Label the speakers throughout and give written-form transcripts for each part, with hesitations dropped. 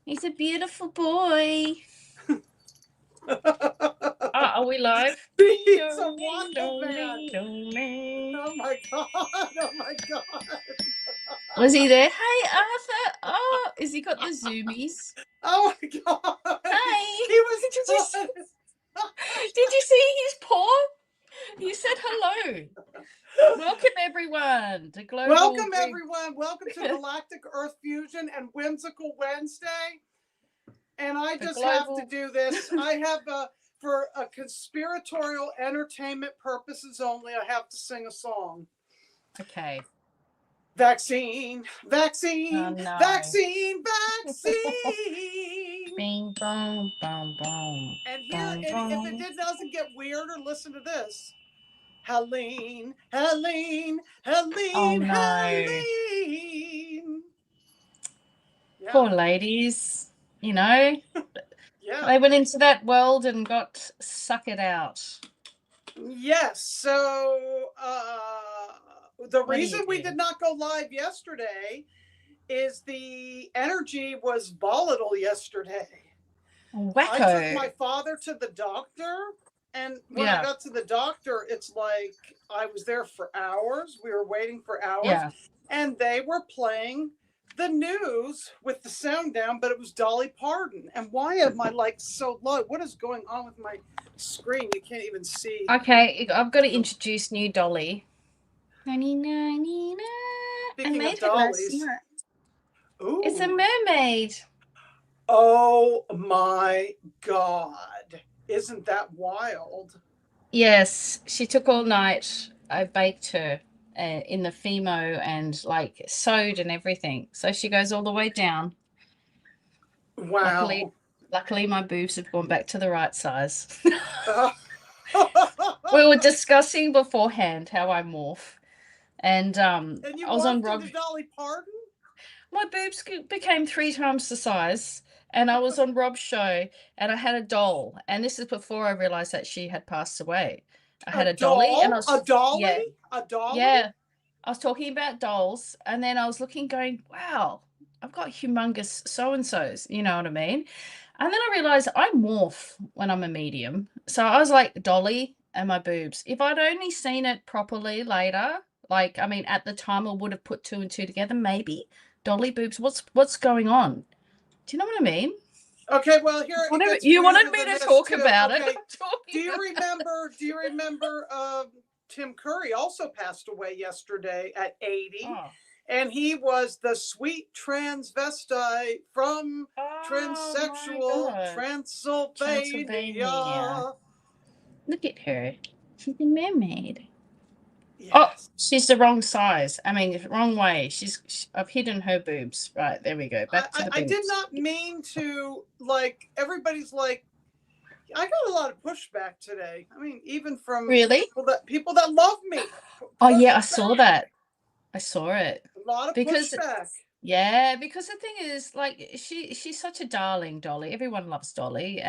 Speaker 1: He's a beautiful boy. Are we live?
Speaker 2: He's a wonderful man. Oh my God. Oh my God.
Speaker 1: Was he there? Hey, Arthur. Oh, has he got the zoomies?
Speaker 2: Oh my God.
Speaker 1: Hey.
Speaker 2: He was
Speaker 1: Did you see his paw? He said hello. Welcome, everyone, to Global.
Speaker 2: Welcome, everyone. Welcome to Galactic Earth Fusion and Whimsical Wednesday. And I just have to do this. I have for a conspiratorial entertainment purposes only, I have to sing a song.
Speaker 1: Okay.
Speaker 2: Vaccine, vaccine,
Speaker 1: oh, no.
Speaker 2: vaccine, vaccine.
Speaker 1: Bing, boom, boom, boom.
Speaker 2: And here, if it doesn't get weirder, listen to this. Helene, Helene, Helene,
Speaker 1: oh, no.
Speaker 2: Helene.
Speaker 1: Yeah. Poor ladies, you know.
Speaker 2: Yeah.
Speaker 1: They went into that world and got suckered out.
Speaker 2: Yes. So the reason we did not go live yesterday is the energy was volatile yesterday.
Speaker 1: Wacko.
Speaker 2: I took my father to the doctor, and when I got to the doctor, it's like I was there for hours. We were waiting for hours, and they were playing the news with the sound down, but it was Dolly Parton. And why am I like so low? What is going on with my screen? You can't even see.
Speaker 1: Okay, I've got to introduce new Dolly.
Speaker 2: Speaking of dollies,
Speaker 1: ooh. It's a mermaid.
Speaker 2: Oh my God. Isn't that wild?
Speaker 1: Yes, she took all night. I baked her in the Fimo and like sewed and everything. So she goes all the way down.
Speaker 2: Wow.
Speaker 1: Luckily my boobs have gone back to the right size. We were discussing beforehand how I morph. And
Speaker 2: you
Speaker 1: I was on
Speaker 2: into Dolly Parton?
Speaker 1: My boobs became 3 times the size. And I was on Rob's show and I had a doll. And this is before I realized that she had passed away. I had a dolly. And
Speaker 2: a dolly?
Speaker 1: Yeah.
Speaker 2: A dolly?
Speaker 1: Yeah. I was talking about dolls. And then I was looking going, wow, I've got humongous so-and-sos. You know what I mean? And then I realized I morph when I'm a medium. So I was like, dolly and my boobs. If I'd only seen it properly later, like, I mean, at the time I would have put 2 and 2 together, maybe. Dolly boobs, what's going on? Do you know what I mean?
Speaker 2: Okay, well here
Speaker 1: you wanted me to talk about it.
Speaker 2: Do you remember Tim Curry also passed away yesterday at 80? Oh. And he was the sweet transvestite from transsexual Transylvania.
Speaker 1: Look at her. She's a mermaid. Yes. Oh, she's the wrong size. I mean, wrong way. I've hidden her boobs. Right, there we go. Back to the boobs.
Speaker 2: I did not mean to, like, everybody's like, I got a lot of pushback today. I mean, even from people that love me.
Speaker 1: Oh, yeah, I saw that. I saw it.
Speaker 2: A lot of pushback.
Speaker 1: Yeah, because the thing is, like, she's such a darling, Dolly. Everyone loves Dolly,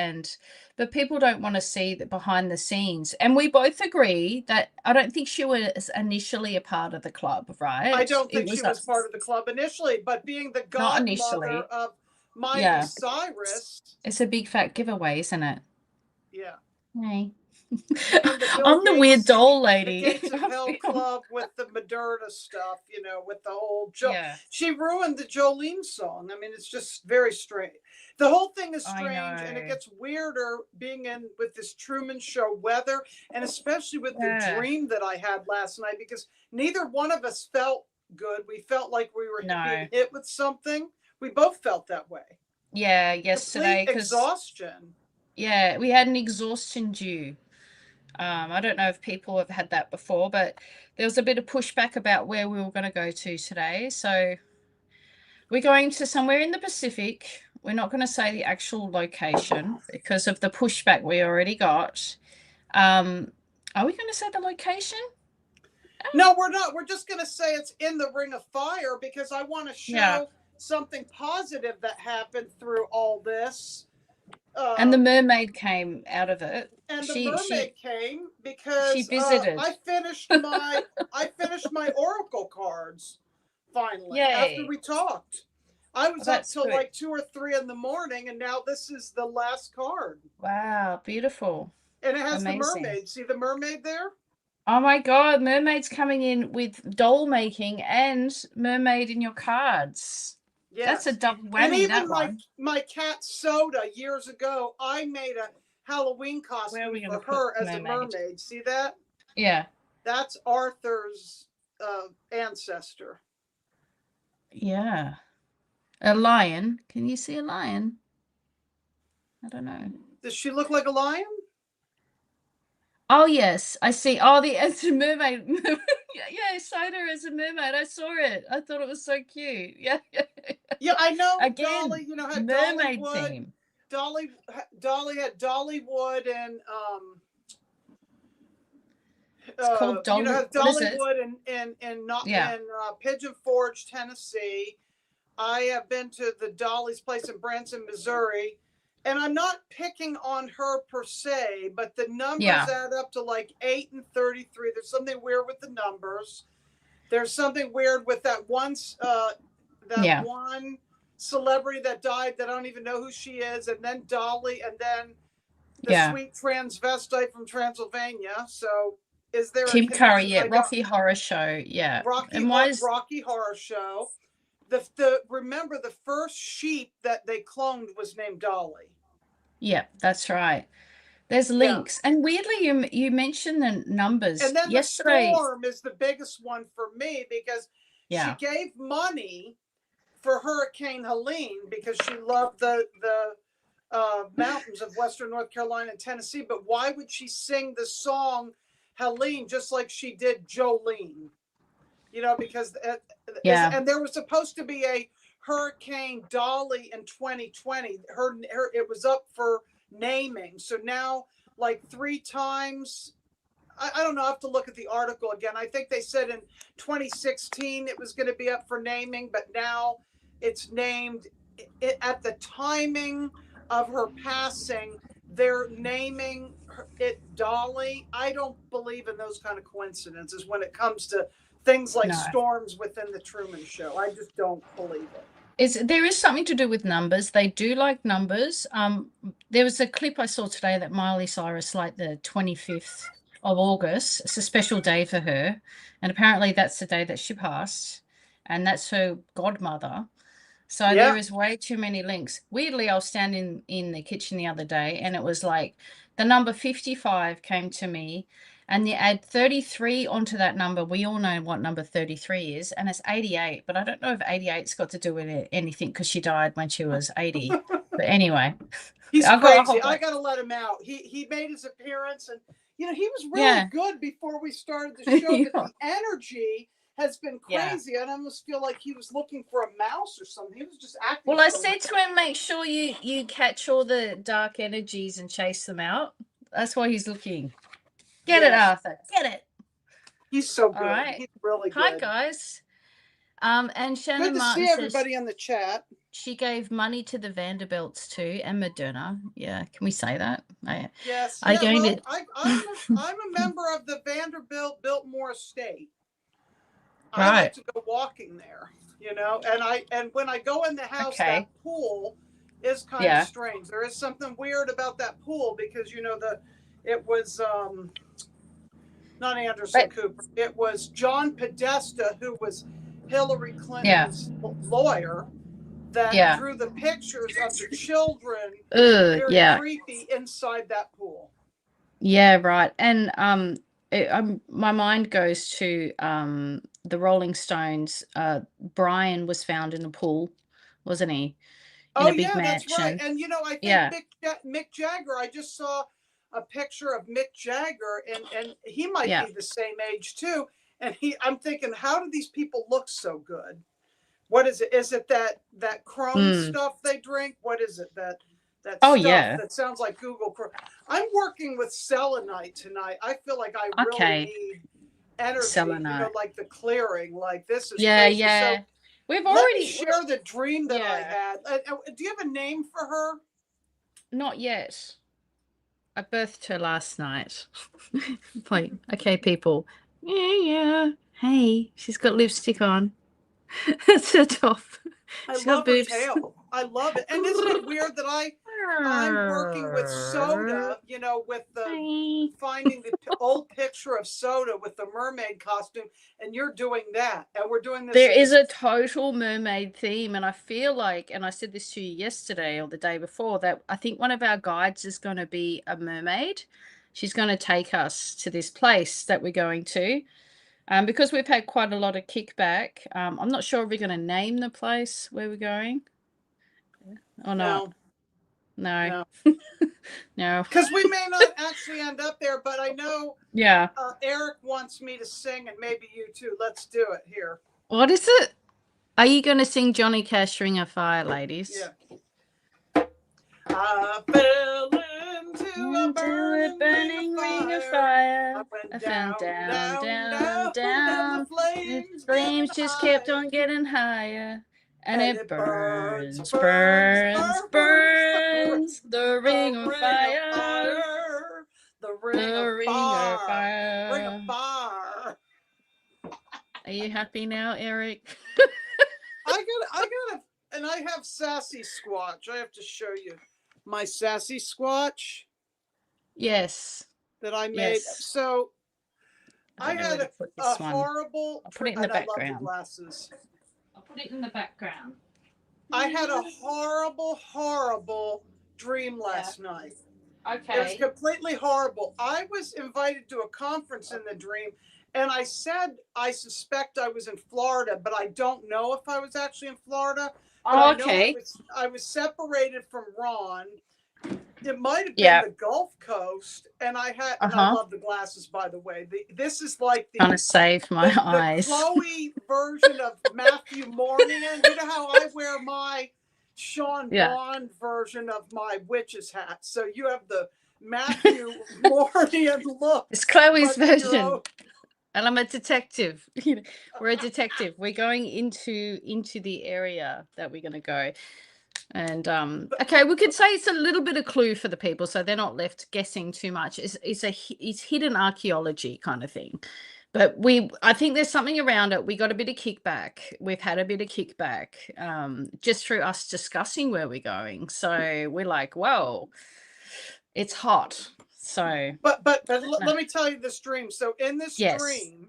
Speaker 1: but people don't want to see the behind the scenes. And we both agree that I don't think she was initially a part of the club, right?
Speaker 2: I don't think she was part of the club initially, but being the godmother of Miley Cyrus.
Speaker 1: It's a big fat giveaway, isn't it?
Speaker 2: Yeah.
Speaker 1: Hey. I'm the weird doll lady.
Speaker 2: The Gates of Hell Club with the Moderna stuff, you know, with the whole She ruined the Jolene song. I mean, it's just very strange. The whole thing is strange, and it gets weirder being in with this Truman Show weather, and especially with the dream that I had last night, because neither one of us felt good. We felt like we were being hit with something. We both felt that way.
Speaker 1: Yeah, yesterday.
Speaker 2: Complete exhaustion.
Speaker 1: Yeah, we had an exhaustion due. I don't know if people have had that before, but there was a bit of pushback about where we were going to go to today. So we're going to somewhere in the Pacific. We're not going to say the actual location because of the pushback we already got. Are we going to say the location?
Speaker 2: No, we're not. We're just going to say it's in the Ring of Fire because I want to show something positive that happened through all this.
Speaker 1: And the mermaid came out of it.
Speaker 2: And the mermaid came because
Speaker 1: she visited.
Speaker 2: I finished my Oracle cards finally after we talked. I was up
Speaker 1: that's
Speaker 2: till
Speaker 1: good.
Speaker 2: like 2 or 3 in the morning, and now this is the last card.
Speaker 1: Wow, beautiful.
Speaker 2: And it has the
Speaker 1: Amazing.
Speaker 2: mermaid. See the mermaid there?
Speaker 1: Oh my God, mermaids coming in with doll making and mermaid in your cards. That's a
Speaker 2: Yes.
Speaker 1: double
Speaker 2: And
Speaker 1: whammy, that
Speaker 2: even
Speaker 1: one.
Speaker 2: my cat Soda years ago, I made a Halloween
Speaker 1: Where are
Speaker 2: costume
Speaker 1: we going
Speaker 2: for
Speaker 1: to put
Speaker 2: her as a
Speaker 1: mermaid?
Speaker 2: mermaid. See that?
Speaker 1: Yeah.
Speaker 2: That's Arthur's ancestor.
Speaker 1: Yeah. A lion. Can you see a lion? I don't know.
Speaker 2: Does she look like a lion?
Speaker 1: Oh yes, I see. Oh, it's a mermaid. Yeah, Soda as a mermaid. I saw it. I thought it was so cute. Yeah.
Speaker 2: Yeah, I know.
Speaker 1: Again,
Speaker 2: Dolly, had
Speaker 1: mermaid
Speaker 2: Dollywood.
Speaker 1: theme.
Speaker 2: Dolly had Dollywood and
Speaker 1: It's called Dolly.
Speaker 2: have
Speaker 1: What is it?
Speaker 2: Dollywood and not
Speaker 1: Yeah.
Speaker 2: in Pigeon Forge, Tennessee. I have been to the Dolly's place in Branson, Missouri, and I'm not picking on her per se, but the numbers add up to like 8 and 33. There's something weird with the numbers. There's something weird with that one celebrity that died that I don't even know who she is, and then Dolly, and then the sweet transvestite from Transylvania. So is there
Speaker 1: Tim
Speaker 2: a
Speaker 1: Curry?
Speaker 2: connection?
Speaker 1: Yeah, Rocky Horror Show. Yeah.
Speaker 2: Rocky Horror Show. Remember the first sheep that they cloned was named Dolly.
Speaker 1: Yeah, that's right. There's links, and weirdly, you mentioned the numbers.
Speaker 2: And then
Speaker 1: yesterday.
Speaker 2: The Storm is the biggest one for me because she gave money for Hurricane Helene because she loved the mountains of Western North Carolina and Tennessee. But why would she sing the song Helene just like she did Jolene? Because and there was supposed to be a Hurricane Dolly in 2020. It was up for naming. So now, like 3 times, I don't know. I have to look at the article again. I think they said in 2016 it was going to be up for naming, but now it's named at the timing of her passing. They're naming it Dolly. I don't believe in those kind of coincidences when it comes to things like storms within the Truman Show. I just don't believe it.
Speaker 1: There is something to do with numbers. They do like numbers. There was a clip I saw today that Miley Cyrus liked the 25th of August. It's a special day for her. And apparently that's the day that she passed. And that's her godmother. So there is way too many links. Weirdly, I was standing in the kitchen the other day and it was like the number 55 came to me. And you add 33 onto that number. We all know what number 33 is, and it's 88. But I don't know if 88's got to do with anything because she died when she was 80. But anyway,
Speaker 2: he's crazy. I got to let him out. He made his appearance, and he was really good before we started the show. But the energy has been crazy. I almost feel like he was looking for a mouse or something. He was just acting.
Speaker 1: Well, I said to him, make sure you catch all the dark energies and chase them out. That's why he's looking. Get it, Arthur. Get it.
Speaker 2: He's so good. All right. He's really good.
Speaker 1: Hi, guys. And Shannon Martin
Speaker 2: see everybody in the chat.
Speaker 1: She gave money to the Vanderbilts too, and Moderna. Yeah, can we say that?
Speaker 2: Yes. I'm a member of the Vanderbilt Biltmore Estate. Right. I like to go walking there, and when I go in the house, that pool is kind of strange. There is something weird about that pool because it was not Anderson Cooper. It was John Podesta, who was Hillary Clinton's lawyer, that drew the pictures of the children very creepy inside that pool.
Speaker 1: Yeah, right. And my mind goes to the Rolling Stones. Brian was found in a pool, wasn't he? In a big mansion.
Speaker 2: That's right. And I think Mick Jagger. I just saw a picture of Mick Jagger, and he might be the same age too. And I'm thinking, how do these people look so good? What is it? Is it that chrome stuff they drink? What is it? That stuff that sounds like Google Chrome. I'm working with selenite tonight. I feel like I really need energy.
Speaker 1: Selenite.
Speaker 2: Like the clearing. Like this is
Speaker 1: crazy. So we've already
Speaker 2: share the dream that I had. Do you have a name for her?
Speaker 1: Not yet. I birthed her last night. Like, okay, people. Yeah. Hey, she's got lipstick on. That's her top.
Speaker 2: I
Speaker 1: She's got
Speaker 2: love her
Speaker 1: boobs.
Speaker 2: tail. I love it. And isn't it weird that I'm working with Soda, you know, with the finding the old picture of Soda with the mermaid costume, and you're doing that, and we're doing this.
Speaker 1: There is a total mermaid theme, and I feel like, and I said this to you yesterday or the day before, that I think one of our guides is going to be a mermaid. She's going to take us to this place that we're going to. Because we've had quite a lot of kickback. I'm not sure if we're going to name the place where we're going or not. No. No.
Speaker 2: Because we may not actually end up there, but I know Eric wants me to sing, and maybe you too. Let's do it here.
Speaker 1: What is it? Are you going to sing Johnny Cash, Ring of Fire, ladies?
Speaker 2: Yeah. I fell into a burning ring of fire. I went down. And the
Speaker 1: flames just kept on getting higher. And it burns, the ring of fire.
Speaker 2: The ring of fire.
Speaker 1: Are you happy now, Eric?
Speaker 2: I gotta, and I have Sassy Squatch. I have to show you my Sassy Squatch.
Speaker 1: Yes.
Speaker 2: That I made. Yes. So I had a horrible.
Speaker 1: I'll put it in the background.
Speaker 2: I love the glasses.
Speaker 1: I'll put it in the background.
Speaker 2: I had a horrible dream last night.
Speaker 1: Okay.
Speaker 2: It was completely horrible. I was invited to a conference in the dream, and I said I suspect I was in Florida, but I don't know if I was actually in Florida.
Speaker 1: Oh, okay.
Speaker 2: I was separated from Ron. It might have been the Gulf Coast, and I had. And I love the glasses, by the way. This is like the
Speaker 1: trying to save my eyes.
Speaker 2: The Chloe version of Matthew Mornian. You know how I wear my Sean Bond version of my witch's hat. So you have the Matthew Mornian look.
Speaker 1: It's Chloe's version. And I'm a detective. We're a detective. We're going into the area that we're going to go. And okay, we could say it's a little bit of clue for the people, so they're not left guessing too much. It's hidden archaeology kind of thing. But I think there's something around it. We got a bit of kickback. We've had a bit of kickback just through us discussing where we're going. So we're like, whoa, it's hot. So
Speaker 2: but let me tell you this dream. So in this dream,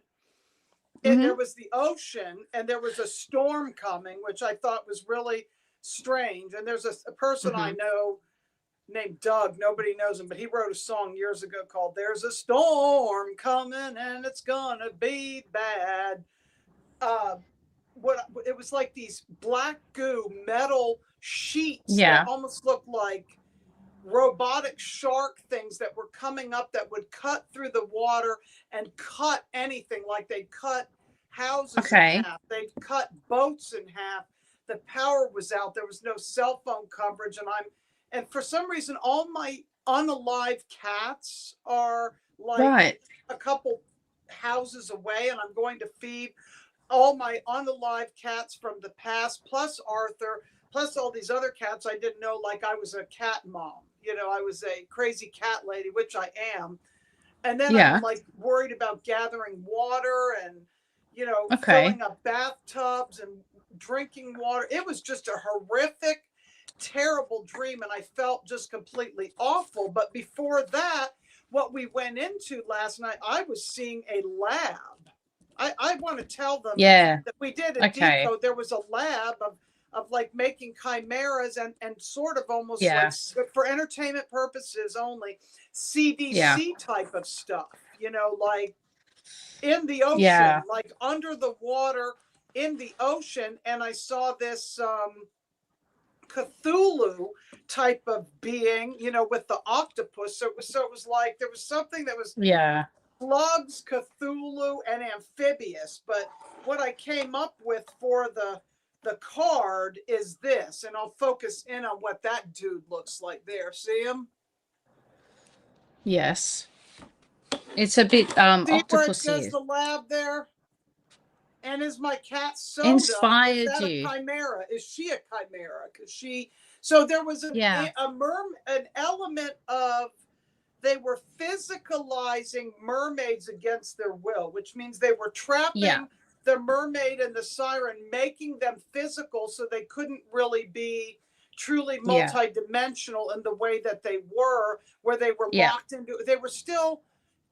Speaker 2: there was the ocean and there was a storm coming, which I thought was really strange. And there's a person I know named Doug. Nobody knows him, but he wrote a song years ago called "There's a Storm Coming and It's Gonna Be Bad." It was like these black goo metal sheets that almost looked like robotic shark things that were coming up that would cut through the water and cut anything. Like they cut houses in half. They cut boats in half. The power was out. There was no cell phone coverage. And for some reason, all my unalive cats are like a couple houses away, and I'm going to feed all my unalive cats from the past, plus Arthur, plus all these other cats I didn't know, like I was a cat mom. You know, I was a crazy cat lady, which I am. And then I'm like worried about gathering water and, you know, filling up bathtubs and drinking water. It was just a horrific, terrible dream. And I felt just completely awful. But before that, what we went into last night, I was seeing a lab. I want to tell them that we did in Decode. There was a lab of like making chimeras and sort of almost like for entertainment purposes only, CDC type of stuff, you know, like in the ocean, like under the water in the ocean. And I saw this Cthulhu type of being, you know, with the octopus. So it was like there was something that was slugs, Cthulhu, and amphibious. But what I came up with for the card is this, and I'll focus in on what that dude looks like there. See him?
Speaker 1: Yes. It's a bit octopusy.
Speaker 2: Where it says the lab there? And is my cat Soda
Speaker 1: inspired
Speaker 2: is that
Speaker 1: you?
Speaker 2: A chimera? Is she a chimera? Because so there was an element of they were physicalizing mermaids against their will, which means they were trapping the mermaid and the siren, making them physical so they couldn't really be truly multidimensional in the way that they were, where they were locked into, they were still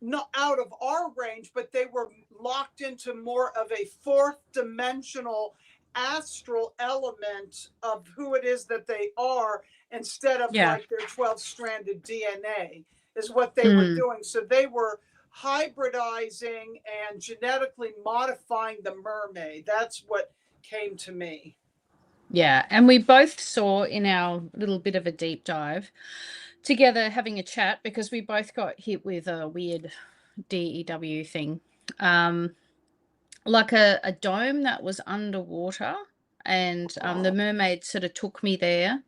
Speaker 2: not out of our range, but they were locked into more of a fourth dimensional astral element of who it is that they are, instead of like their 12 stranded DNA is what they were doing. So they were hybridizing and genetically modifying the mermaid. That's what came to me.
Speaker 1: Yeah, and we both saw in our little bit of a deep dive together, having a chat, because we both got hit with a weird DEW thing, like a dome that was underwater, and the mermaid sort of took me there,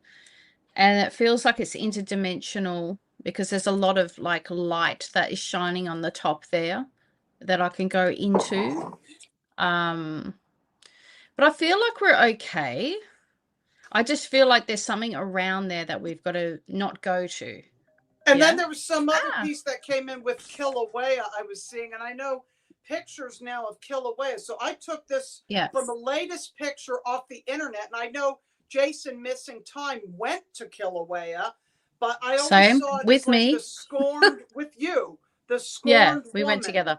Speaker 1: and it feels like it's interdimensional because there's a lot of like light that is shining on the top there that I can go into. But I feel like we're okay. I just feel like there's something around there that we've got to not go to.
Speaker 2: And then there was some other piece that came in with Kilauea I was seeing, and I know pictures now of Kilauea. So I took this from the latest picture off the internet, and I know Jason Missing Time went to Kilauea, but I only saw it with me. Like the scorned with you, the scorned
Speaker 1: we went together.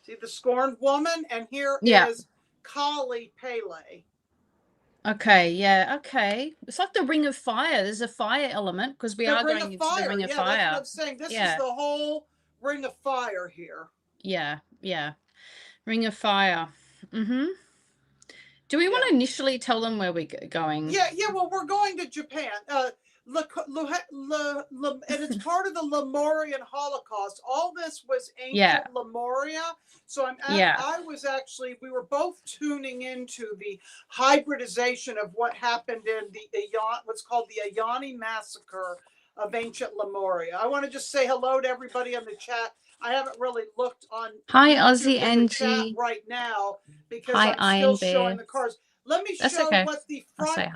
Speaker 2: See the scorned woman, and here is Kali Pele.
Speaker 1: Okay, okay. It's like the Ring of Fire. There's a fire element because we are going into the Ring of Fire.
Speaker 2: That's what I'm saying. This is the whole Ring of Fire here.
Speaker 1: Yeah. Ring of Fire. Do we want to initially tell them where we're going?
Speaker 2: Yeah. Well, we're going to Japan. And it's part of the Lemurian Holocaust. All this was ancient Lemuria. So we were both tuning into the hybridization of what happened in what's called the Ayani massacre of ancient Lemuria. I want to just say hello to everybody on the chat. I haven't really looked on
Speaker 1: Aussie and
Speaker 2: chat right now because I'm still showing the cards. Let me show what the front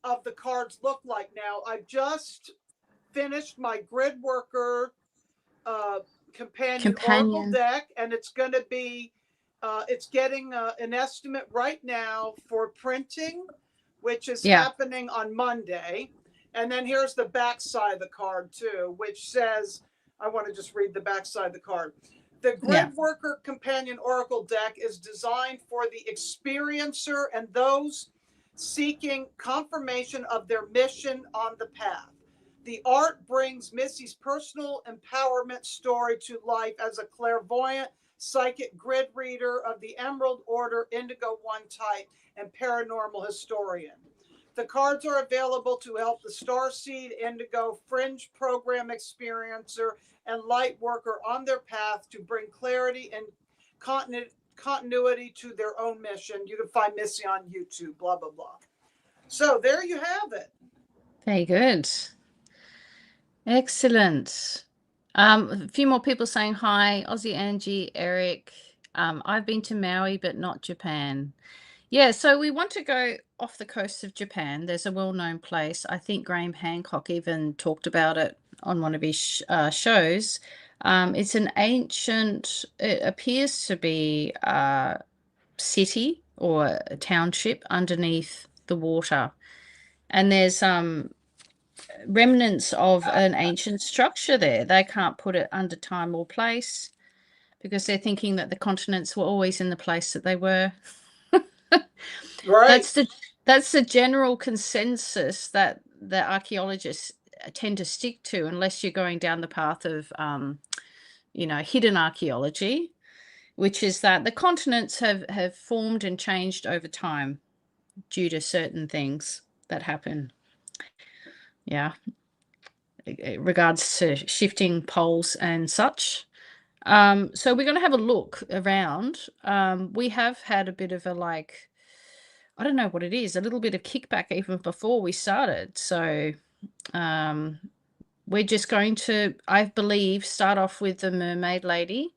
Speaker 2: of the cards look like now. I've just finished my Gridworker companion Oracle deck, and it's going to be it's getting an estimate right now for printing, which is happening on Monday. And then here's the back side of the card too, which says, I want to just read the back side of the card. The Gridworker Companion Oracle deck is designed for the experiencer and those seeking confirmation of their mission on the path. The art brings Missy's personal empowerment story to life as a clairvoyant, psychic grid reader of the Emerald Order, Indigo 1 type, and paranormal historian. The cards are available to help the Starseed, Indigo, Fringe Program Experiencer, and Light Worker on their path to bring clarity and continuity to their own mission. You can find Missy on YouTube, blah, blah, blah. So there you have it.
Speaker 1: Very good. Excellent. A few more people saying hi. Aussie Angie, Eric. I've been to Maui, but not Japan. Yeah, so we want to go off the coast of Japan. There's a well-known place. I think Graham Hancock even talked about it on one of his shows. It's an ancient, it appears to be a city or a township underneath the water. And there's remnants of an ancient structure there. They can't put it under time or place because they're thinking that the continents were always in the place that they were.
Speaker 2: Right.
Speaker 1: That's the general consensus that the archaeologists tend to stick to, unless you're going down the path of hidden archaeology, which is that the continents have formed and changed over time due to certain things that happen. Yeah, in regards to shifting poles and such. So we're going to have a look around. We have had a bit of a I don't know what it is, a little bit of kickback even before we started. So we're just going to, I believe, start off with the mermaid lady,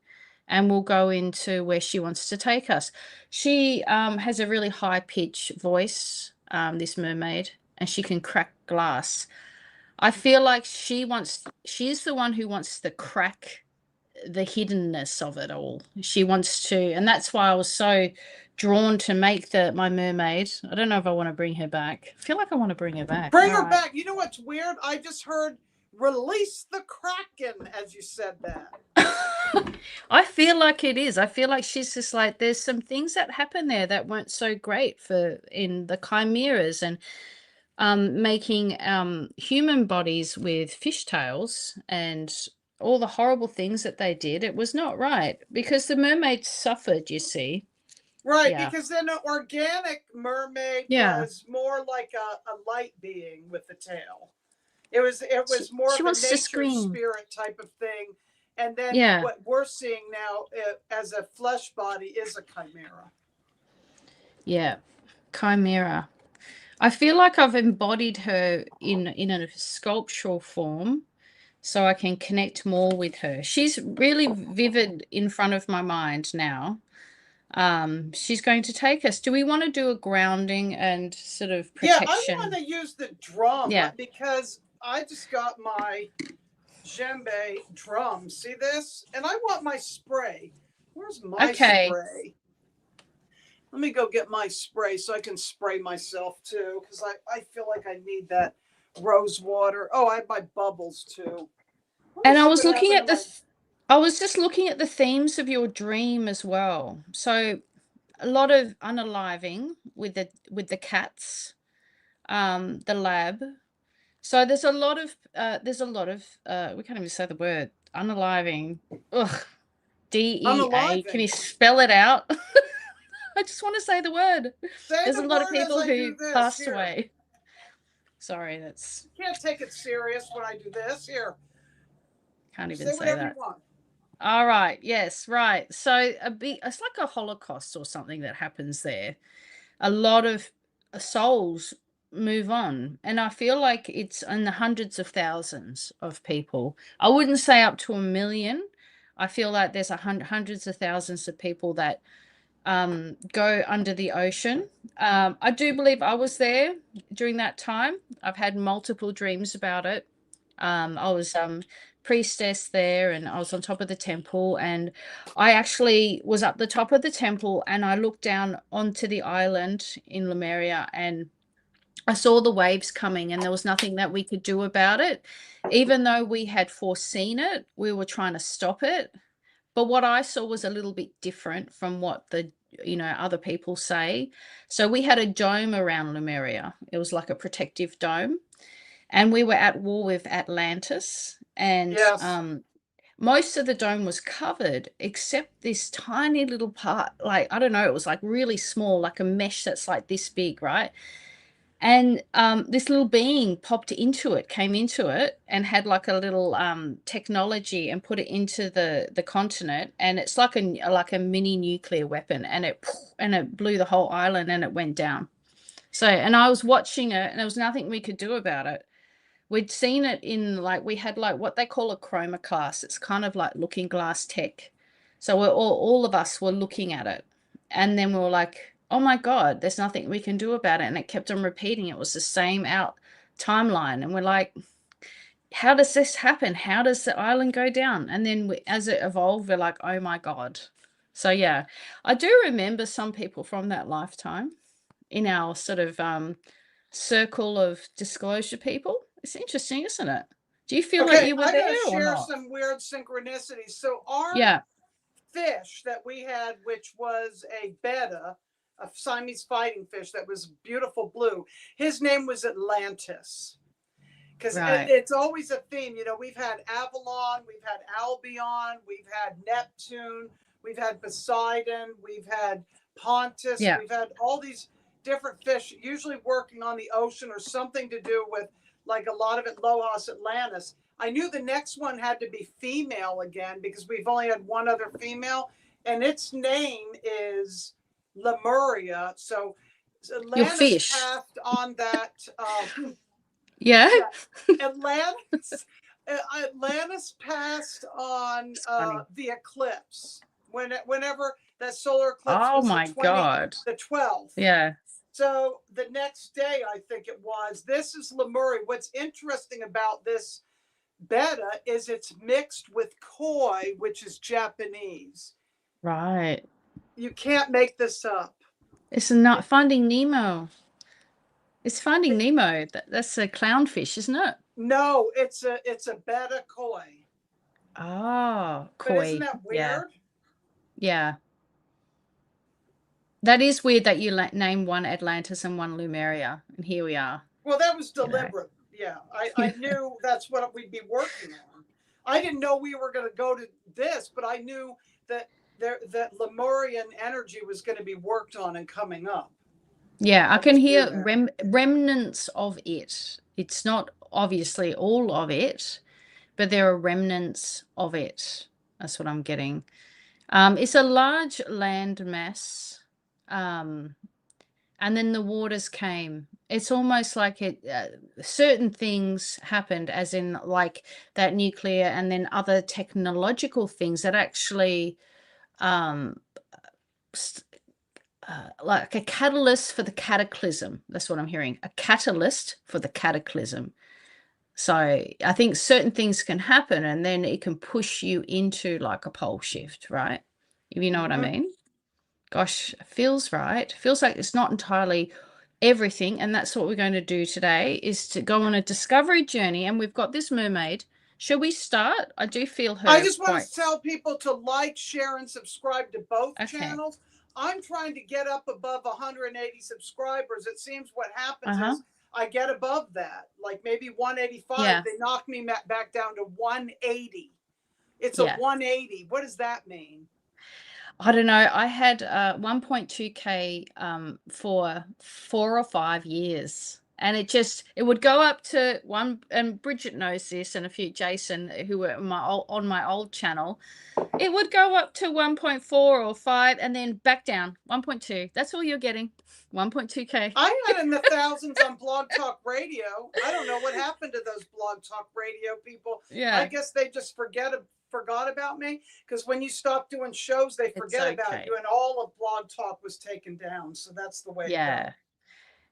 Speaker 1: and we'll go into where she wants to take us. She has a really high pitch voice, this mermaid, and she can crack glass. I feel like she's the one who wants to crack the hiddenness of it all. She wants to, and that's why I was so drawn to make my mermaid. I don't know if I want to bring her back. I feel like I want to bring her back.
Speaker 2: Bring her back. You know what's weird? I just heard release the Kraken as you said that.
Speaker 1: I feel like it is. I feel like she's just like, there's some things that happen there that weren't so great in the chimeras, and making human bodies with fishtails and all the horrible things that they did. It was not right, because the mermaids suffered, you see.
Speaker 2: Right, yeah. Because then an organic mermaid was more like a light being with the tail. It was more of a nature spirit type of thing. And then what we're seeing now as a flesh body is a chimera.
Speaker 1: Yeah, chimera. I feel like I've embodied her in a sculptural form, so I can connect more with her. She's really vivid in front of my mind now. She's going to take us. Do we want to do a grounding and sort of protection?
Speaker 2: Yeah, I want to use the drum because I just got my djembe drum. See this? And I want my spray. Where's my spray? Let me go get my spray so I can spray myself too, because I feel like I need that rose water. Oh, I have my bubbles too.
Speaker 1: And I was looking at I was just looking at the themes of your dream as well. So a lot of unaliving with the cats, the lab. So there's a lot of we can't even say the word unaliving. Ugh. DEA. Can you spell it out? I just want to say the word. There's a lot of people who passed away. Sorry, that's.
Speaker 2: You can't take it serious when I do this. Here.
Speaker 1: Can't even say that. All right. Yes. Right. So it's like a Holocaust or something that happens there. A lot of souls move on, and I feel like it's in the hundreds of thousands of people. I wouldn't say up to 1 million. I feel like there's hundreds of thousands of people that go under the ocean. I do believe I was there during that time. I've had multiple dreams about it. I was priestess there, and I was on top of the temple, and I actually was up the top of the temple, and I looked down onto the island in Lemuria, and I saw the waves coming, and there was nothing that we could do about it. Even though we had foreseen it, we were trying to stop it. But what I saw was a little bit different from what the other people say. So we had a dome around Lemuria. It was like a protective dome. And we were at war with Atlantis. And most of the dome was covered except this tiny little part. Like, I don't know, it was like really small, like a mesh that's like this big, right? And this little being came into it, and had like a little technology, and put it into the continent. And it's like a mini nuclear weapon, and it blew the whole island, and it went down. So, and I was watching it, and there was nothing we could do about it. We'd seen it we had like what they call a chroma class. It's kind of like looking glass tech. So we're all of us were looking at it, and then we were like, oh my God, there's nothing we can do about it. And it kept on repeating. It was the same timeline. And we're like, how does this happen? How does the island go down? And then as it evolved, we're like, oh my God. So yeah, I do remember some people from that lifetime in our sort of circle of disclosure people. It's interesting, isn't it? Do you feel like you were there or not?
Speaker 2: I'm going to share some weird synchronicities. So our fish that we had, which was a betta, a Siamese fighting fish that was beautiful blue. His name was Atlantis. Because it's always a theme. We've had Avalon, we've had Albion, we've had Neptune, we've had Poseidon, we've had Pontus, we've had all these different fish, usually working on the ocean or something to do with, like a lot of it, Lohas Atlantis. I knew the next one had to be female again because we've only had one other female, and its name is Lemuria. So Atlantis passed on that. Atlantis passed on the eclipse whenever that solar eclipse was the 12th.
Speaker 1: Yeah.
Speaker 2: So the next day, I think it was. This is Lemuria. What's interesting about this beta is it's mixed with koi, which is Japanese.
Speaker 1: Right.
Speaker 2: You can't make this up.
Speaker 1: It's not Finding Nemo. It's Finding Nemo. That's a clownfish, isn't it?
Speaker 2: No, it's a beta koi.
Speaker 1: Oh,
Speaker 2: But isn't
Speaker 1: koi.
Speaker 2: that
Speaker 1: Yeah.
Speaker 2: weird?
Speaker 1: Yeah. That is weird that you name one Atlantis and one Lumeria, and here we are.
Speaker 2: Well, that was deliberate. Yeah, I knew that's what we'd be working on. I didn't know we were going to go to this, but I knew that that Lemurian energy was going to be worked on and coming up.
Speaker 1: Yeah, I can hear remnants of it. It's not obviously all of it, but there are remnants of it. That's what I'm getting. It's a large land mass, and then the waters came. It's almost like certain things happened, as in like that nuclear, and then other technological things that actually, um, like a catalyst for the cataclysm. That's what I'm hearing. A catalyst for the cataclysm. So I think certain things can happen and then it can push you into like a pole shift, right? If you know what I mean. Gosh, it feels right. It feels like it's not entirely everything. And that's what we're going to do today, is to go on a discovery journey. And we've got this mermaid. Shall we start? I do feel her.
Speaker 2: I just want to tell people to like, share, and subscribe to both channels. I'm trying to get up above 180 subscribers. It seems what happens is I get above that, like maybe 185. They knock me back down to 180. It's a 180. What does that mean?
Speaker 1: I don't know. I had 1.2K for 4 or 5 years. And it would go up to one, and Bridget knows this, and a few, Jason, who were on my old channel. It would go up to 1.4 or 5 and then back down 1.2. That's all you're getting. 1.2K.
Speaker 2: I had in the thousands on Blog Talk Radio. I don't know what happened to those Blog Talk Radio people. Yeah. I guess they just forgot about me, because when you stop doing shows, they forget about you, and all of Blog Talk was taken down. So that's the way.
Speaker 1: Yeah.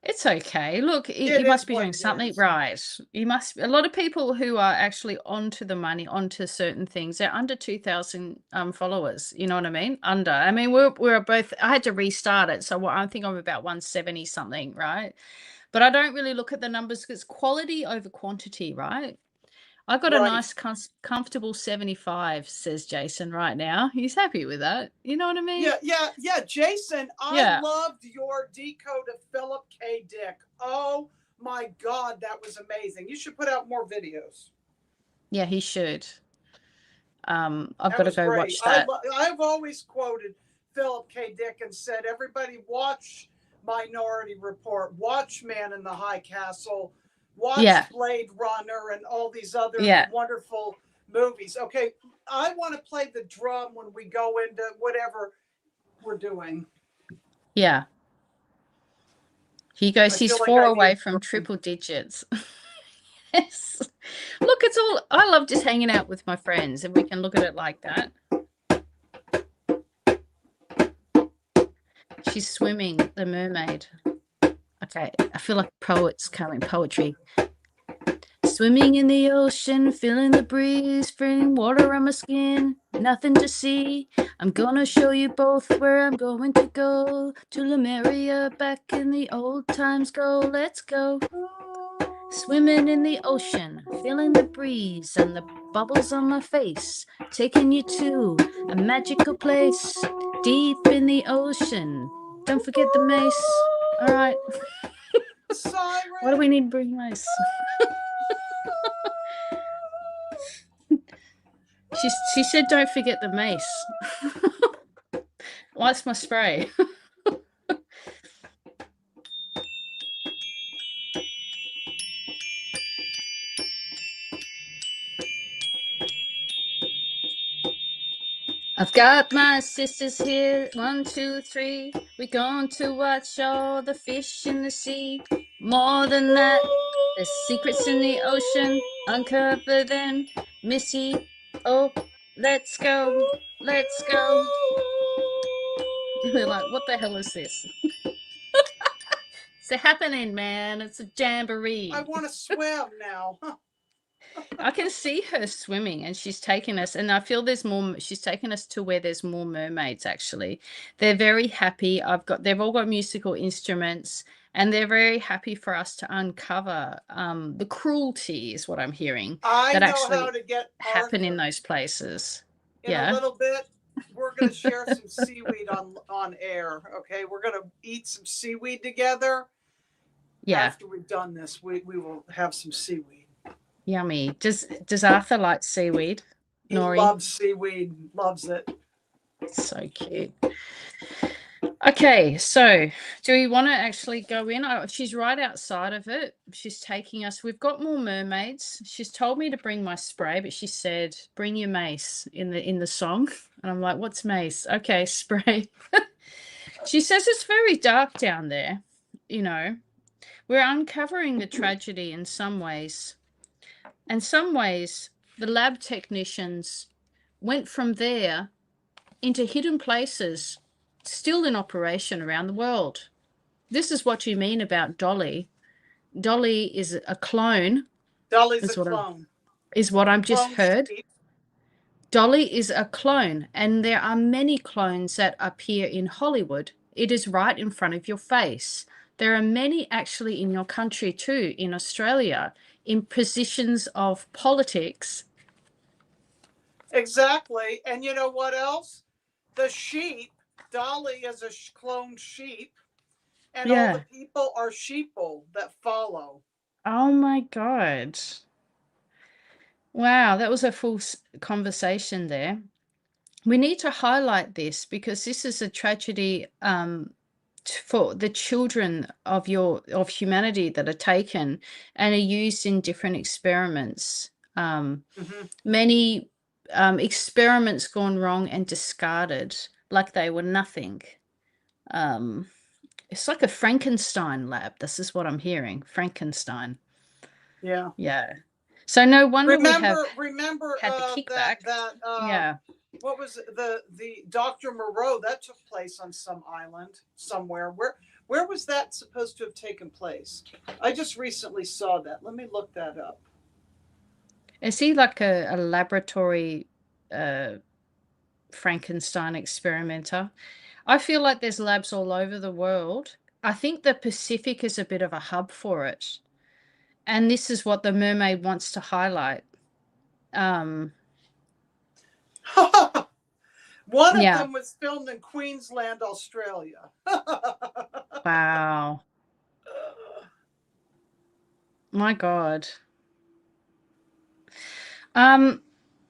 Speaker 1: It's okay. Look, you must be doing something right. You must. A lot of people who are actually onto the money, onto certain things, they're under 2,000 followers. You know what I mean? Under. I mean, we're both. I had to restart it, so I think I'm about 170 something, right? But I don't really look at the numbers, because quality over quantity, right? I got a nice, comfortable 75, says Jason right now. He's happy with that. You know what I mean?
Speaker 2: Yeah. Jason, I loved your decode of Philip K. Dick. Oh my God, that was amazing. You should put out more videos.
Speaker 1: Yeah, he should. I've got to go watch that.
Speaker 2: I've always quoted Philip K. Dick and said, everybody watch Minority Report, watch Man in the High Castle, watch Blade Runner, and all these other wonderful movies. Okay, I want to play the drum when we go into whatever we're doing.
Speaker 1: Yeah. He goes, he's 4 away from triple digits. Yes. Look, it's all, I love just hanging out with my friends, and we can look at it like that. She's swimming, the mermaid. Okay, I feel like poets coming, poetry. Swimming in the ocean, feeling the breeze, feeling water on my skin, nothing to see. I'm gonna show you both where I'm going to go. To Lemuria, back in the old times, go, let's go. Swimming in the ocean, feeling the breeze and the bubbles on my face, taking you to a magical place, deep in the ocean. Don't forget the mace. All right. What do we need to bring mace? She said, don't forget the mace. What's my spray? I've got my sisters here, 1, 2, 3. We're going to watch all the fish in the sea. More than that, there's secrets in the ocean. Uncover them, Missy. Oh, let's go, let's go. We're like, what the hell is this? It's happening, man. It's a jamboree.
Speaker 2: I want to swim now.
Speaker 1: I can see her swimming, and she's taking us, and I feel there's more. She's taken us to where there's more mermaids, actually. They're very happy. They've all got musical instruments, and they're very happy for us to uncover the cruelty, is what I'm hearing,
Speaker 2: I
Speaker 1: that
Speaker 2: know how
Speaker 1: actually
Speaker 2: to get
Speaker 1: happen in
Speaker 2: Arthur.
Speaker 1: those places.
Speaker 2: In a
Speaker 1: Yeah.
Speaker 2: little bit, we're going to share some seaweed on air. Okay, we're going to eat some seaweed together.
Speaker 1: Yeah.
Speaker 2: After we've done this, we will have some seaweed.
Speaker 1: Yummy. Does Arthur like seaweed?
Speaker 2: He
Speaker 1: Nori?
Speaker 2: loves seaweed, loves it.
Speaker 1: So cute. Okay, so do we want to actually go in? Oh, she's right outside of it. She's taking us. We've got more mermaids. She's told me to bring my spray, but she said, bring your mace in the song. And I'm like, what's mace? Okay, spray. She says it's very dark down there. You know, we're uncovering the tragedy in some ways. And some ways, the lab technicians went from there into hidden places still in operation around the world. This is what you mean about Dolly. Dolly is a clone.
Speaker 2: Dolly's a clone.
Speaker 1: Is what I've just heard. Dolly is a clone, and there are many clones that appear in Hollywood. It is right in front of your face. There are many actually in your country too, in Australia, in positions of politics.
Speaker 2: Exactly. And you know what else? The sheep, Dolly is a cloned sheep, and all the people are sheeple that follow.
Speaker 1: Oh my God. Wow, that was a full conversation there. We need to highlight this because this is a tragedy for the children of humanity that are taken and are used in different experiments. Many experiments gone wrong and discarded like they were nothing. It's like a Frankenstein lab. This is what I'm hearing. Frankenstein.
Speaker 2: Yeah.
Speaker 1: Yeah. So no wonder we have had the kickback.
Speaker 2: Yeah. What was the Dr. Moreau that took place on some island somewhere? Where was that supposed to have taken place? I just recently saw that. Let me look that up.
Speaker 1: Is he like a laboratory Frankenstein experimenter? I feel like there's labs all over the world. I think the Pacific is a bit of a hub for it. And this is what the mermaid wants to highlight. One
Speaker 2: of them was filmed in Queensland, Australia.
Speaker 1: Wow. My God.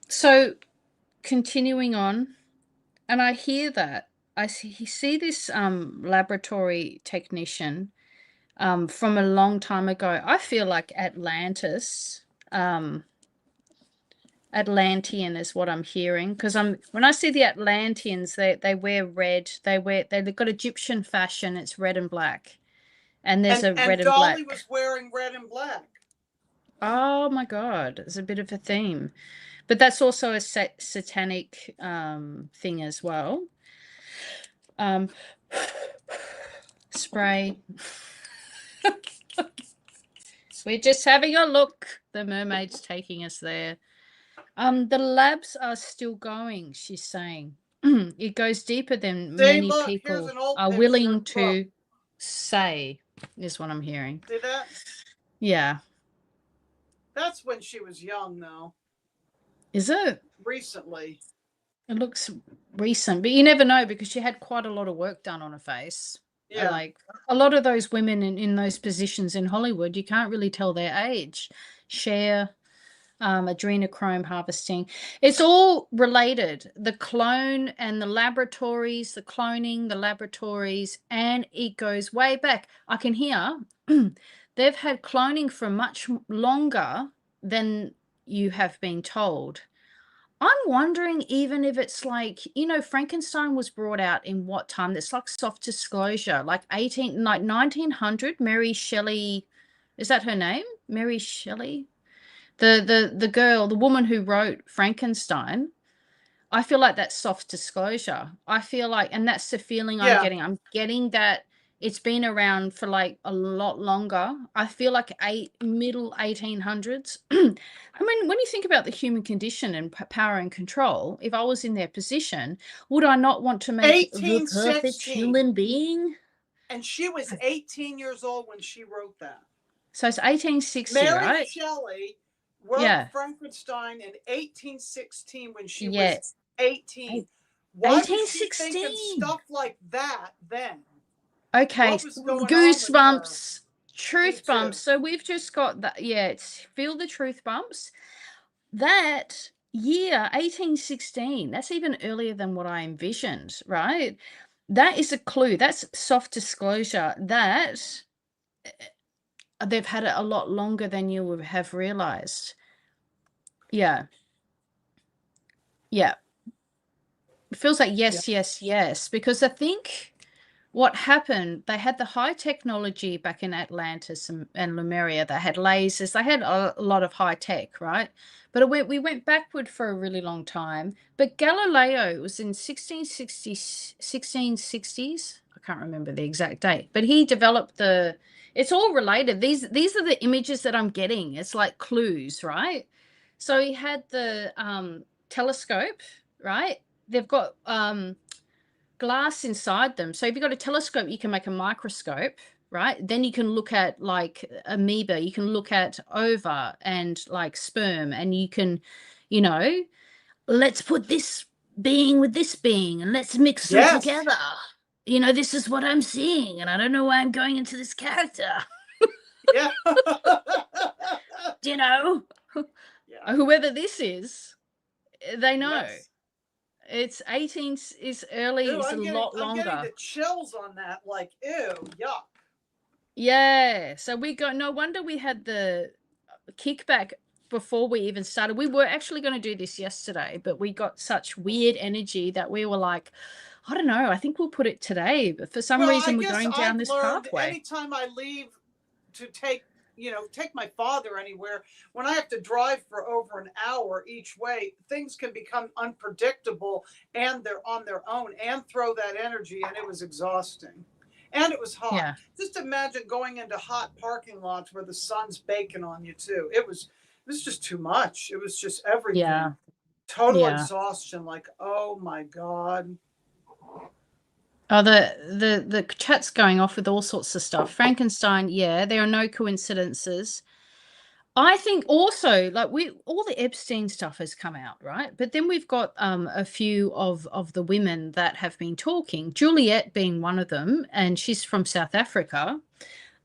Speaker 1: So continuing on, and I hear that. I see this laboratory technician from a long time ago. I feel like Atlantis, Atlantean is what I'm hearing, because when I see the Atlanteans, they wear red. They've got Egyptian fashion. It's red and black, and there's a red and black.
Speaker 2: Dolly was wearing red and black.
Speaker 1: Oh my God, it's a bit of a theme, but that's also a satanic thing as well. Spray. We're just having a look. The mermaid's taking us there. The labs are still going, she's saying. It goes deeper than many people are willing to say, is what I'm hearing.
Speaker 2: See that?
Speaker 1: Yeah.
Speaker 2: That's when she was young, though.
Speaker 1: Is it?
Speaker 2: Recently.
Speaker 1: It looks recent, but you never know because she had quite a lot of work done on her face. Yeah. Like a lot of those women in those positions in Hollywood, you can't really tell their age. Cher, adrenochrome harvesting. It's all related. The clone and the laboratories, the cloning, the laboratories, and it goes way back. I can hear they've had cloning for much longer than you have been told. I'm wondering even if it's like, Frankenstein was brought out in what time? It's like soft disclosure, like 1900, Mary Shelley. Is that her name? Mary Shelley? The girl, the woman who wrote Frankenstein. I feel like that's soft disclosure. I feel like, and that's the feeling I'm getting. I'm getting that It's been around for like a lot longer. I feel like middle 1800s. I mean, when you think about the human condition and power and control, if I was in their position, would I not want to make the perfect
Speaker 2: 1816.
Speaker 1: human being?
Speaker 2: And she was 18 years old when she wrote that.
Speaker 1: So it's 1860,
Speaker 2: Mary
Speaker 1: right?
Speaker 2: Shelley wrote
Speaker 1: Yeah.
Speaker 2: Frankenstein in 1816 when she was
Speaker 1: Yes.
Speaker 2: 18. Why was she thinking
Speaker 1: 1816.
Speaker 2: stuff like that then?
Speaker 1: Okay,
Speaker 2: What was going on with her?
Speaker 1: goosebumps, truth bumps. So we've just got that. Yeah, it's feel the truth bumps. That year, 1816, that's even earlier than what I envisioned, right? That is a clue. That's soft disclosure that they've had it a lot longer than you would have realized. Yeah. Yeah. It feels like yes, yes, yes. Because I think what happened, they had the high technology back in Atlantis and Lemuria. They had lasers. They had a lot of high tech, right? But we went backward for a really long time. But Galileo was in 1660s. I can't remember the exact date. But he developed it's all related. These are the images that I'm getting. It's like clues, right? So he had the telescope, right? They've got glass inside them. So if you've got a telescope, you can make a microscope, right? Then you can look at like amoeba, you can look at ova and like sperm, and you can, let's put this being with this being and let's mix them together. This is what I'm seeing, and I don't know why I'm going into this character.
Speaker 2: Yeah.
Speaker 1: Yeah. Whoever this is, they know. Yes. It's 18 is early. Ew, it's a lot longer.
Speaker 2: I'm getting the chills on that. Like, ew, yuck.
Speaker 1: Yeah. So no wonder we had the kickback before we even started. We were actually going to do this yesterday, but we got such weird energy that we were like, I don't know, I think we'll put it today. But for some reason, we're going down this pathway.
Speaker 2: Anytime I leave to take my father anywhere, when I have to drive for over an hour each way, things can become unpredictable, and they're on their own and throw that energy, and it was exhausting. And it was hot. Yeah. Just imagine going into hot parking lots where the sun's baking on you too. It was just too much. It was just everything.
Speaker 1: Yeah.
Speaker 2: Total exhaustion. Like, oh my God.
Speaker 1: Oh, the chat's going off with all sorts of stuff. Frankenstein, yeah, there are no coincidences. I think also, like, all the Epstein stuff has come out, right? But then we've got a few of the women that have been talking, Juliet being one of them, and she's from South Africa.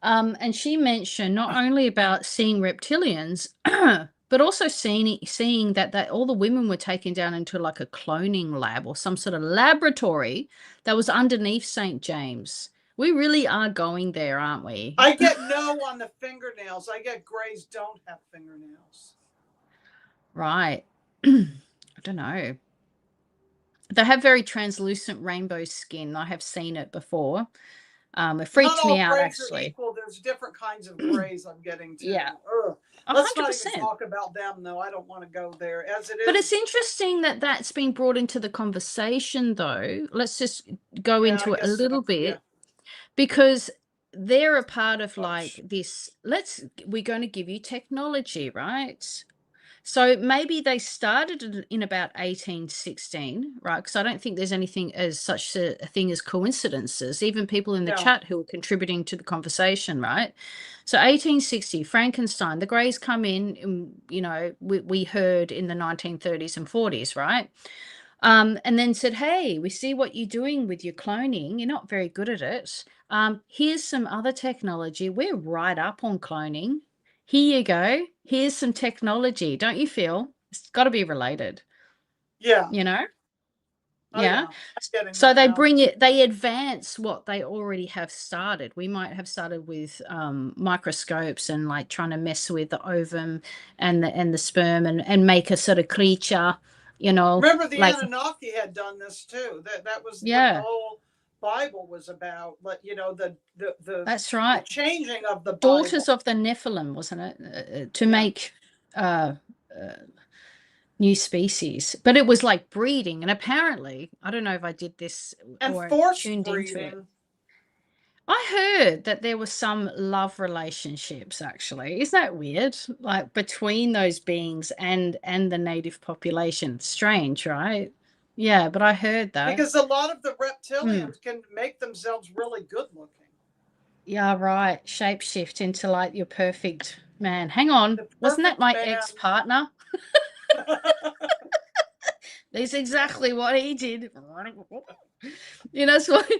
Speaker 1: And she mentioned not only about seeing reptilians, but also seeing that all the women were taken down into like a cloning lab or some sort of laboratory that was underneath St. James. We really are going there, aren't we?
Speaker 2: I get no on the fingernails. I get grays don't have fingernails.
Speaker 1: Right. I don't know. They have very translucent rainbow skin. I have seen it before. It freaked me out, actually.
Speaker 2: There's different kinds of grays I'm getting too.
Speaker 1: Yeah.
Speaker 2: Let's 100%. Not even talk about them, though. I don't want to go there as it is.
Speaker 1: But it's interesting that that's been brought into the conversation, though. Let's just go into it a little bit, because they're a part of like this. We're going to give you technology, right? So maybe they started in about 1816, right? Because I don't think there's anything as such a thing as coincidences, even people in the chat who are contributing to the conversation, right? So 1860, Frankenstein, the Greys come in, and, we heard in the 1930s and 40s, right? And then said, hey, we see what you're doing with your cloning. You're not very good at it. Here's some other technology. We're right up on cloning. Here you go. Here's some technology. Don't you feel? It's got to be related.
Speaker 2: Yeah.
Speaker 1: Oh, yeah. So they bring it, they advance what they already have started. We might have started with microscopes and like trying to mess with the ovum and the sperm and make a sort of creature,
Speaker 2: Remember the Anunnaki had done this too. That was what the whole Bible was about. But the
Speaker 1: that's right.
Speaker 2: The changing of the
Speaker 1: daughters
Speaker 2: Bible.
Speaker 1: of the Nephilim, wasn't it? To make new species, but it was like breeding, and apparently, I don't know if I did this
Speaker 2: and
Speaker 1: or
Speaker 2: forced
Speaker 1: tuned
Speaker 2: breeding.
Speaker 1: into it. I heard that there were some love relationships actually. Isn't that weird? Like between those beings and the native population. Strange, right? Yeah, but I heard that.
Speaker 2: Because a lot of the
Speaker 1: Hmm.
Speaker 2: reptilians can make themselves really good looking.
Speaker 1: Yeah, right. Shapeshift into like your perfect man. Hang on.
Speaker 2: The
Speaker 1: Wasn't that
Speaker 2: perfect
Speaker 1: my
Speaker 2: man.
Speaker 1: ex-partner? That's exactly what he did. You know, that's what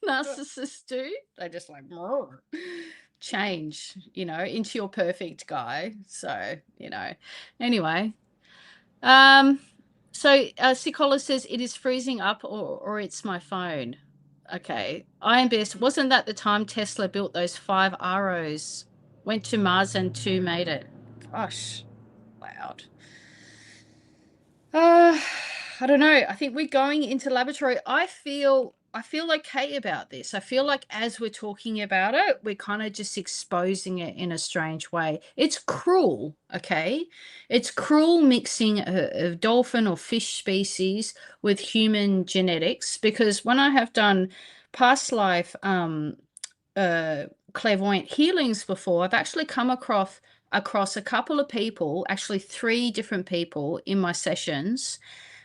Speaker 1: narcissists do. They just like change, into your perfect guy. So, anyway. Um, so Sikola says it is freezing up or it's my phone. Okay. Iron Beast, wasn't that the time Tesla built those 5 ROs? Went to Mars and 2 made it. Gosh, loud. Uh, I don't know. I think we're going into laboratory. I feel okay about this. I feel like as we're talking about it, we're kind of just exposing it in a strange way. It's cruel, okay? It's cruel mixing a dolphin or fish species with human genetics because when I have done past life uh clairvoyant healings before, I've actually come across a couple of people, actually 3 different people in my sessions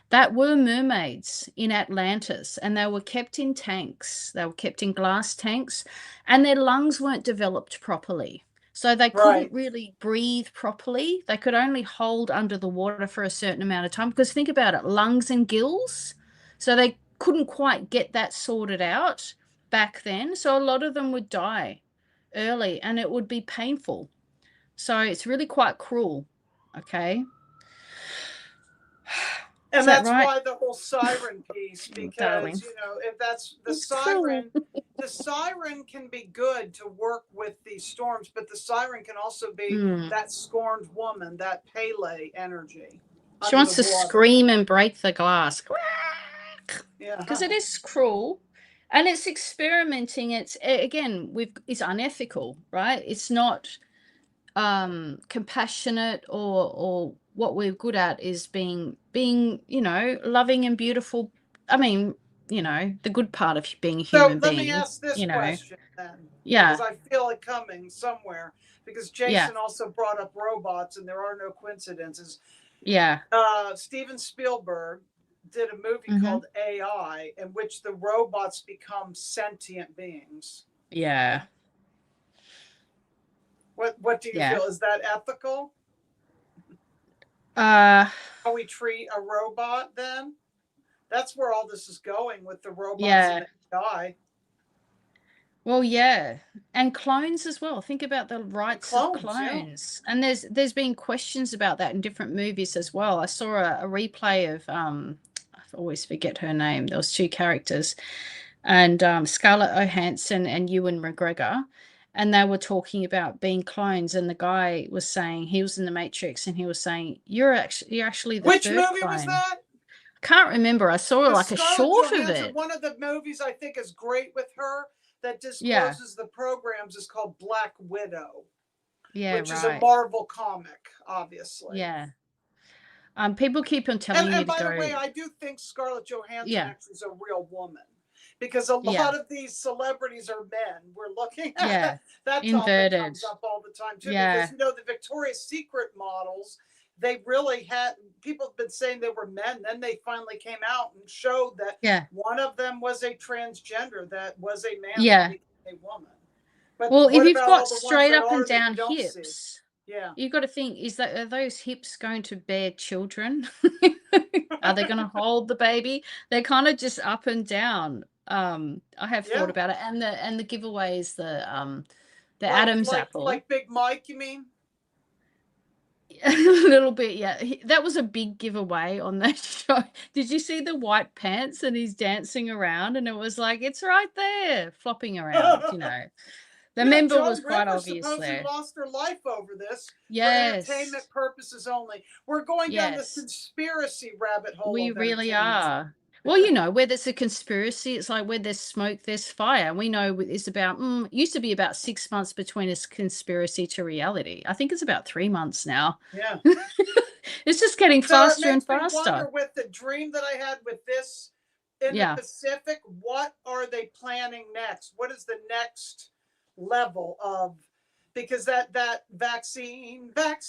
Speaker 1: that were mermaids in Atlantis, and they were kept in tanks. They were kept in glass tanks, and their lungs weren't developed properly. So they couldn't
Speaker 2: Right.
Speaker 1: really breathe properly. They could only hold under the water for a certain amount of time because think about it, lungs and gills. So they couldn't quite get that sorted out back then. So a lot of them would die early and it would be painful. So it's really quite cruel. Okay. Is
Speaker 2: And
Speaker 1: that
Speaker 2: that's
Speaker 1: right?
Speaker 2: why the whole siren piece,
Speaker 1: Darling.
Speaker 2: because if that's
Speaker 1: It's cruel.
Speaker 2: the siren can be good to work with these storms, but the siren can also be
Speaker 1: Mm.
Speaker 2: that scorned woman, that Pele energy
Speaker 1: She
Speaker 2: under the
Speaker 1: wants to
Speaker 2: water.
Speaker 1: scream and break the glass. Because
Speaker 2: Yeah.
Speaker 1: it is cruel and it's experimenting. Again, it's unethical, right? It's not compassionate or what we're good at is being loving and beautiful. I mean, the good part of being a
Speaker 2: So
Speaker 1: human
Speaker 2: let me
Speaker 1: being,
Speaker 2: ask this
Speaker 1: you know.
Speaker 2: question then, because
Speaker 1: Yeah,
Speaker 2: I feel it coming somewhere. Because
Speaker 1: yeah,
Speaker 2: Jason also brought up robots, and there are no coincidences.
Speaker 1: yeah.
Speaker 2: Steven Spielberg did a movie
Speaker 1: Hmm.
Speaker 2: called AI, in which the robots become sentient beings.
Speaker 1: Yeah,
Speaker 2: What do you
Speaker 1: yeah.
Speaker 2: feel? Is that ethical?
Speaker 1: uh
Speaker 2: How we treat a robot then? That's where all this is going with the robots and
Speaker 1: yeah.
Speaker 2: the AI.
Speaker 1: Well, yeah, and clones as well. Think about the
Speaker 2: And
Speaker 1: rights of
Speaker 2: clones, yeah.
Speaker 1: clones, and there's been questions about that in different movies as well. I saw a replay of I always forget her name. There was 2 characters, and Scarlett Johansson and Ewan McGregor, and they were talking about being clones. And the guy was saying he was in the Matrix, and he was saying you're actually the
Speaker 2: Which
Speaker 1: third
Speaker 2: movie was
Speaker 1: clone.
Speaker 2: that?
Speaker 1: Can't remember. I saw
Speaker 2: Because
Speaker 1: like a
Speaker 2: Scarlett
Speaker 1: short of
Speaker 2: Johansson,
Speaker 1: it.
Speaker 2: one of the movies I think is great with her that
Speaker 1: Yeah,
Speaker 2: discloses the programs is called Black Widow,
Speaker 1: yeah,
Speaker 2: which is a
Speaker 1: right.
Speaker 2: Marvel comic, obviously.
Speaker 1: Yeah. People keep on
Speaker 2: And
Speaker 1: telling me
Speaker 2: and
Speaker 1: to
Speaker 2: by the
Speaker 1: go,
Speaker 2: way, I do think Scarlett Johansson
Speaker 1: yeah,
Speaker 2: actually is a real woman. Because a
Speaker 1: yeah,
Speaker 2: lot of these celebrities are men. We're looking
Speaker 1: yeah,
Speaker 2: at that topic
Speaker 1: inverted,
Speaker 2: comes up all the time too, because
Speaker 1: yeah,
Speaker 2: the Victoria's Secret models, they really had people have been saying they were men. Then they finally came out and showed that
Speaker 1: yeah,
Speaker 2: one of them was a transgender, that was a man that
Speaker 1: yeah.
Speaker 2: became a woman. But
Speaker 1: Well, if
Speaker 2: what
Speaker 1: you've
Speaker 2: about all
Speaker 1: got
Speaker 2: the ones
Speaker 1: straight
Speaker 2: that
Speaker 1: up and
Speaker 2: are that you
Speaker 1: down
Speaker 2: don't see?
Speaker 1: hips,
Speaker 2: Yeah.
Speaker 1: you've got to think, are those hips going to bear children? Are they going to hold the baby? They're kind of just up and down. I have thought
Speaker 2: Yeah.
Speaker 1: about it, and the giveaway is the
Speaker 2: Like
Speaker 1: Adam's
Speaker 2: like
Speaker 1: apple.
Speaker 2: like Big Mike, you mean?
Speaker 1: A little bit, yeah. That was a big giveaway on that show. Did you see the white pants and he's dancing around and it was like, it's right there, flopping around. The
Speaker 2: Yeah,
Speaker 1: member was
Speaker 2: Joan
Speaker 1: quite
Speaker 2: Rivers
Speaker 1: obvious
Speaker 2: supposedly
Speaker 1: there.
Speaker 2: lost her life over this for entertainment
Speaker 1: Yes,
Speaker 2: purposes only. We're going down this
Speaker 1: yes,
Speaker 2: conspiracy rabbit hole
Speaker 1: we
Speaker 2: of
Speaker 1: really
Speaker 2: entertainment.
Speaker 1: are. Well, where there's a conspiracy, it's like where there's smoke, there's fire. And we know it's about, used to be about 6 months between a conspiracy to reality. I think it's about 3 months now.
Speaker 2: Yeah.
Speaker 1: It's just getting
Speaker 2: So it
Speaker 1: faster and
Speaker 2: makes me wonder
Speaker 1: faster.
Speaker 2: with the dream that I had with this in the Pacific, what are they planning next? What is the next level of, because that vaccine, that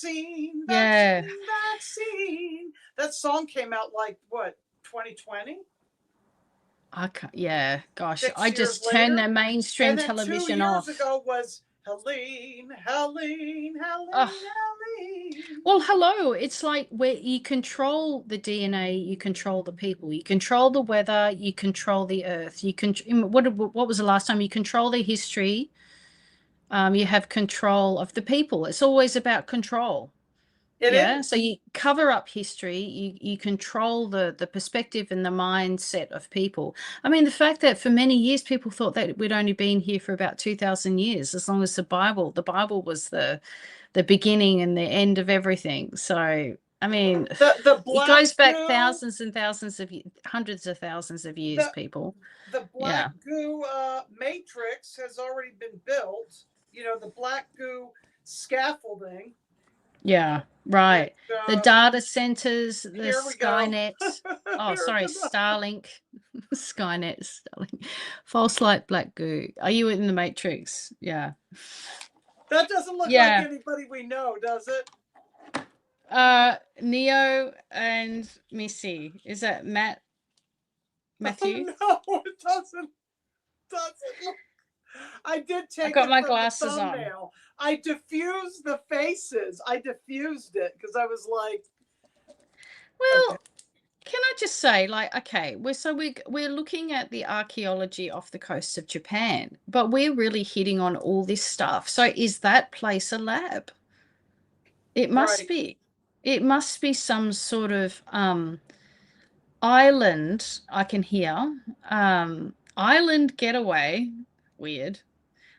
Speaker 2: song came out like what, 2020?
Speaker 1: I can't, yeah, gosh,
Speaker 2: 6
Speaker 1: I
Speaker 2: years
Speaker 1: just turned
Speaker 2: later.
Speaker 1: the mainstream
Speaker 2: And then 2
Speaker 1: television
Speaker 2: years
Speaker 1: off.
Speaker 2: ago was Helene, Helene, Helene,
Speaker 1: Oh.
Speaker 2: Helene.
Speaker 1: Well, hello. It's like where you control the DNA, you control the people, you control the weather, you control the earth. You can what was the last time you control the history? You have control of the people. It's always about control.
Speaker 2: It
Speaker 1: Yeah.
Speaker 2: is.
Speaker 1: So you cover up history, you control the perspective and the mindset of people. I mean, the fact that for many years people thought that we'd only been here for about 2,000 years, as long as the Bible was the beginning and the end of everything. So, I mean,
Speaker 2: the
Speaker 1: it
Speaker 2: black
Speaker 1: goes back
Speaker 2: goo,
Speaker 1: thousands and thousands of hundreds of thousands of years, people.
Speaker 2: the
Speaker 1: Yeah.
Speaker 2: black goo matrix has already been built. You know, the black goo scaffolding.
Speaker 1: Yeah, right.
Speaker 2: Which,
Speaker 1: The data centers, the
Speaker 2: here we go.
Speaker 1: Skynet. Oh, sorry, Starlink. Skynet, Starlink. False light, black goo. Are you in the Matrix? Yeah.
Speaker 2: That doesn't look like anybody we know, does it?
Speaker 1: Neo and Missy. Is that Matthew?
Speaker 2: Oh, no, it doesn't look. I did take
Speaker 1: got
Speaker 2: it
Speaker 1: my
Speaker 2: from the
Speaker 1: glasses
Speaker 2: thumbnail. I diffused the faces. I diffused it because I was like,
Speaker 1: well,
Speaker 2: okay.
Speaker 1: Can I just say, like, okay, we're looking at the archaeology off the coast of Japan, but we're really hitting on all this stuff. So is that place a lab? It must
Speaker 2: Right.
Speaker 1: be. It must be some sort of island, I can hear. Island getaway, weird,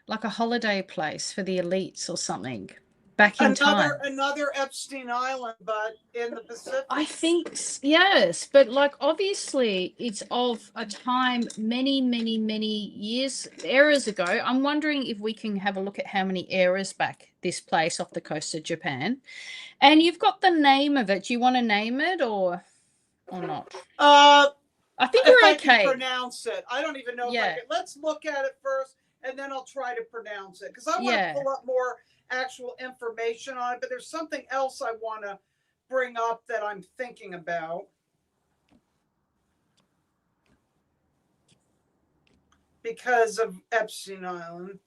Speaker 1: like a holiday place for the elites or something back in time.
Speaker 2: Another Epstein Island, but in the Pacific.
Speaker 1: I think yes, but like obviously it's of a time many, many, many eras ago. I'm wondering if we can have a look at how many eras back this place off the coast of Japan. And you've got the name of it. Do you want to name it or not? I think
Speaker 2: if
Speaker 1: we're
Speaker 2: I
Speaker 1: okay.
Speaker 2: Can pronounce it. I don't even know if I can. Let's look at it first, and then I'll try to pronounce it because I want to pull up more actual information on it. But there's something else I want to bring up that I'm thinking about. Because of Epstein Island.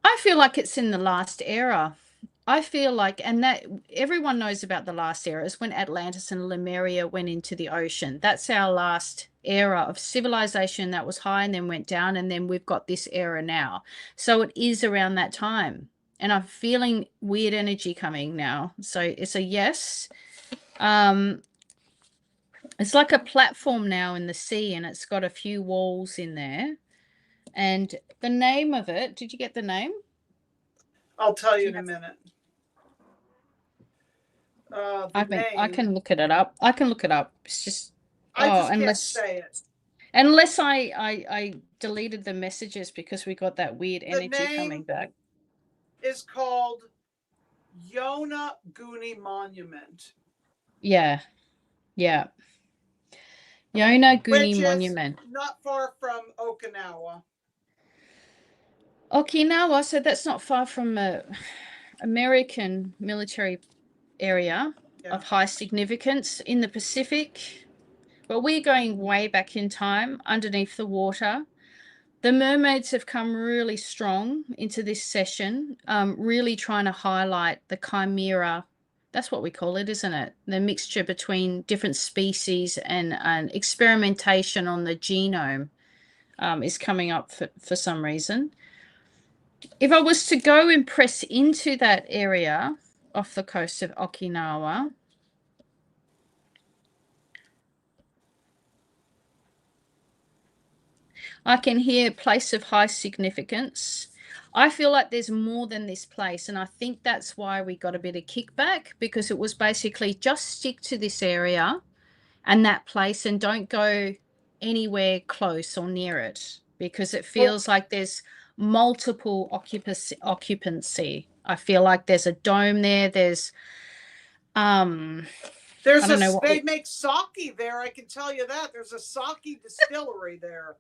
Speaker 1: I feel like it's in the last era. I feel like, and that everyone knows about the last era is when Atlantis and Lemuria went into the ocean. That's our last era of civilization that was high and then went down. And then we've got this era now. So it is around that time. And I'm feeling weird energy coming now. So it's a yes. It's like a platform now in the sea and it's got a few walls in there. And the name of it, did you get the name?
Speaker 2: I'll tell you in a minute.
Speaker 1: I can look it up. I can look it up. It's just
Speaker 2: I just can't say it.
Speaker 1: Unless I deleted the messages because we got that weird energy coming back.
Speaker 2: Is called Yonaguni Monument.
Speaker 1: Yeah. Yeah. Yonaguni Monument.
Speaker 2: Not far from Okinawa.
Speaker 1: Okinawa, so that's not far from a American military area of high significance in the Pacific. But we're going way back in time underneath the water. The mermaids have come really strong into this session, really trying to highlight the chimera. That's what we call it, isn't it? The mixture between different species and experimentation on the genome is coming up for some reason. If I was to go and press into that area off the coast of Okinawa, I can hear place of high significance. I feel like there's more than this place. And I think that's why we got a bit of kickback because it was basically just stick to this area and that place and don't go anywhere close or near it because it feels like there's multiple occupancy. I feel like there's a dome there. There's
Speaker 2: There's
Speaker 1: I don't
Speaker 2: a,
Speaker 1: know what
Speaker 2: they make sake there. I can tell you that. There's a sake distillery there.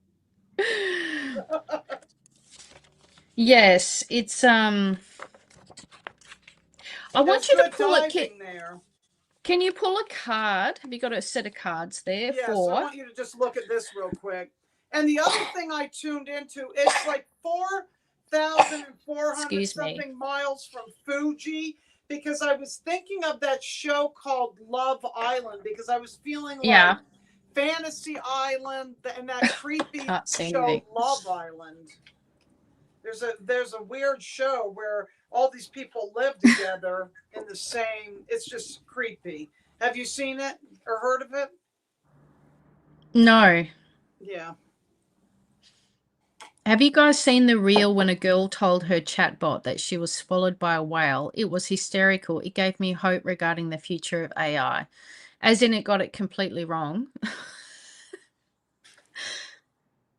Speaker 1: Yes, it's I
Speaker 2: There's
Speaker 1: want you to
Speaker 2: good
Speaker 1: pull it.
Speaker 2: diving there.
Speaker 1: Can you pull a card? Have you got a set of cards there
Speaker 2: Yes, I
Speaker 1: for?
Speaker 2: want you to just look at this real quick. And the other thing I tuned into, it's like 4,400 something miles from Fuji, because I was thinking of that show called Love Island, because I was feeling like Fantasy Island and that creepy show Love Island. There's a weird show where all these people live together in the same, it's just creepy. Have you seen it or heard of it?
Speaker 1: No.
Speaker 2: Yeah.
Speaker 1: Have you guys seen the reel when a girl told her chatbot that she was swallowed by a whale? It was hysterical. It gave me hope regarding the future of AI. As in, it got it completely wrong.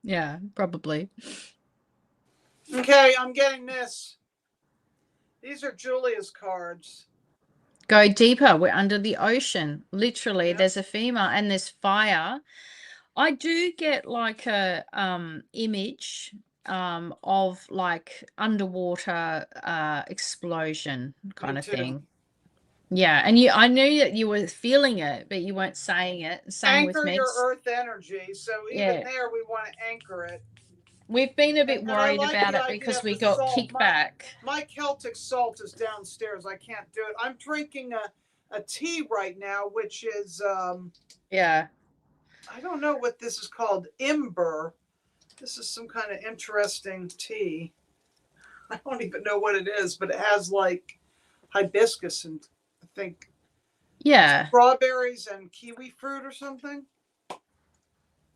Speaker 1: Yeah, probably.
Speaker 2: Okay, I'm getting this. These are Julia's cards.
Speaker 1: Go deeper. We're under the ocean. Literally, there's a female and there's fire. I do get like a image of like underwater explosion kind of thing. Yeah, and I knew that you were feeling it, but you weren't saying it. Same with
Speaker 2: Anchor
Speaker 1: me.
Speaker 2: your earth energy. So even there, we want to anchor it.
Speaker 1: We've been a bit worried about it because we got kicked back.
Speaker 2: My Celtic salt is downstairs. I can't do it. I'm drinking a tea right now, which is
Speaker 1: yeah.
Speaker 2: I don't know what this is called. Imber. This is some kind of interesting tea. I don't even know what it is, but it has like hibiscus and I think strawberries and kiwi fruit or something.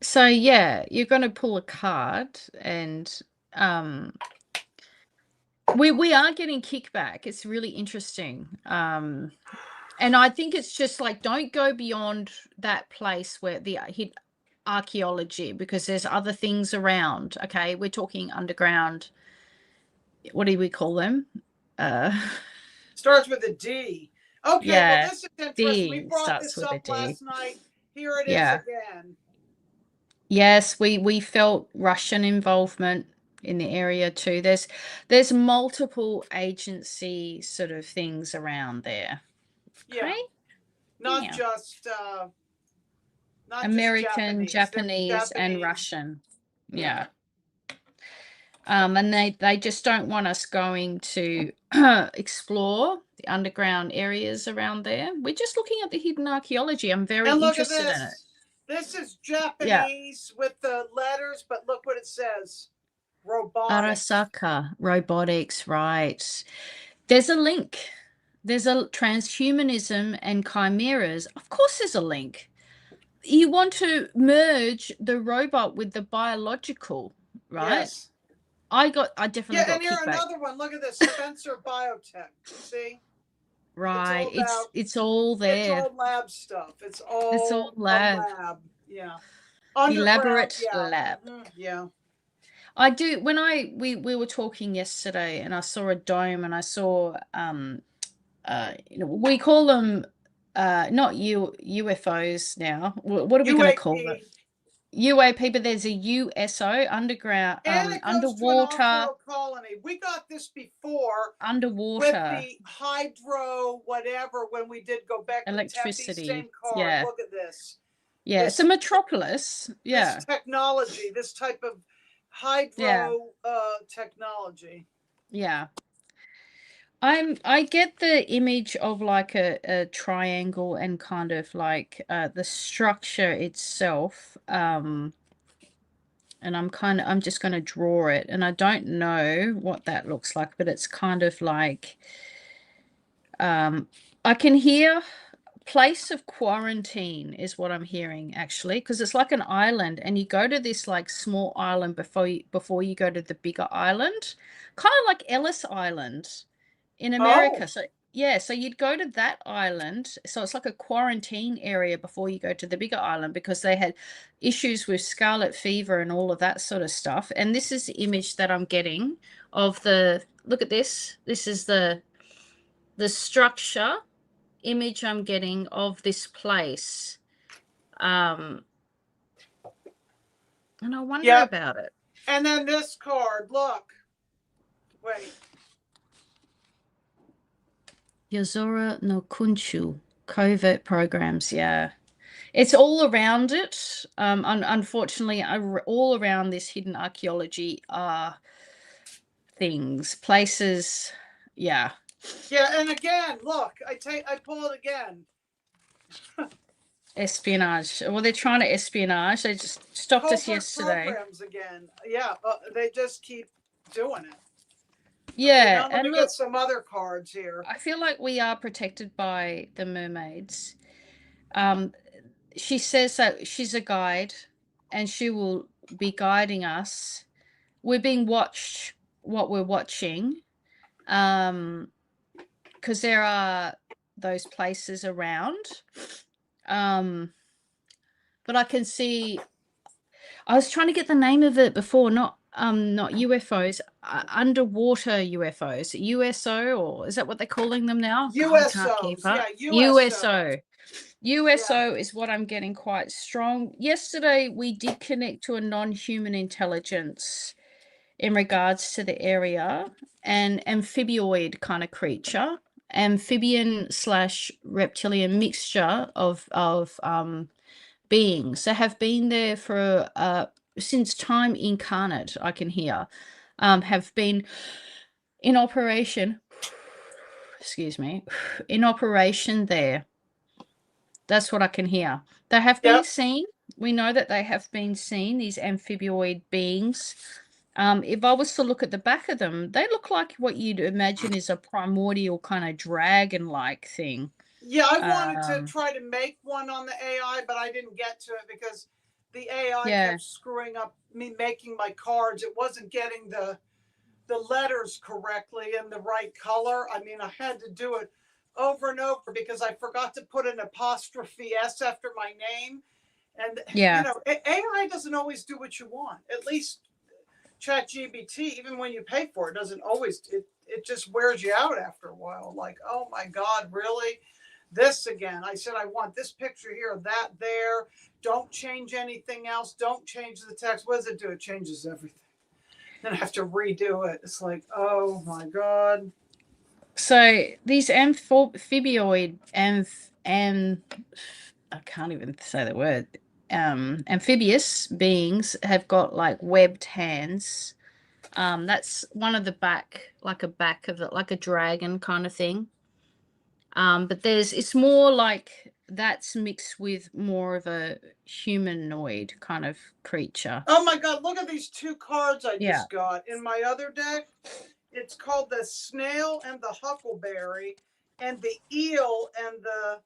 Speaker 1: So yeah, you're going to pull a card and we are getting kickback. It's really interesting. And I think it's just like, don't go beyond that place where the hit archaeology, because there's other things around. Okay, we're talking underground. What do we call them?
Speaker 2: Starts with a D. Okay, well, this is interesting. We brought this up last night. Here it is again.
Speaker 1: Yes, we felt Russian involvement in the area too. There's multiple agency sort of things around there.
Speaker 2: Okay? Yeah. Not just
Speaker 1: American, Japanese and Russian. Yeah. And they just don't want us going to explore the underground areas around there. We're just looking at the hidden archaeology. I'm very interested in it.
Speaker 2: This is Japanese with the letters, but look what it says. Robotics.
Speaker 1: Arasaka, robotics, right. There's a link. There's a transhumanism and chimeras. Of course there's a link. You want to merge the robot with the biological, right?
Speaker 2: Yes.
Speaker 1: I definitely got
Speaker 2: and here another one. Look at this, Spencer Biotech. See?
Speaker 1: Right. It's all there.
Speaker 2: It's all lab stuff. It's all lab. Yeah.
Speaker 1: Elaborate lab.
Speaker 2: Yeah.
Speaker 1: I do. When we were talking yesterday and I saw a dome and I saw we call them not UFOs now. What are we going to call them? UAP, but there's a USO, underground, underwater
Speaker 2: colony. We got this before
Speaker 1: underwater
Speaker 2: with the hydro whatever when we did go back
Speaker 1: electricity.
Speaker 2: To same car. Yeah. Look at this.
Speaker 1: Yeah, it's a metropolis. Yeah.
Speaker 2: This technology, this type of hydro technology.
Speaker 1: Yeah. I get the image of like a triangle and kind of like the structure itself. And I'm just going to draw it, and I don't know what that looks like, but it's kind of like I can hear place of quarantine is what I'm hearing, actually, because it's like an island and you go to this like small island before you go to the bigger island, kind of like Ellis Island in America. So yeah, so you'd go to that island. So it's like a quarantine area before you go to the bigger island, because they had issues with scarlet fever and all of that sort of stuff. And this is the image that I'm getting of look at this. This is the structure image I'm getting of this place. And I wonder about it.
Speaker 2: And then this card, look. Wait.
Speaker 1: Yazora no Kunshu. Covert programs, yeah. It's all around it. Unfortunately, all around this hidden archaeology are things, places, yeah.
Speaker 2: Yeah, and again, look, I pull it again.
Speaker 1: Espionage. Well, they're trying to espionage. They just stopped us yesterday.
Speaker 2: Programs again. Yeah, they just keep doing it.
Speaker 1: Yeah,
Speaker 2: okay, now let me get some other cards here.
Speaker 1: I feel like we are protected by the mermaids. She says that she's a guide and she will be guiding us. We're being watched, what we're watching, because there are those places around. But I can see, I was trying to get the name of it before, not UFOs, underwater UFOs, USO, or is that what they're calling them now?
Speaker 2: USOs,
Speaker 1: USO. USO is what I'm getting quite strong. Yesterday, we did connect to a non-human intelligence in regards to the area, an amphibioid kind of creature, amphibian / reptilian mixture of beings that have been there for since time incarnate, I can hear, have been in operation, excuse me, in operation there. That's what I can hear. They have been seen. We know that they have been seen, these amphibioid beings. If I was to look at the back of them, they look like what you'd imagine is a primordial kind of dragon-like thing.
Speaker 2: Yeah, I wanted to try to make one on the AI, but I didn't get to it because the AI kept screwing up me making my cards. It wasn't getting the letters correctly in the right color. I mean, I had to do it over and over because I forgot to put an apostrophe S after my name. And, you know, AI doesn't always do what you want. At least ChatGPT, even when you pay for it, doesn't always, it just wears you out after a while. Like, oh my God, really? This again. I said, I want this picture here, that there. Don't change anything else. Don't change the text. What does it do? It changes everything. Then I have to redo it. It's like, oh my God.
Speaker 1: So these amphibioid and I can't even say the word. Amphibious beings have got like webbed hands. That's one of the back, like a back of it, like a dragon kind of thing. But it's more like that's mixed with more of a humanoid kind of creature.
Speaker 2: Oh my God, look at these two cards I just got in my other deck. It's called the snail and the huckleberry and the eel and the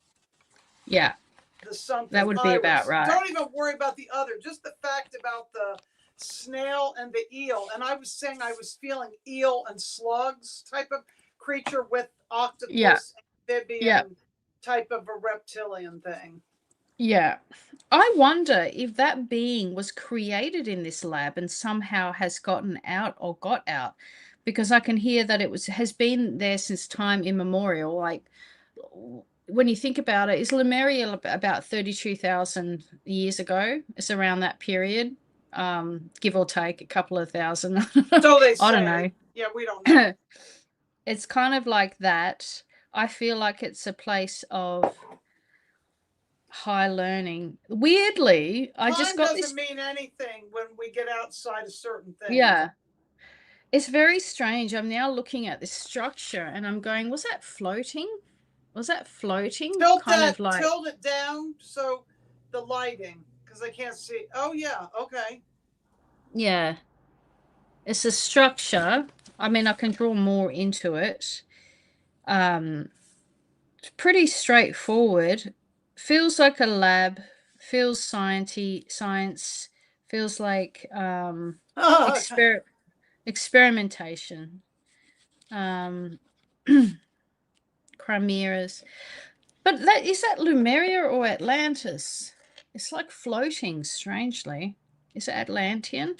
Speaker 2: something.
Speaker 1: That would be about right.
Speaker 2: Don't even worry about the other, just the fact about the snail and the eel. And I was saying I was feeling eel and slugs type of creature with octopus amphibian type of a reptilian thing.
Speaker 1: Yeah. I wonder if that being was created in this lab and somehow has gotten out or got out, because I can hear that it has been there since time immemorial. Like when you think about it, is Lemuria about 32,000 years ago? It's around that period, give or take a couple of thousand.
Speaker 2: So they say.
Speaker 1: I don't know.
Speaker 2: Yeah, we don't know.
Speaker 1: It's kind of like that. I feel like it's a place of high learning. Weirdly, I just got this.
Speaker 2: Doesn't mean anything when we get outside a certain thing.
Speaker 1: Yeah. It's very strange. I'm now looking at this structure and I'm going, was that floating? Was that floating?
Speaker 2: Tilt it down so the lighting, because I can't see. Oh yeah, okay.
Speaker 1: Yeah. It's a structure. I mean, I can draw more into it. It's pretty straightforward. Feels like a lab. Feels science. Feels like experimentation. Chimeras. But is that Lemuria or Atlantis? It's like floating strangely. Is it Atlantean?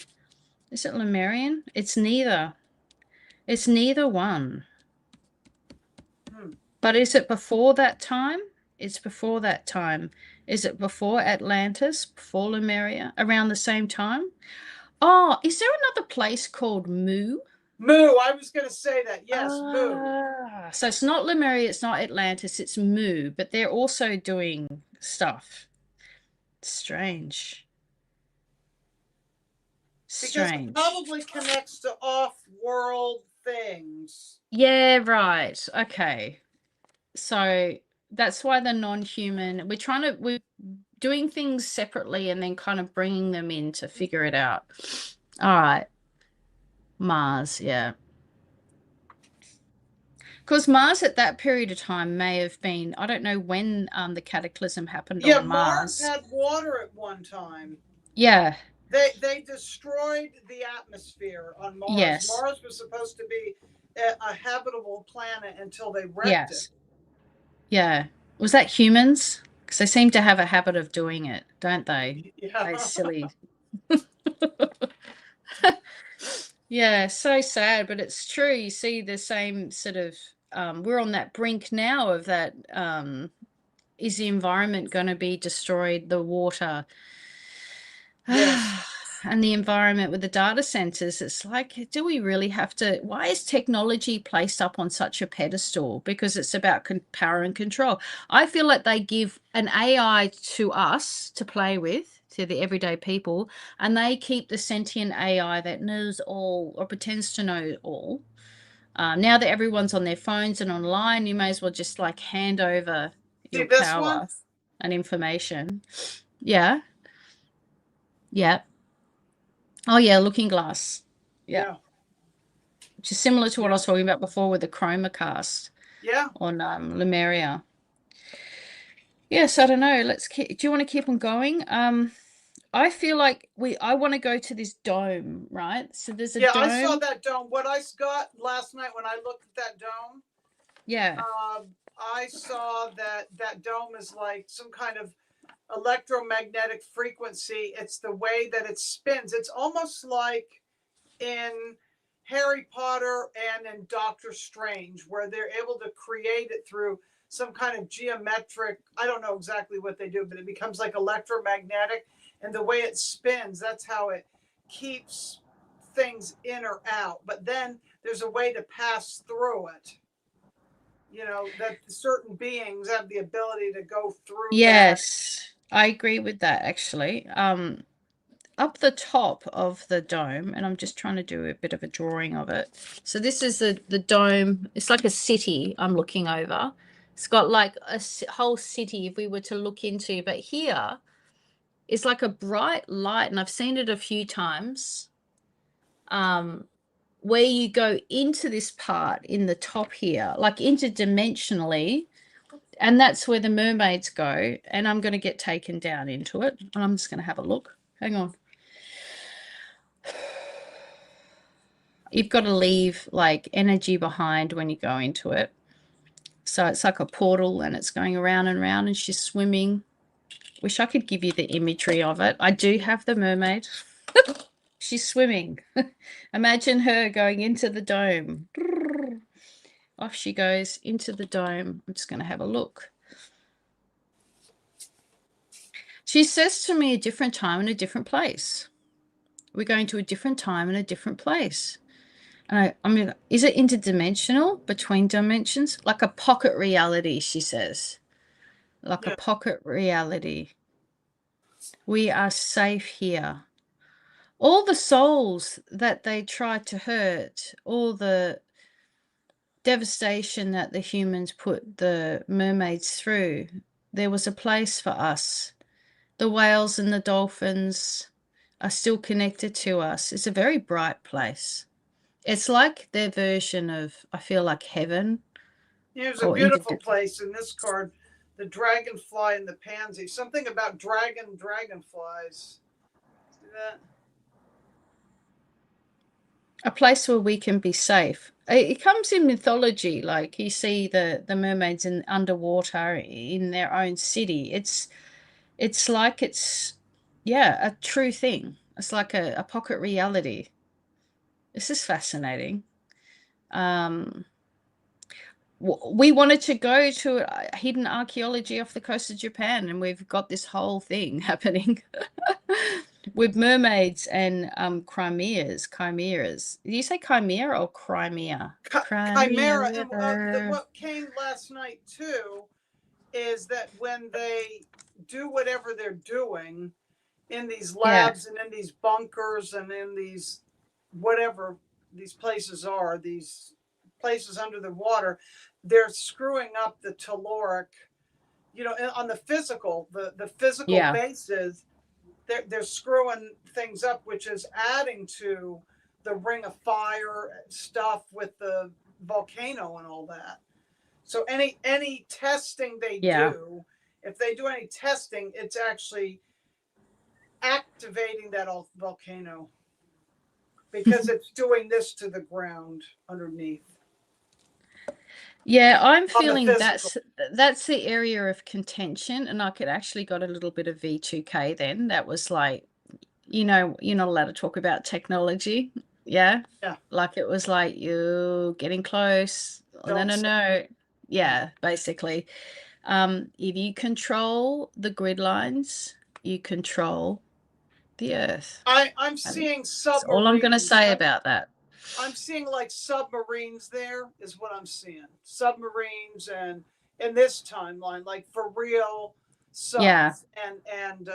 Speaker 1: Is it Lemurian? It's neither. It's neither one. But is it before that time? It's before that time. Is it before Atlantis, before Lemuria, around the same time? Oh, is there another place called Mu?
Speaker 2: Mu, I was going to say that. Yes, Mu.
Speaker 1: So it's not Lemuria, it's not Atlantis, it's Mu, but they're also doing stuff. Strange.
Speaker 2: Because it
Speaker 1: Strange.
Speaker 2: probably connects to off-world things.
Speaker 1: Yeah, right. Okay. So that's why the non-human, we're doing things separately and then kind of bringing them in to figure it out. All right. Mars, yeah. Because Mars at that period of time may have been, I don't know when the cataclysm happened
Speaker 2: Yeah,
Speaker 1: on
Speaker 2: Mars
Speaker 1: Mars.
Speaker 2: had water at one time.
Speaker 1: Yeah.
Speaker 2: They destroyed the atmosphere on Mars.
Speaker 1: Yes.
Speaker 2: Mars was supposed to be a habitable planet until they wrecked it.
Speaker 1: Yes. Yeah. Was that humans? Because they seem to have a habit of doing it, don't they?
Speaker 2: Yeah.
Speaker 1: Those silly. Yeah, so sad, but it's true. You see the same sort of we're on that brink now of that is the environment going to be destroyed, the water
Speaker 2: Yes.
Speaker 1: and the environment with the data centers. It's like, do we really have to? Why is technology placed up on such a pedestal? Because it's about power and control. I feel like they give an AI to us to play with, to the everyday people, and they keep the sentient AI that knows all or pretends to know all. Now that everyone's on their phones and online, you may as well just like hand over
Speaker 2: See
Speaker 1: your
Speaker 2: this one?
Speaker 1: power and information. Yeah. Yeah. Oh, yeah. Looking glass. Yeah.
Speaker 2: Yeah.
Speaker 1: Which is similar to what I
Speaker 2: Yeah.
Speaker 1: was talking about before with the chromacast
Speaker 2: Yeah.
Speaker 1: on Lemuria. Yes, I don't know. Let's keep. Do you want to keep on going? I feel like I want to go to this dome, right? So there's a
Speaker 2: Yeah, I saw
Speaker 1: dome.
Speaker 2: that dome. What I got last night when I looked at that dome,
Speaker 1: Yeah.
Speaker 2: I saw that dome is like some kind of electromagnetic frequency. It's the way that it spins. It's almost like in Harry Potter and in Doctor Strange, where they're able to create it through some kind of geometric, I don't know exactly what they do, but it becomes like electromagnetic. And the way it spins, that's how it keeps things in or out. But then there's a way to pass through it. You know, that certain beings have the ability to go through that.
Speaker 1: Yes, I agree with that actually. Up the top of the dome, and I'm just trying to do a bit of a drawing of it. So this is the dome. It's like a city I'm looking over. It's got like a whole city if we were to look into, but here it's like a bright light, and I've seen it a few times. Where you go into this part in the top here, like interdimensionally, and that's where the mermaids go. And I'm going to get taken down into it, and I'm just going to have a look. Hang on. You've got to leave like energy behind when you go into it. So it's like a portal and it's going around and around and she's swimming. Wish I could give you the imagery of it. I do have the mermaid. She's swimming. Imagine her going into the dome. Off she goes into the dome. I'm just going to have a look. She says to me a different time in a different place. We're going to a different time in a different place. And I mean, is it interdimensional between dimensions? Like a pocket reality, she says. Like a
Speaker 2: Yeah.
Speaker 1: pocket reality. We are safe here. All the souls that they tried to hurt, all the devastation that the humans put the mermaids through, there was a place for us. The whales and the dolphins are still connected to us. It's a very bright place. It's like their version of, I feel like heaven
Speaker 2: Here's a
Speaker 1: or
Speaker 2: beautiful place in this card. The dragonfly and the pansy. Something about dragonflies. See that?
Speaker 1: a place where we can be safe. It comes in mythology, like you see the mermaids in underwater in their own city. It's like it's yeah, a true thing. It's like a pocket reality. This is fascinating. Um, we wanted to go to hidden archaeology off the coast of Japan, and we've got this whole thing happening with mermaids and chimeras. Do you say chimera or Crimea?
Speaker 2: Chimera. And
Speaker 1: Chimera.
Speaker 2: what came last night too is that when they do whatever they're doing in these
Speaker 1: Yeah,
Speaker 2: labs and in these bunkers and in these whatever these places are, these places under the water, they're screwing up the caloric, on the physical, the physical
Speaker 1: yeah,
Speaker 2: bases. They're screwing things up, which is adding to the ring of fire stuff with the volcano and all that. So any testing they
Speaker 1: yeah.
Speaker 2: do, if they do any testing, it's actually activating that volcano because it's doing this to the ground underneath.
Speaker 1: Yeah, I'm
Speaker 2: On the
Speaker 1: feeling
Speaker 2: physical.
Speaker 1: that's the area of contention, and I could actually got a little bit of V2K then. That was like, you're not allowed to talk about technology. Yeah.
Speaker 2: Yeah.
Speaker 1: Like it was like you getting close. No,
Speaker 2: Don't
Speaker 1: no,
Speaker 2: say.
Speaker 1: no. Yeah, basically. If you control the grid lines, you control the earth.
Speaker 2: I'm
Speaker 1: And
Speaker 2: seeing
Speaker 1: that's all I'm going to
Speaker 2: submarines.
Speaker 1: say about that.
Speaker 2: I'm seeing like submarines there is what I'm seeing. Submarines and in this timeline, like for real
Speaker 1: Yeah.
Speaker 2: subs and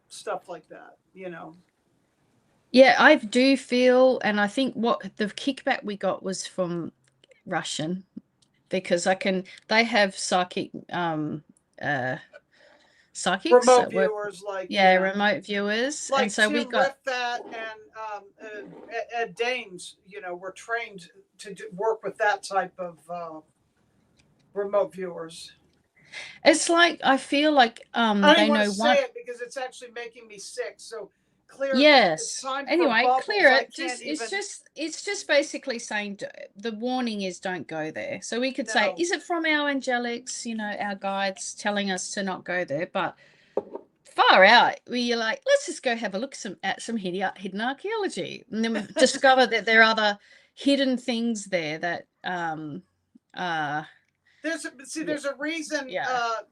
Speaker 2: stuff like that,
Speaker 1: Yeah, I do feel, and I think what the kickback we got was from Russian, because they have uh psychics
Speaker 2: remote
Speaker 1: that work,
Speaker 2: viewers like,
Speaker 1: yeah, remote viewers. And
Speaker 2: like
Speaker 1: so we
Speaker 2: Tim
Speaker 1: got,
Speaker 2: Riffat and Ed Dames, were trained to work with that type of remote viewers.
Speaker 1: it's like I feel like
Speaker 2: I don't
Speaker 1: they
Speaker 2: even want to
Speaker 1: know
Speaker 2: say
Speaker 1: one.
Speaker 2: it because it's actually making me sick. So clear the. It's
Speaker 1: Yes.
Speaker 2: time for
Speaker 1: Anyway,
Speaker 2: bubbles.
Speaker 1: clear
Speaker 2: I
Speaker 1: it.
Speaker 2: can't
Speaker 1: Just
Speaker 2: even.
Speaker 1: it's just basically saying the warning is don't go there. So we could say,
Speaker 2: No.
Speaker 1: is it from our angelics, our guides telling us to not go there? But far out, we're like, let's just go have a look at some hidden archaeology, and then discover that there are other hidden things there that uh
Speaker 2: There's a reason
Speaker 1: yeah,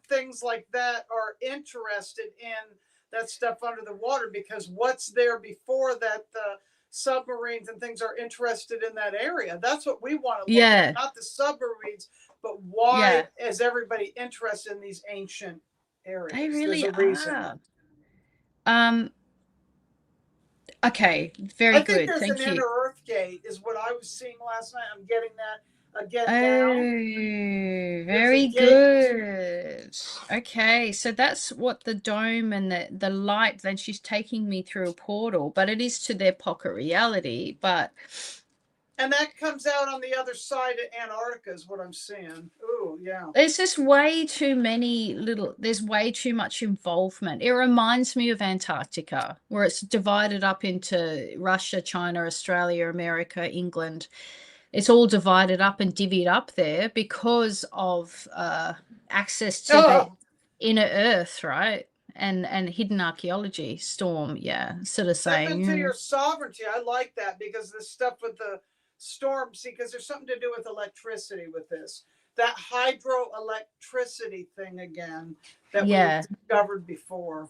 Speaker 2: things like that are interested in that stuff under the water because what's there before that the submarines and things are interested in that area. That's what we want to look at,
Speaker 1: yeah,
Speaker 2: not the submarines, but why
Speaker 1: yeah,
Speaker 2: is everybody interested in these ancient
Speaker 1: they
Speaker 2: areas? There's
Speaker 1: really
Speaker 2: a reason.
Speaker 1: are. um okay, very
Speaker 2: I think
Speaker 1: good,
Speaker 2: there's an
Speaker 1: thank
Speaker 2: inner
Speaker 1: you.
Speaker 2: Earth gate, is what I was seeing last night. I'm getting that again now.
Speaker 1: Oh,
Speaker 2: There's a
Speaker 1: very
Speaker 2: gate.
Speaker 1: good. Okay, so that's what the dome and the light, then she's taking me through a portal, but it is to their pocket reality. But
Speaker 2: And that comes out on the other side of Antarctica, is what I'm seeing. Ooh, yeah.
Speaker 1: there's just way too many there's way too much involvement. It reminds me of Antarctica, where it's divided up into Russia, China, Australia, America, England. It's all divided up and divvied up there because of access to the
Speaker 2: Oh,
Speaker 1: inner earth, right? And hidden archaeology storm, yeah, sort of
Speaker 2: step
Speaker 1: saying,
Speaker 2: into your sovereignty. I like that because this stuff with the storm, see, because there's something to do with electricity with this. That hydroelectricity thing again that we've
Speaker 1: yeah.
Speaker 2: discovered before.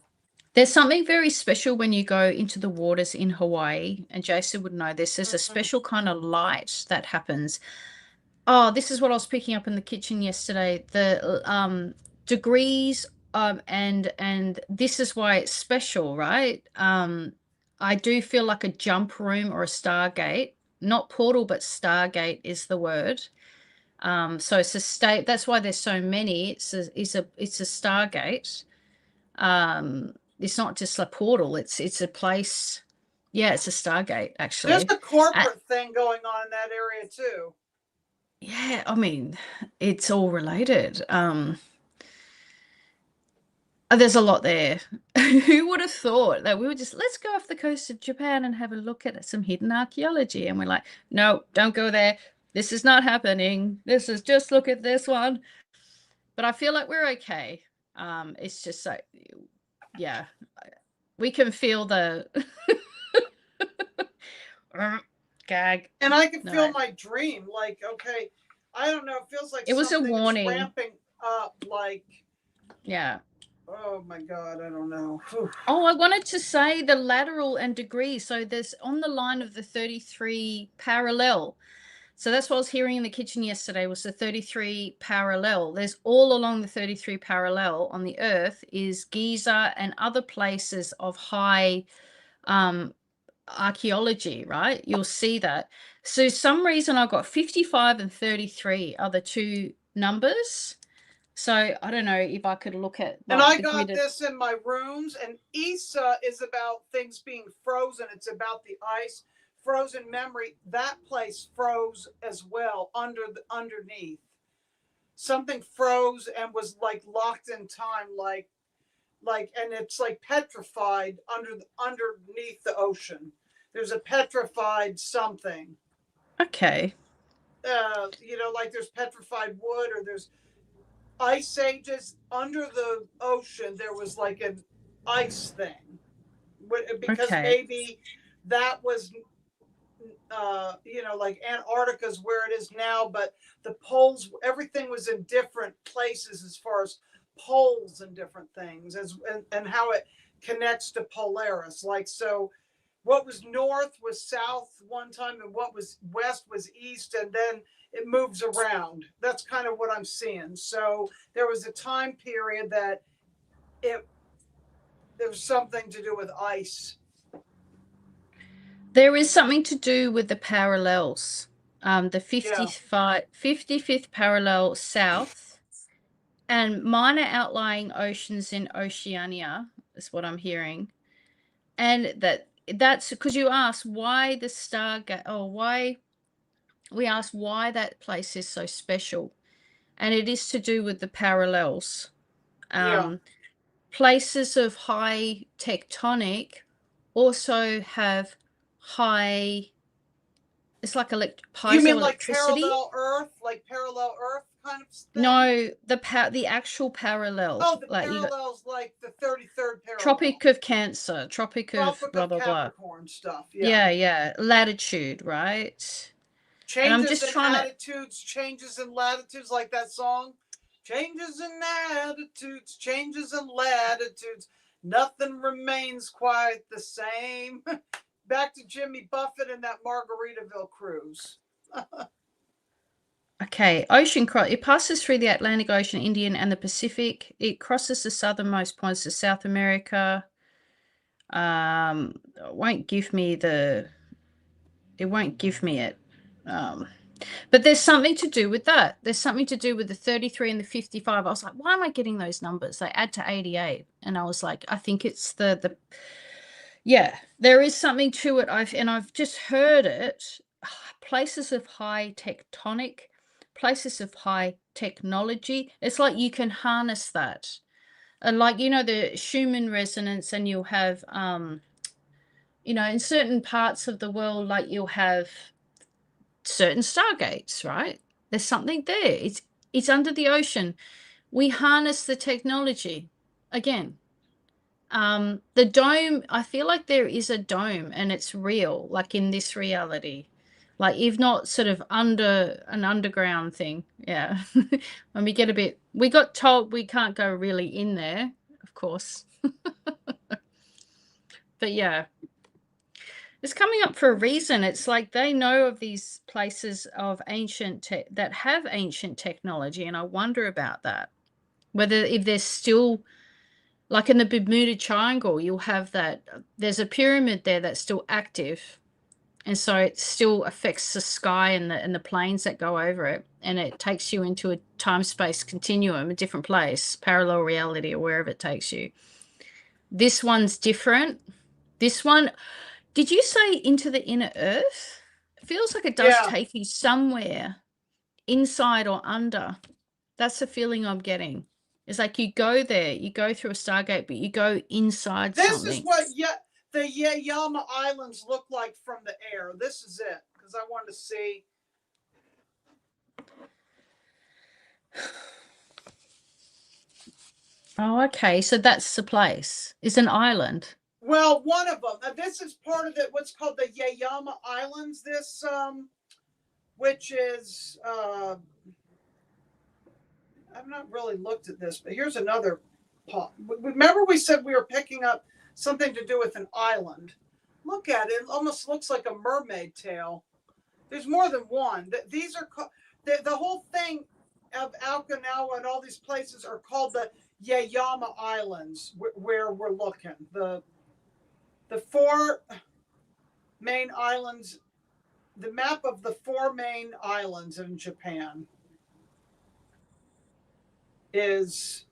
Speaker 1: There's something very special when you go into the waters in Hawaii, and Jason would know this. There's a
Speaker 2: Mm-hmm.
Speaker 1: special kind of light that happens. Oh, this is what I was picking up in the kitchen yesterday. The degrees and this is why it's special, right? I do feel like a jump room or a stargate, not portal, but stargate is the word. So it's a state. That's why there's so many. It's a stargate. It's not just a portal. It's a place. Yeah, it's a stargate
Speaker 2: There's
Speaker 1: actually.
Speaker 2: a
Speaker 1: Uh,
Speaker 2: corporate thing going on in that area too.
Speaker 1: yeah, I mean, it's all related. There's a lot there. Who would have thought that we would just let's go off the coast of Japan and have a look at some hidden archaeology? And we're like, no, don't go there. This is not happening. This is just look at this one. But I feel like we're okay. It's just like, yeah, we can feel the gag.
Speaker 2: And I can feel
Speaker 1: No,
Speaker 2: my dream. Like, okay, I don't know. It feels like
Speaker 1: It was a
Speaker 2: something is
Speaker 1: warning.
Speaker 2: ramping up. Like,
Speaker 1: yeah.
Speaker 2: Oh my God, I don't know.
Speaker 1: Oh, I wanted to say the lateral and degree. So there's on the line of the 33 parallel. So that's what I was hearing in the kitchen yesterday was the 33 parallel. There's all along the 33 parallel on the Earth is Giza and other places of high archaeology, right? You'll see that. So some reason I got 55 and 33 are the two numbers. So I don't know if I could look at
Speaker 2: and
Speaker 1: like
Speaker 2: I
Speaker 1: the
Speaker 2: got
Speaker 1: grid.
Speaker 2: this in my rooms, and Issa is about things being frozen. It's about the ice, frozen memory. That place froze as well underneath. Something froze and was like locked in time, and it's like petrified underneath the ocean. There's a petrified something.
Speaker 1: Okay.
Speaker 2: Like there's petrified wood, or there's ice ages under the ocean. There was like an ice thing, because
Speaker 1: Okay.
Speaker 2: maybe that was like Antarctica's where it is now, but the poles, everything was in different places as far as poles and different things, and how it connects to Polaris. Like, so what was north was south one time, and what was west was east, and then it moves around. That's kind of what I'm seeing. So there was a time period that there was something to do with ice.
Speaker 1: There is something to do with the parallels. The 55th parallel south and minor outlying oceans in Oceania is what I'm hearing. And that's because you asked why the Stargate, or why we asked why that place is so special. And it is to do with the parallels.
Speaker 2: Yeah.
Speaker 1: Places of high tectonic also have high, it's like
Speaker 2: You mean like
Speaker 1: piezoelectricity.
Speaker 2: parallel Earth kind of thing?
Speaker 1: No, the actual parallel.
Speaker 2: Oh, the
Speaker 1: Like you got
Speaker 2: parallels, like the 33rd parallel.
Speaker 1: Tropic of Cancer, Tropic of blah blah blah.
Speaker 2: Capricorn stuff.
Speaker 1: Yeah, yeah, latitude, right? And I'm
Speaker 2: Changes
Speaker 1: just
Speaker 2: in
Speaker 1: trying to.
Speaker 2: attitudes, changes in latitudes, like that song. Changes in attitudes, changes in latitudes. Nothing remains quite the same. Back to Jimmy Buffett and that Margaritaville cruise.
Speaker 1: Okay, it passes through the Atlantic Ocean, Indian, and the Pacific. It crosses the southernmost points of South America. It won't give me it. But there's something to do with that. There's something to do with the 33 and the 55. I was like, why am I getting those numbers? They add to 88. And I was like, I think it's yeah, there is something to it. I've just heard it. Places of high tectonic, places of high technology. It's like you can harness that. And like, the Schumann resonance, and you'll have in certain parts of the world, like you'll have certain stargates, right? There's something there. It's under the ocean. We harness the technology again. The dome, I feel like there is a dome and it's real, like in this reality. Like if not sort of under an underground thing. Yeah. When we got told we can't go really in there, of course. But yeah. It's coming up for a reason. It's like they know of these places of that have ancient technology, and I wonder about that. Whether if there's still, like in the Bermuda Triangle, you'll have that there's a pyramid there that's still active, and so it still affects the sky and the planes that go over it, and it takes you into a time-space continuum, a different place, parallel reality, or wherever it takes you. This one's different. This one, did you say into the inner earth? It feels like it does take you somewhere inside or under. That's the feeling I'm getting. It's like you go there, you go through a stargate, but you go inside something.
Speaker 2: This is what the Yaeyama Islands look like from the air. This is it, because I wanted to see.
Speaker 1: Oh, okay. So that's the place. It's an island.
Speaker 2: Well, one of them. This is part of what's called the Yaeyama Islands. This which is, I've not really looked at this, but here's another pot. Remember we said we were picking up something to do with an island. Look at it. It almost looks like a mermaid tail. There's more than one. These are the whole thing of Okinawa and all these places are called the Yaeyama Islands, where we're looking. The four main islands, the map of the four main islands in Japan is.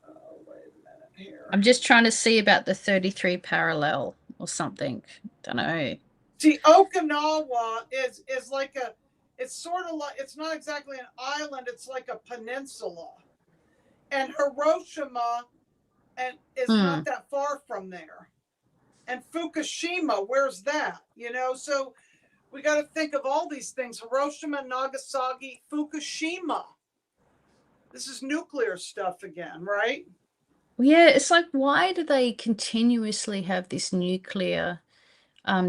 Speaker 2: Oh, wait a minute here.
Speaker 1: I'm just trying to see about the 33 parallel or something. Don't know.
Speaker 2: See, Okinawa is like a, it's sort of like, it's not exactly an island, it's like a peninsula. And Hiroshima is not that far from there. And Fukushima, where's that? You know, so we got to think of all these things. Hiroshima, Nagasaki, Fukushima. This is nuclear stuff again, right?
Speaker 1: Yeah, it's like, why do they continuously have this nuclear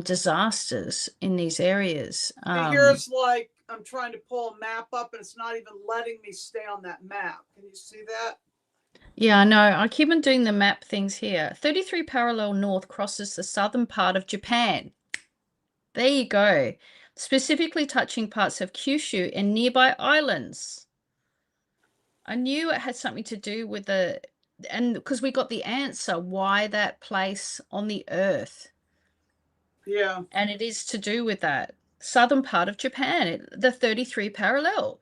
Speaker 1: disasters in these areas?
Speaker 2: Here's like, I'm trying to pull a map up and it's not even letting me stay on that map. Can you see that?
Speaker 1: Yeah, I know. I keep on doing the map things here. 33 parallel north crosses the southern part of Japan. There you go. Specifically touching parts of Kyushu and nearby islands. I knew it had something to do with and because we got the answer why that place on the earth.
Speaker 2: Yeah.
Speaker 1: And it is to do with that southern part of Japan, the 33 parallel.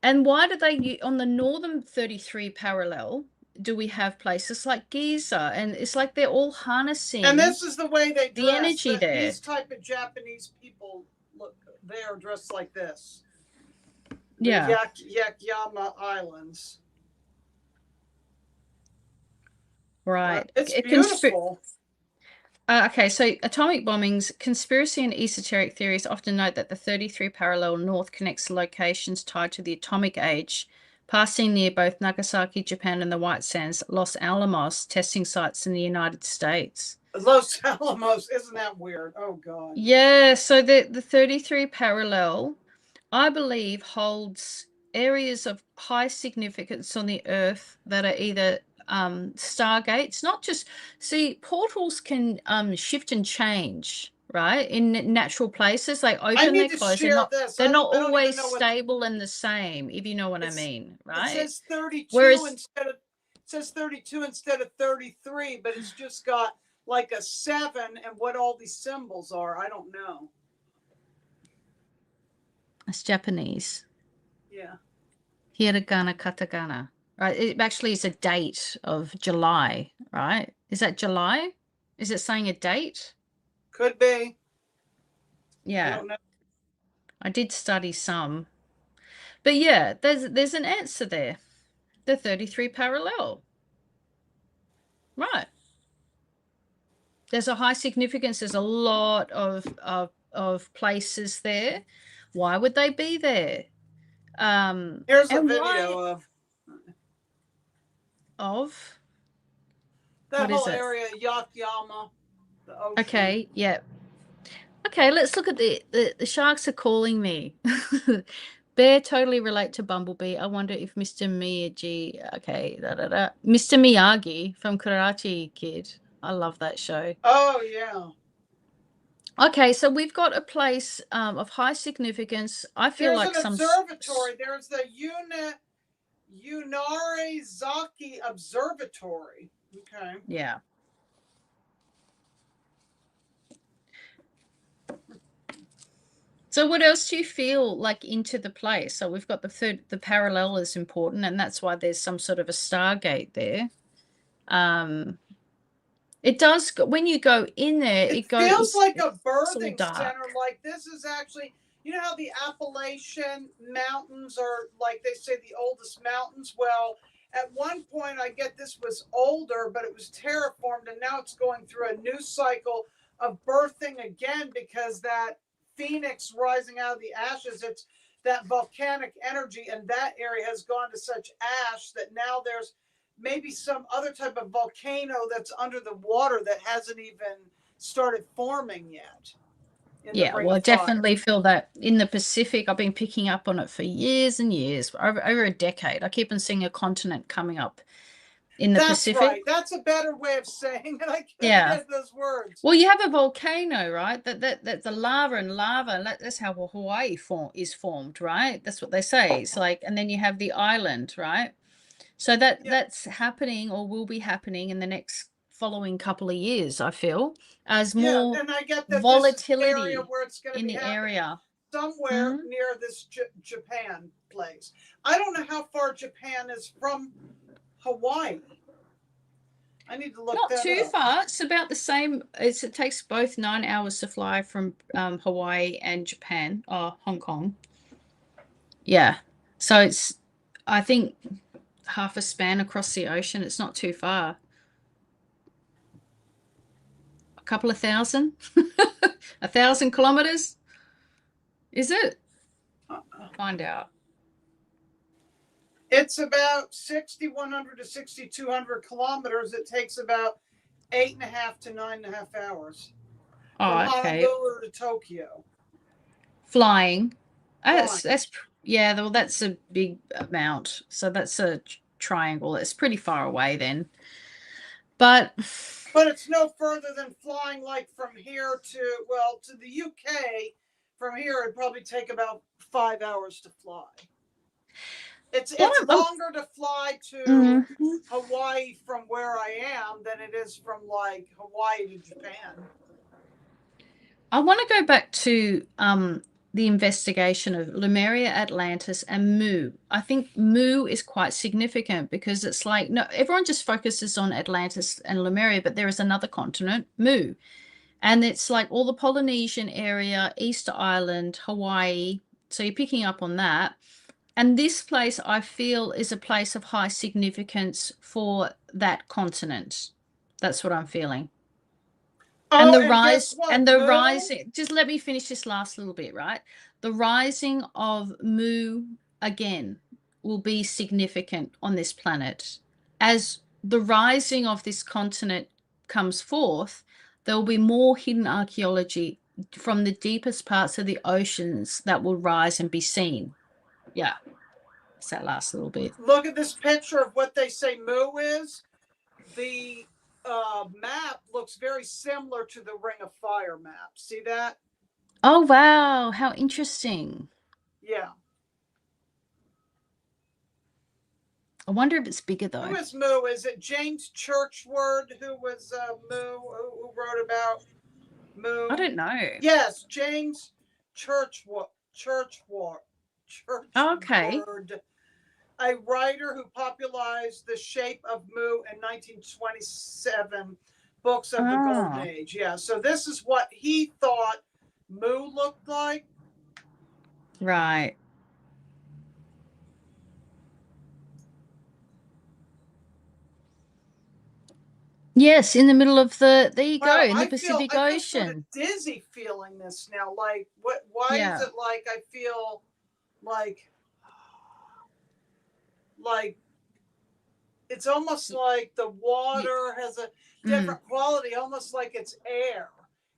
Speaker 1: And why do they, on the northern 33 parallel, do we have places like Giza? And it's like they're all harnessing.
Speaker 2: And this is the way they dress.
Speaker 1: The energy there.
Speaker 2: These type of Japanese people, look, they are dressed like this.
Speaker 1: Yeah.
Speaker 2: Yaeyama Islands.
Speaker 1: Right.
Speaker 2: It's beautiful.
Speaker 1: Okay, so atomic bombings, conspiracy and esoteric theories often note that the 33 parallel north connects locations tied to the atomic age, passing near both Nagasaki, Japan, and the White Sands, Los Alamos testing sites in the United States.
Speaker 2: Los Alamos, isn't that weird? Oh, God.
Speaker 1: Yeah, so the 33 parallel, I believe, holds areas of high significance on the Earth that are either stargates, not just, see, portals can shift and change, right? In natural places, they open, they close. They're not always stable and the same, if you know what I mean, right?
Speaker 2: It says 32 instead of 33, but it's just got like a 7 and what all these symbols are, I don't know.
Speaker 1: It's Japanese.
Speaker 2: Yeah.
Speaker 1: Hiragana, katakana. Right, it actually is a date of July, right? Is that July? Is it saying a date?
Speaker 2: Could be.
Speaker 1: Yeah. I don't know. I did study some. But yeah, there's an answer there. The 33 parallel. Right. There's a high significance. There's a lot of places there. Why would they be there?
Speaker 2: Here's a video
Speaker 1: of
Speaker 2: that whole area, Yaeyama, the ocean.
Speaker 1: Okay, yeah. Okay, let's look at the sharks are calling me. Bear totally relate to Bumblebee. I wonder if Mr. Miyagi, Mr. Miyagi from Karate Kid. I love that show.
Speaker 2: Oh, yeah.
Speaker 1: Okay, so we've got a place of high significance. I feel
Speaker 2: there's
Speaker 1: like
Speaker 2: an observatory. There's the Unarizaki Observatory. Okay.
Speaker 1: Yeah. So what else do you feel like into the place? So we've got the parallel is important, and that's why there's some sort of a stargate there. It does, when you go in there, it
Speaker 2: feels like a birthing center. Like this is actually, you know how the Appalachian Mountains are, like they say, the oldest mountains? Well, at one point, I get this was older, but it was terraformed, and now it's going through a new cycle of birthing again because that phoenix rising out of the ashes, it's that volcanic energy, and that area has gone to such ash that now there's maybe some other type of volcano that's under the water that hasn't even started forming yet. in the
Speaker 1: Yeah,
Speaker 2: Ring
Speaker 1: well, I
Speaker 2: of Fire.
Speaker 1: definitely feel that in the Pacific. I've been picking up on it for years and years, over a decade. I keep on seeing a continent coming up in the
Speaker 2: That's
Speaker 1: Pacific.
Speaker 2: right. That's a better way of saying it. I couldn't
Speaker 1: Yeah.
Speaker 2: get those words.
Speaker 1: Well, you have a volcano, right? That's the lava and lava. That's how Hawaii is formed, right? That's what they say. It's like, and then you have the island, right? So that's happening or will be happening in the next following couple of years, I feel, as more
Speaker 2: and I get that this is the area
Speaker 1: volatility
Speaker 2: where it's going to
Speaker 1: in
Speaker 2: be
Speaker 1: the
Speaker 2: happening.
Speaker 1: area.
Speaker 2: Somewhere near this Japan place. I don't know how far Japan is from Hawaii. I need to look
Speaker 1: Not
Speaker 2: that
Speaker 1: too
Speaker 2: up.
Speaker 1: far. It's about the same. It takes both 9 hours to fly from Hawaii and Japan or Hong Kong. Yeah. So it's, I think, half a span across the ocean. It's not too far. A couple of thousand, 1,000 kilometers. Is it? Find out.
Speaker 2: It's about 6,100 to 6,200 kilometers. It takes about 8.5 to 9.5 hours from Honolulu to Tokyo.
Speaker 1: Flying. That's yeah. Well, that's a big amount. So that's a triangle. It's pretty far away then. But
Speaker 2: it's no further than flying like from here to the UK. From here, it'd probably take about 5 hours to fly. It's longer to fly to Hawaii from where I am than it is from like Hawaii to Japan.
Speaker 1: I want to go back to the investigation of Lemuria, Atlantis, and Mu. I think Mu is quite significant because it's like, no, everyone just focuses on Atlantis and Lemuria, but there is another continent, Mu. And it's like all the Polynesian area, Easter Island, Hawaii. So you're picking up on that. And this place, I feel, is a place of high significance for that continent. That's what I'm feeling. And the rising, just let me finish this last little bit, right? The rising of Mu again will be significant on this planet. As the rising of this continent comes forth, there will be more hidden archaeology from the deepest parts of the oceans that will rise and be seen. Yeah. It's that last little bit.
Speaker 2: Look at this picture of what they say Mu is. The map looks very similar to the Ring of Fire map. See that?
Speaker 1: Oh, wow. How interesting.
Speaker 2: Yeah.
Speaker 1: I wonder if it's bigger, though.
Speaker 2: Who is Mu? Is it James Churchward who was Mu, who wrote about Mu?
Speaker 1: I don't know.
Speaker 2: Yes, James Churchward.
Speaker 1: Okay.
Speaker 2: A writer who popularized the shape of Mu in 1927 books of the Golden Age. Yeah, so this is what he thought Mu looked like.
Speaker 1: Right. Yes, in the middle of there you go, in the Pacific Ocean. I feel sort of
Speaker 2: dizzy feeling this now. Like, why is it like I feel like it's almost like the water has a different quality, almost like it's air.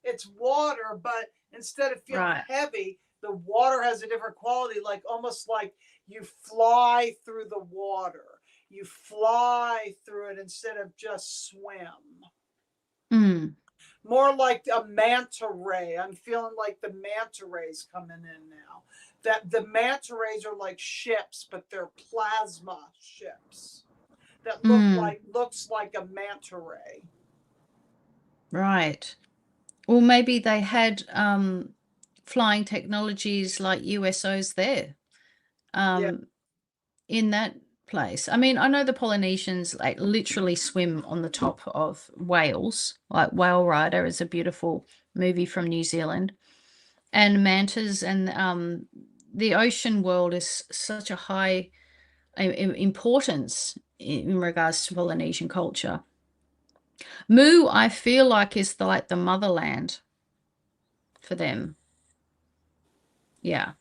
Speaker 2: It's water, but instead of feeling heavy, the water has a different quality, like almost like you fly through the water. You fly through it instead of just swim. More like a manta ray. I'm feeling like the manta rays coming in now. That the manta rays are like ships, but they're plasma ships that looks like a manta ray.
Speaker 1: Right. Well, maybe they had flying technologies like USOs there in that place. I mean, I know the Polynesians like literally swim on the top of whales. Like Whale Rider is a beautiful movie from New Zealand. And mantas and the ocean world is such a high importance in regards to Polynesian culture. Mu, I feel like, is like the motherland for them. Yeah.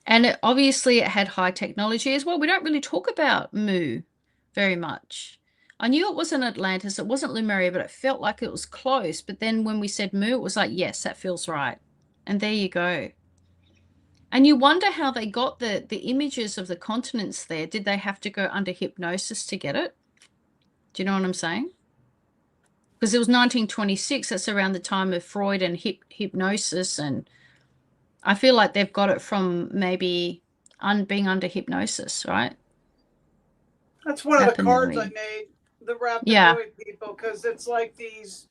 Speaker 1: And obviously it had high technology as well. We don't really talk about Mu very much. I knew it wasn't Atlantis, it wasn't Lemuria, but it felt like it was close. But then when we said Mu, it was like, yes, that feels right. And there you go. And you wonder how they got the images of the continents there. Did they have to go under hypnosis to get it? Do you know what I'm saying? Because it was 1926. That's around the time of Freud and hypnosis. And I feel like they've got it from maybe being under hypnosis, right?
Speaker 2: That's one of the cards I made, the Rapanui people, because it's like these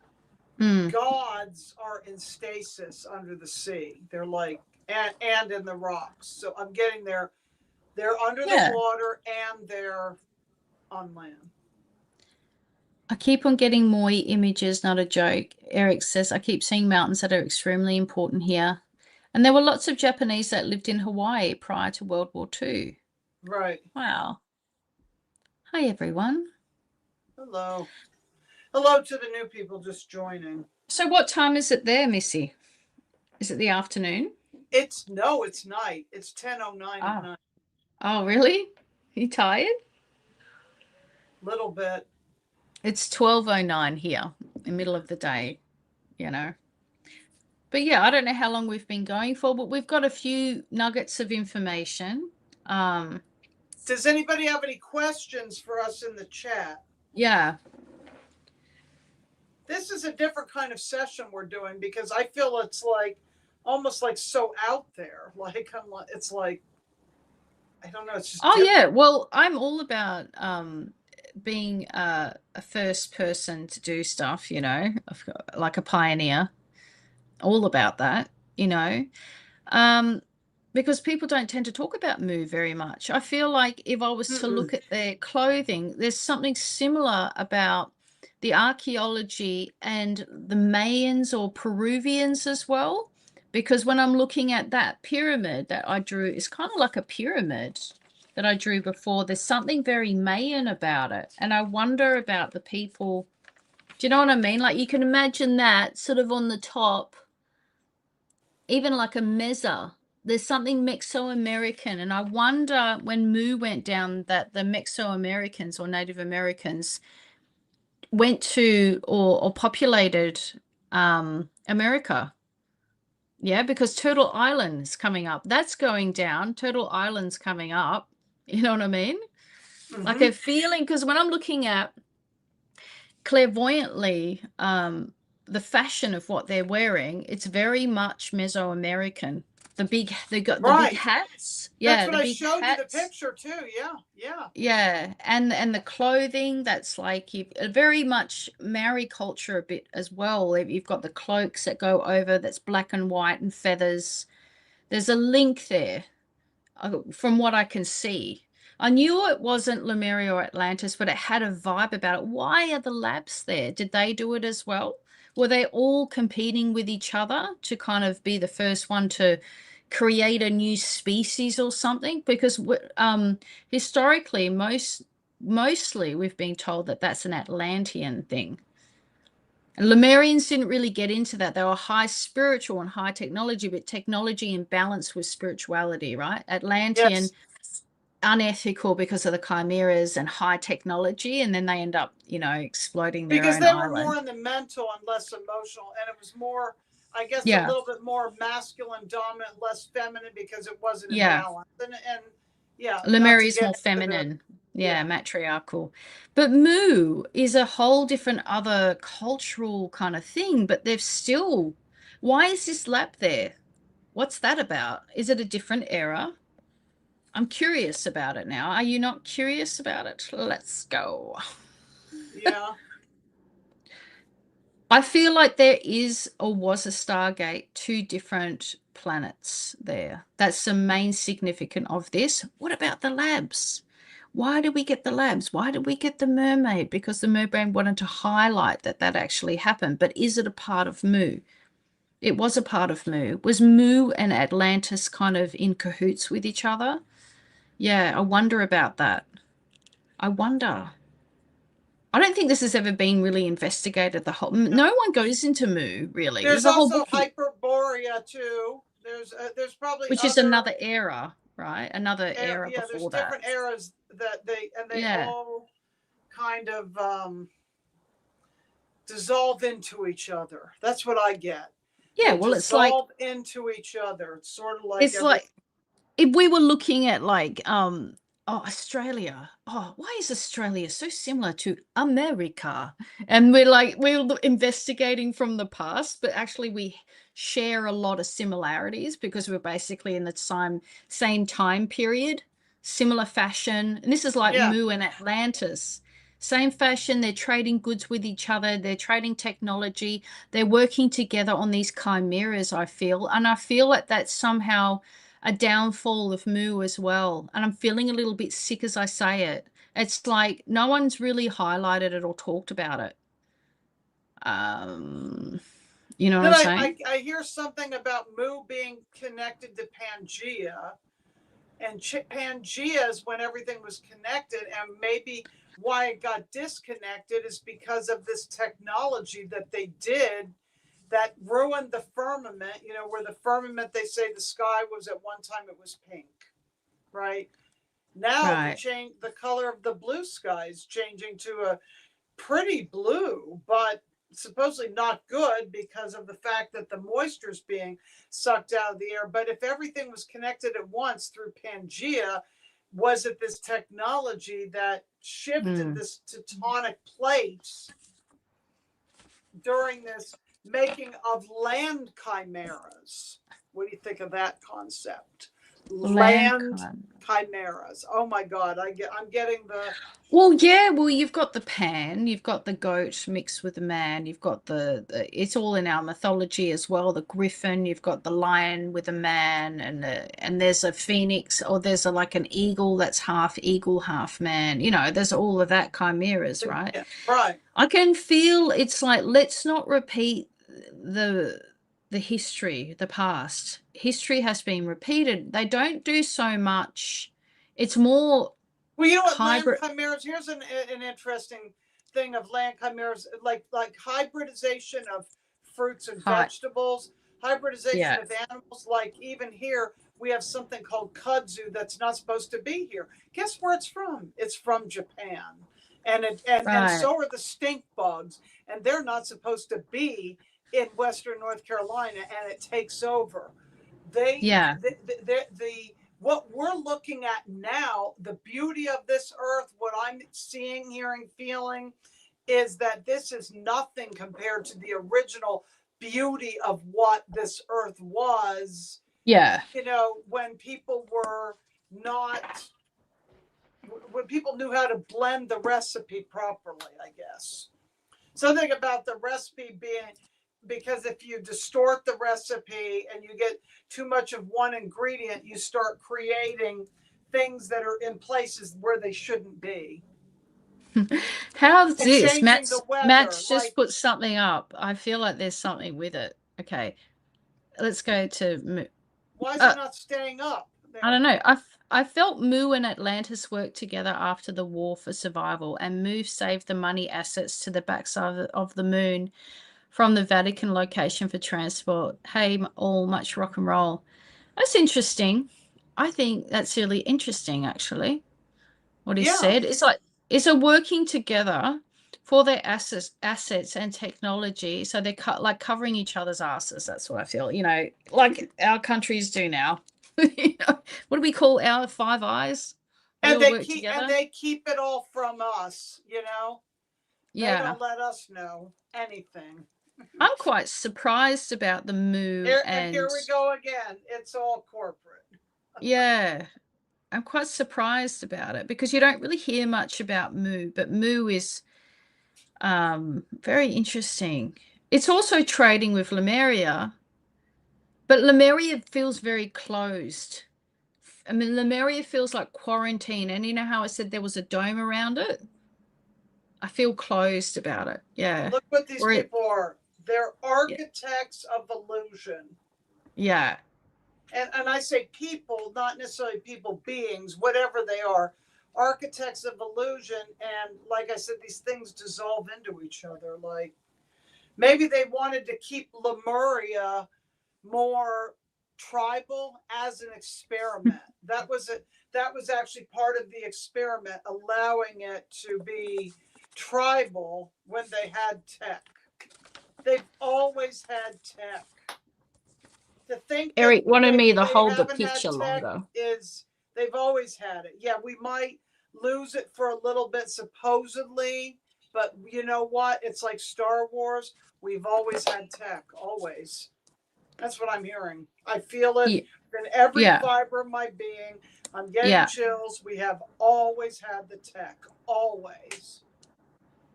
Speaker 2: gods are in stasis under the sea. They're like, and in the rocks. So I'm getting they're under the water and they're on land.
Speaker 1: I keep on getting more images, not a joke. Eric says, I keep seeing mountains that are extremely important here. And there were lots of Japanese that lived in Hawaii prior to World War II.
Speaker 2: Right.
Speaker 1: Wow. Hi, everyone.
Speaker 2: Hello. Hello to the new people just joining.
Speaker 1: So what time is it there, Missy? Is it the afternoon?
Speaker 2: It's night. It's 10:09 at night.
Speaker 1: Oh, really? Are you tired?
Speaker 2: Little bit.
Speaker 1: It's 12:09 here, in the middle of the day, you know. But yeah, I don't know how long we've been going for, but we've got a few nuggets of information.
Speaker 2: Does anybody have any questions for us in the chat?
Speaker 1: Yeah.
Speaker 2: This is a different kind of session we're doing because I feel it's like almost like so out there. Like it's like, I don't know. It's just
Speaker 1: different. Yeah. Well, I'm all about being a first person to do stuff, you know, like a pioneer. All about that, you know. Because people don't tend to talk about Mu very much. I feel like if I was to look at their clothing, there's something similar about the archaeology and the Mayans or Peruvians as well. Because when I'm looking at that pyramid that I drew, it's kind of like a pyramid that I drew before. There's something very Mayan about it. And I wonder about the people. Do you know what I mean? Like you can imagine that sort of on the top, even like a mesa. There's something Mesoamerican, and I wonder when Mu went down that the Mesoamericans or Native Americans went to or populated America. Yeah, because Turtle Island is coming up. That's going down. Turtle Island's coming up. You know what I mean? Like a feeling, because when I'm looking at clairvoyantly the fashion of what they're wearing, it's very much Mesoamerican. They got the big hats.
Speaker 2: Yeah, that's what I showed you the picture too.
Speaker 1: Yeah, and the clothing that's like very much Maori culture a bit as well. You've got the cloaks that go over that's black and white and feathers. There's a link there from what I can see. I knew it wasn't Lemuria or Atlantis, but it had a vibe about it. Why are the labs there? Did they do it as well? Were they all competing with each other to kind of be the first one to create a new species or something? Because historically, mostly we've been told that that's an Atlantean thing. And Lemurians didn't really get into that. They were high spiritual and high technology, but technology in balance with spirituality, right? Atlantean, unethical because of the chimeras and high technology, and then they end up, you know, exploding their
Speaker 2: because
Speaker 1: own
Speaker 2: they
Speaker 1: island.
Speaker 2: were more in the mental and less emotional, and it was more, I guess, a little bit more masculine dominant, less feminine because it wasn't in balance. And
Speaker 1: Lemuria is more feminine. Matriarchal. But Mu is a whole different other cultural kind of thing, but they've still, why is this lab there? What's that about? Is it a different era? I'm curious about it now. Are you not curious about it? Let's go.
Speaker 2: Yeah.
Speaker 1: I feel like there is or was a Stargate, 2 different planets there. That's the main significance of this. What about the labs? Why did we get the labs? Why did we get the mermaid? Because the mermaid wanted to highlight that actually happened. But is it a part of Mu? It was a part of Mu. Was Mu and Atlantis kind of in cahoots with each other? Yeah, I wonder about that. I wonder. I don't think this has ever been really investigated. No one goes into Mu really.
Speaker 2: There's also Hyperborea too. There's probably
Speaker 1: which is another era, right? Another era before
Speaker 2: there's different eras that they all kind of dissolve into each other. That's what I get.
Speaker 1: Yeah,
Speaker 2: they
Speaker 1: well, it's like
Speaker 2: dissolve into each other. It's sort of like
Speaker 1: it's like if we were looking at like Australia. Oh, why is Australia so similar to America? And we're investigating from the past, but actually we share a lot of similarities because we're basically in the same time period, similar fashion. And this is like
Speaker 2: yeah.
Speaker 1: Mu and Atlantis. Same fashion, they're trading goods with each other, they're trading technology, they're working together on these chimeras, I feel. And I feel like that's somehow a downfall of Mu as well. And I'm feeling a little bit sick as I say it. It's like no one's really highlighted it or talked about it. You know what
Speaker 2: Then
Speaker 1: I'm saying?
Speaker 2: I hear something about Mu being connected to Pangea, and Pangea is when everything was connected, and maybe why it got disconnected is because of this technology that they did that ruined the firmament. You know, where the firmament, they say the sky was at one time, it was pink, right? Now
Speaker 1: Right.
Speaker 2: the color of the blue sky is changing to a pretty blue, but supposedly not good because of the fact that the moisture is being sucked out of the air. But if everything was connected at once through Pangea, was it this technology that shifted this tectonic plates during this making of land chimeras? What do you think of that concept? Land chimeras. Oh my God, I'm getting the.
Speaker 1: Well, yeah, well, you've got the pan, you've got the goat mixed with the man, you've got it's all in our mythology as well, the griffin, you've got the lion with a man, and there's a phoenix, or there's like an eagle that's half eagle, half man. You know, there's all of that chimeras, right?
Speaker 2: Yeah, right.
Speaker 1: I can feel it's like let's not repeat the the history, the past. History has been repeated. They don't do so much. It's more
Speaker 2: well, you know what,
Speaker 1: hybrid.
Speaker 2: land chimeras. Here's an interesting thing of land chimeras, like hybridization of fruits and vegetables, hybridization of animals. Like even here, we have something called kudzu that's not supposed to be here. Guess where it's from? It's from Japan, and so are the stink bugs, and they're not supposed to be in Western North Carolina, and it takes over. The what we're looking at now, the beauty of this earth, what I'm seeing, hearing, feeling, is that this is nothing compared to the original beauty of what this earth was.
Speaker 1: Yeah.
Speaker 2: You know, when people were not, when people knew how to blend the recipe properly, I guess. Something about the recipe being, because if you distort the recipe and you get too much of one ingredient, you start creating things that are in places where they shouldn't be.
Speaker 1: How's this?
Speaker 2: Matt's
Speaker 1: just put something up. I feel like there's something with it. Okay, let's go to.
Speaker 2: Why is it not staying up?
Speaker 1: I don't know. I felt Mu and Atlantis worked together after the war for survival, and Mu saved the money assets to the backside of the moon from the Vatican location for transport. Hey, all much rock and roll. That's interesting. I think that's really interesting, actually. What he said. It's like it's a working together for their assets and technology. So they're like covering each other's asses. That's what I feel. You know, like our countries do now. You know, what do we call our Five Eyes?
Speaker 2: And they keep it all from us. You know, they don't let us know anything.
Speaker 1: I'm quite surprised about the Mu
Speaker 2: and here we go again. It's all corporate.
Speaker 1: Yeah. I'm quite surprised about it because you don't really hear much about Mu, but Mu is very interesting. It's also trading with Lemuria, but Lemuria feels very closed. I mean, Lemuria feels like quarantine, and you know how I said there was a dome around it? I feel closed about it. Yeah.
Speaker 2: Look what these people are. They're architects of illusion.
Speaker 1: Yeah.
Speaker 2: And I say people, not necessarily people, beings, whatever they are, architects of illusion. And like I said, these things dissolve into each other. Like maybe they wanted to keep Lemuria more tribal as an experiment. That was it. That was actually part of the experiment, allowing it to be tribal when they had tech. They've always had tech. To think that
Speaker 1: Eric wanted me to
Speaker 2: they
Speaker 1: hold the
Speaker 2: haven't had
Speaker 1: picture
Speaker 2: tech
Speaker 1: longer.
Speaker 2: is they've always had it. Yeah, we might lose it for a little bit supposedly, but you know what? It's like Star Wars. We've always had tech, always. That's what I'm hearing. I feel it in every
Speaker 1: Yeah.
Speaker 2: fiber of my being. I'm getting
Speaker 1: Yeah.
Speaker 2: chills. We have always had the tech, always.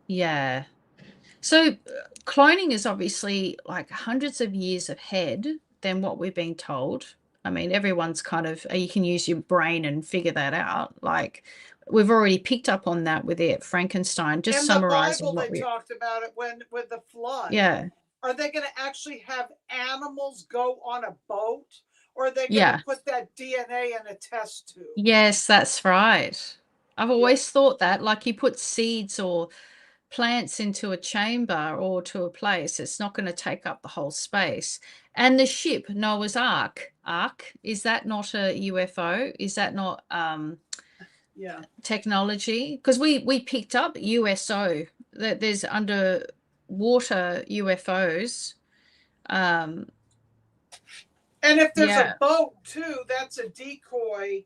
Speaker 1: Yeah. So cloning is obviously like hundreds of years ahead than what we're being told. I mean, everyone's kind of, you can use your brain and figure that out. Like we've already picked up on that with it, Frankenstein, just
Speaker 2: In the
Speaker 1: summarizing
Speaker 2: Bible,
Speaker 1: what
Speaker 2: they
Speaker 1: we,
Speaker 2: talked about it when with the flood.
Speaker 1: yeah.
Speaker 2: Are they going to actually have animals go on a boat? Or are they going to
Speaker 1: Yeah.
Speaker 2: put that DNA in a test tube?
Speaker 1: Yes, that's right. I've always thought that, like you put seeds or plants into a chamber or to a place, it's not going to take up the whole space. And the ship, Noah's Ark, is that not a UFO? Is that not technology? Because we picked up USO, that there's underwater UFOs.
Speaker 2: And if there's a boat too, that's a decoy,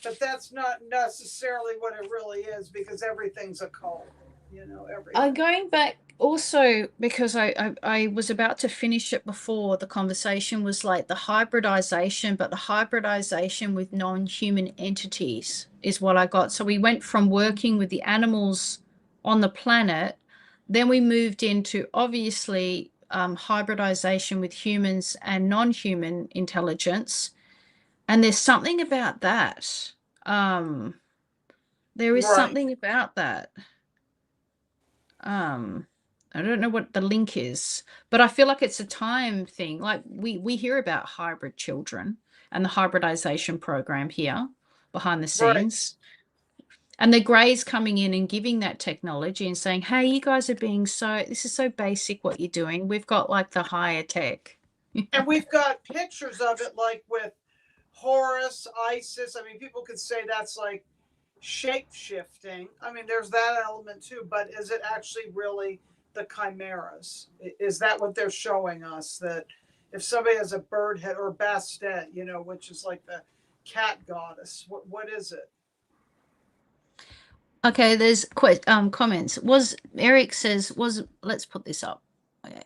Speaker 2: but that's not necessarily what it really is, because everything's a cult. You know, everything.
Speaker 1: Going back also, because I was about to finish it before the conversation, was like the hybridization, but the hybridization with non-human entities is what I got. So we went from working with the animals on the planet, then we moved into obviously hybridization with humans and non-human intelligence. And there's something about that. There is something about that. I don't know what the link is, but I feel like it's a time thing. Like we hear about hybrid children and the hybridization program here behind the scenes. And the Greys coming in and giving that technology and saying, hey, you guys are being this is so basic what you're doing. We've got like the higher tech.
Speaker 2: And we've got pictures of it, like with Horus, Isis. I mean, people could say that's like shape shifting. I mean, there's that element too, but is it actually really the chimeras? Is that what they're showing us? That if somebody has a bird head, or Bastet, you know, which is like the cat goddess, what is it?
Speaker 1: Okay, there's comments. Eric says, let's put this up.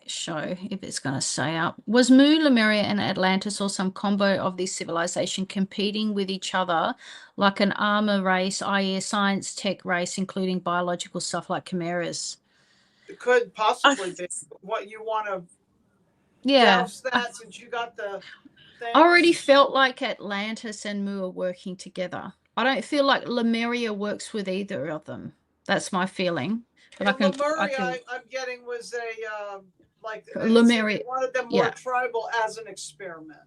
Speaker 1: Show if it's going to say up. Was Mu, Lemuria, and Atlantis or some combo of this civilization competing with each other like an armor race, i.e. a science tech race, including biological stuff like chimeras?
Speaker 2: It could possibly be what you want to douse that, since you got the things.
Speaker 1: I already felt like Atlantis and Mu are working together. I don't feel like Lemuria works with either of them. That's my feeling.
Speaker 2: But Lemuria, I'm getting, was a like
Speaker 1: Lemuria.
Speaker 2: They wanted them more tribal as an experiment.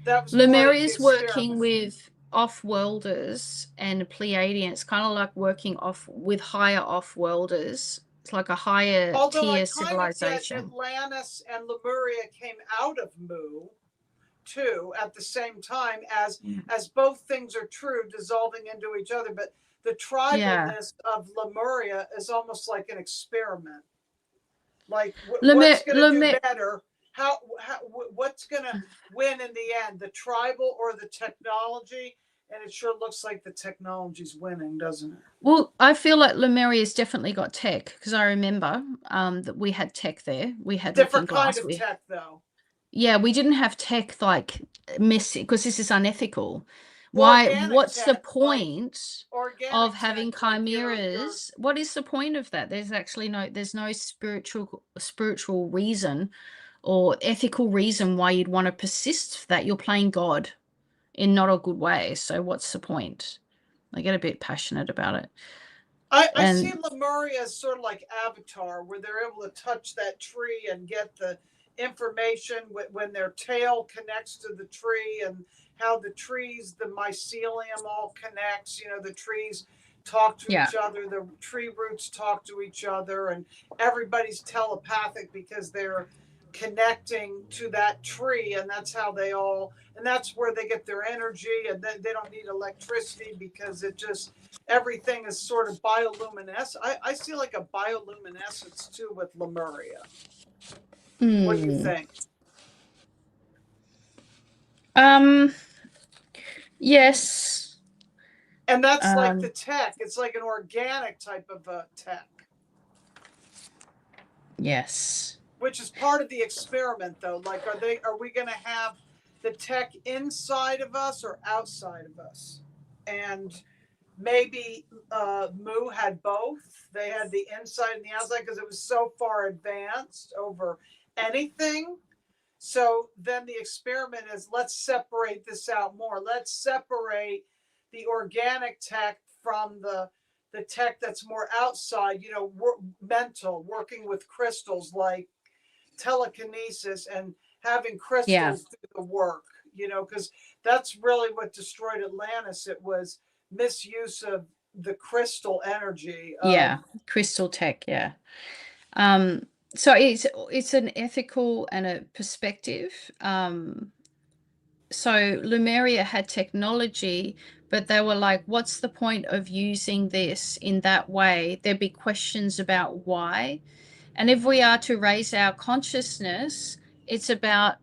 Speaker 2: That was
Speaker 1: Lemuria's working with off-worlders and Pleiadians, kind of like working with higher off-worlders. It's like a higher tier civilization.
Speaker 2: Atlantis and Lemuria came out of Mu too at the same time, as both things are true, dissolving into each other. But the tribalness of Lemuria is almost like an experiment. Like what's going to do better? How what's going to win in the end, the tribal or the technology? And it sure looks like the technology's winning, doesn't it?
Speaker 1: Well, I feel like Lemuria's definitely got tech, because I remember that we had tech there. We had
Speaker 2: different kind of tech, though.
Speaker 1: Yeah, we didn't have tech like messy, because this is unethical. What's the point of having chimeras? What is the point of that? There's no spiritual reason or ethical reason why you'd want to persist that. You're playing God in not a good way. So what's the point? I get a bit passionate about it.
Speaker 2: I see Lemuria as sort of like Avatar, where they're able to touch that tree and get the information when their tail connects to the tree, and how the trees, the mycelium all connects. You know, the trees talk to each other, the tree roots talk to each other, and everybody's telepathic because they're connecting to that tree, and that's how and that's where they get their energy, and they don't need electricity because everything is sort of bioluminescent. I see like a bioluminescence too with Lemuria. What do you think?
Speaker 1: Yes.
Speaker 2: And that's like the tech. It's like an organic type of tech.
Speaker 1: Yes.
Speaker 2: Which is part of the experiment, though. Like, are we going to have the tech inside of us or outside of us? And maybe Mu had both. They had the inside and the outside because it was so far advanced over anything. So then the experiment is, let's separate this out more. Let's separate the organic tech from the tech that's more outside, mental, working with crystals like telekinesis and having crystals do the work, because that's really what destroyed Atlantis. It was misuse of the crystal energy.
Speaker 1: Crystal tech. So it's an ethical and a perspective. So Lemuria had technology, but they were like, what's the point of using this in that way? There'd be questions about why. And if we are to raise our consciousness, it's about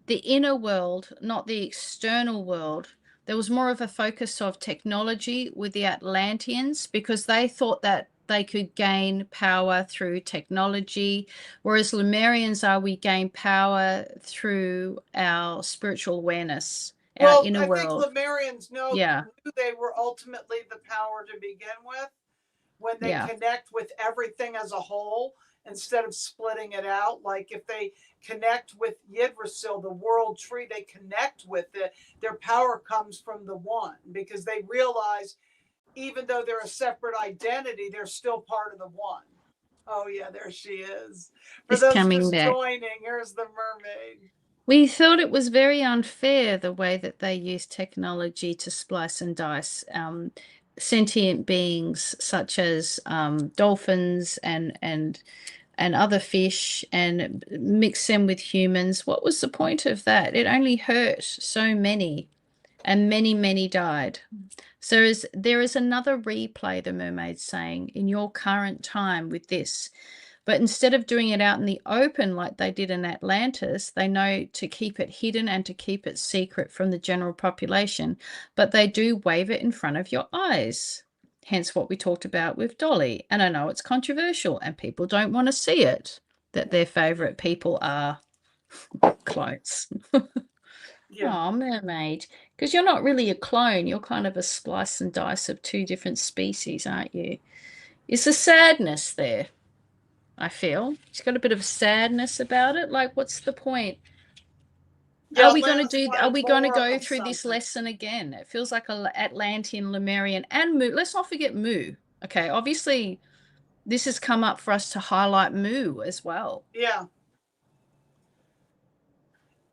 Speaker 1: the inner world, not the external world. There was more of a focus of technology with the Atlanteans because they thought that they could gain power through technology, whereas Lemurians we gain power through our spiritual awareness, our inner world.
Speaker 2: I think Lemurians knew they were ultimately the power to begin with when they connect with everything as a whole instead of splitting it out. Like if they connect with Yggdrasil, the world tree, they connect with it, their power comes from the one, because they realize even though they're a separate identity, they're still part of the one. Oh yeah, there she is. For those just joining, here's the mermaid.
Speaker 1: We thought it was very unfair the way that they use technology to splice and dice sentient beings such as dolphins and other fish and mix them with humans. What was the point of that? It only hurt so many, and many died. So there is another replay, the mermaid's saying, in your current time with this. But instead of doing it out in the open like they did in Atlantis, they know to keep it hidden and to keep it secret from the general population. But they do wave it in front of your eyes. Hence what we talked about with Dolly. And I know it's controversial and people don't want to see it, that their favorite people are clones. Oh, mermaid. Because you're not really a clone. You're kind of a splice and dice of two different species, aren't you? It's a sadness there, I feel. It's got a bit of sadness about it. Like, what's the point?
Speaker 2: Yeah,
Speaker 1: are we going to go through this lesson again? It feels like a Atlantean, Lemurian, and Mu. Let's not forget Mu. Okay, obviously, this has come up for us to highlight Mu as well.
Speaker 2: Yeah.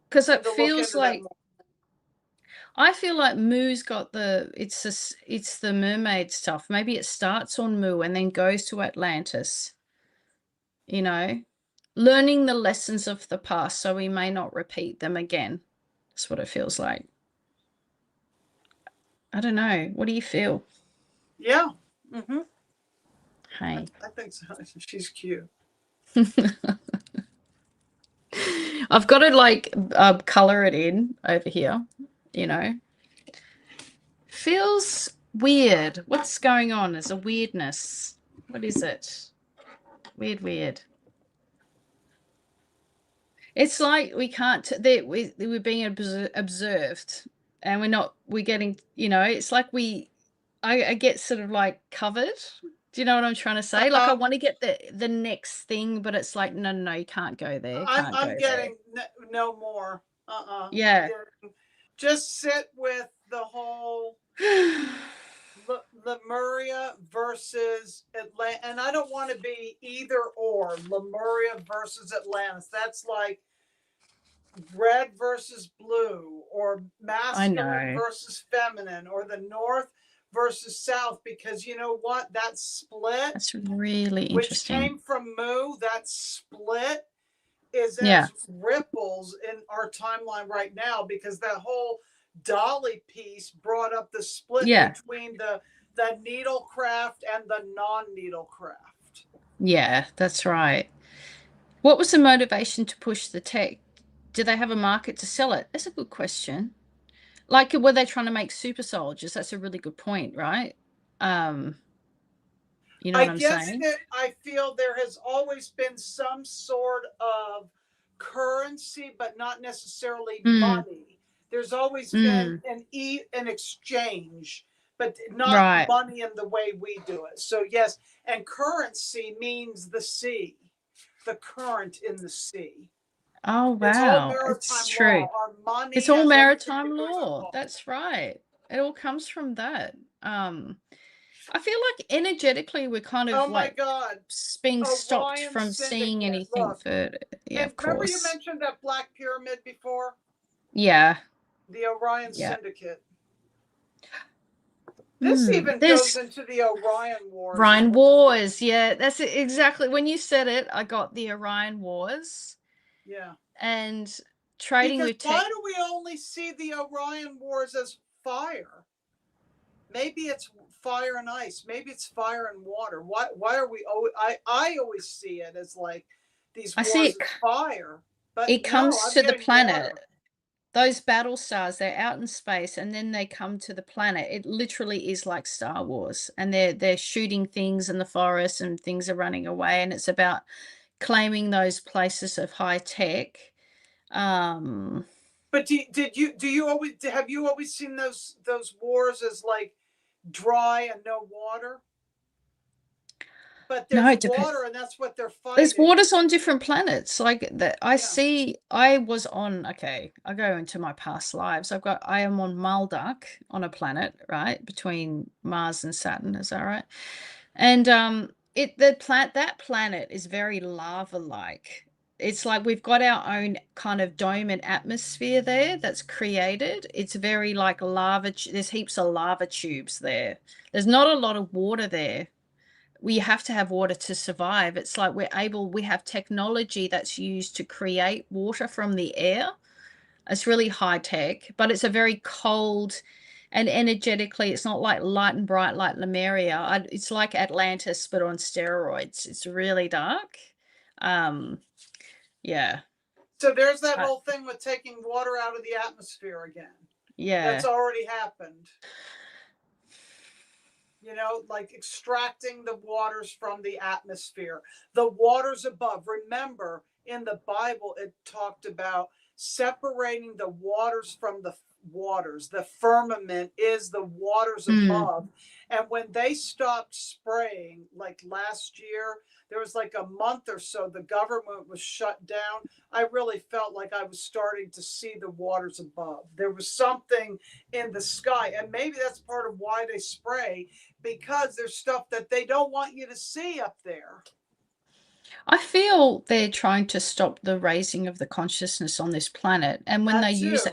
Speaker 1: Because it feels like I feel like Mu's got it's the mermaid stuff. Maybe it starts on Mu and then goes to Atlantis. Learning the lessons of the past so we may not repeat them again. That's what it feels like. I don't know. What do you feel?
Speaker 2: Yeah.
Speaker 1: Hey.
Speaker 2: I think so. She's cute.
Speaker 1: I've got to color it in over here, Feels weird. What's going on? There's a weirdness. What is it? Weird. It's like we can't, we're being observed and we're getting, it's like I get sort of like covered. Do you know what I'm trying to say? Like I want to get the next thing, but it's like, no, you can't go there.
Speaker 2: I'm getting no more.
Speaker 1: Yeah.
Speaker 2: Just sit with the whole Lemuria versus Atlantis. And I don't want to be either or. Lemuria versus Atlantis. That's like red versus blue, or masculine versus feminine, or the north versus south, because you know what, that split,
Speaker 1: that's really interesting,
Speaker 2: which came from Mu, that split is as ripples in our timeline right now, because that whole dolly piece brought up the split between the needlecraft and the non-needlecraft.
Speaker 1: Yeah, that's right. What was the motivation to push the tech? Do they have a market to sell it? That's a good question. Like, were they trying to make super soldiers? That's a really good point, right? You know what I'm saying?
Speaker 2: That I feel there has always been some sort of currency, but not necessarily money. There's always been an exchange, but not money in the way we do it. So yes, and currency means the sea, the current in the sea.
Speaker 1: Oh, wow. It's true.
Speaker 2: Our money
Speaker 1: It's all maritime law. That's right. It all comes from that. I feel like energetically we're kind of like being stopped from seeing anything further. Yeah, of course.
Speaker 2: Remember you mentioned that Black Pyramid before?
Speaker 1: Yeah.
Speaker 2: The Orion Syndicate. This even goes into the Orion Wars.
Speaker 1: Orion Wars, yeah. That's exactly. When you said it, I got the Orion Wars.
Speaker 2: Yeah.
Speaker 1: And trading with tech.
Speaker 2: Why do we only see the Orion Wars as fire? Maybe it's fire and ice. Maybe it's fire and water. Why are we? I always see it as like these wars as fire. But
Speaker 1: it comes to the planet. Water. Those battle stars, they're out in space and then they come to the planet. It literally is like Star Wars, and they're shooting things in the forest and things are running away, and it's about claiming those places of high tech.
Speaker 2: But have you always seen those wars as like dry and no water? But there's water, and that's what they're fighting.
Speaker 1: There's waters on different planets. Like that, I was on. Okay, I go into my past lives. I am on Malduk on a planet, right, between Mars and Saturn. Is that right? And that planet is very lava-like. It's like we've got our own kind of dome and atmosphere there that's created. It's very like lava. There's heaps of lava tubes there. There's not a lot of water there. We have to have water to survive. It's like we have technology that's used to create water from the air. It's really high tech, but it's a very cold and energetically, it's not like light and bright like Lemuria. It's like Atlantis, but on steroids. It's really dark. Yeah.
Speaker 2: So there's that whole thing with taking water out of the atmosphere again.
Speaker 1: Yeah.
Speaker 2: That's already happened. You know, like extracting the waters from the atmosphere, the waters above. Remember, in the Bible, it talked about separating the waters from the waters. The firmament is the waters above. And when they stopped spraying, like last year, there was like a month or so, the government was shut down. I really felt like I was starting to see the waters above. There was something in the sky, and maybe that's part of why they spray, because there's stuff that they don't want you to see up there.
Speaker 1: I feel they're trying to stop the raising of the consciousness on this planet. And when they use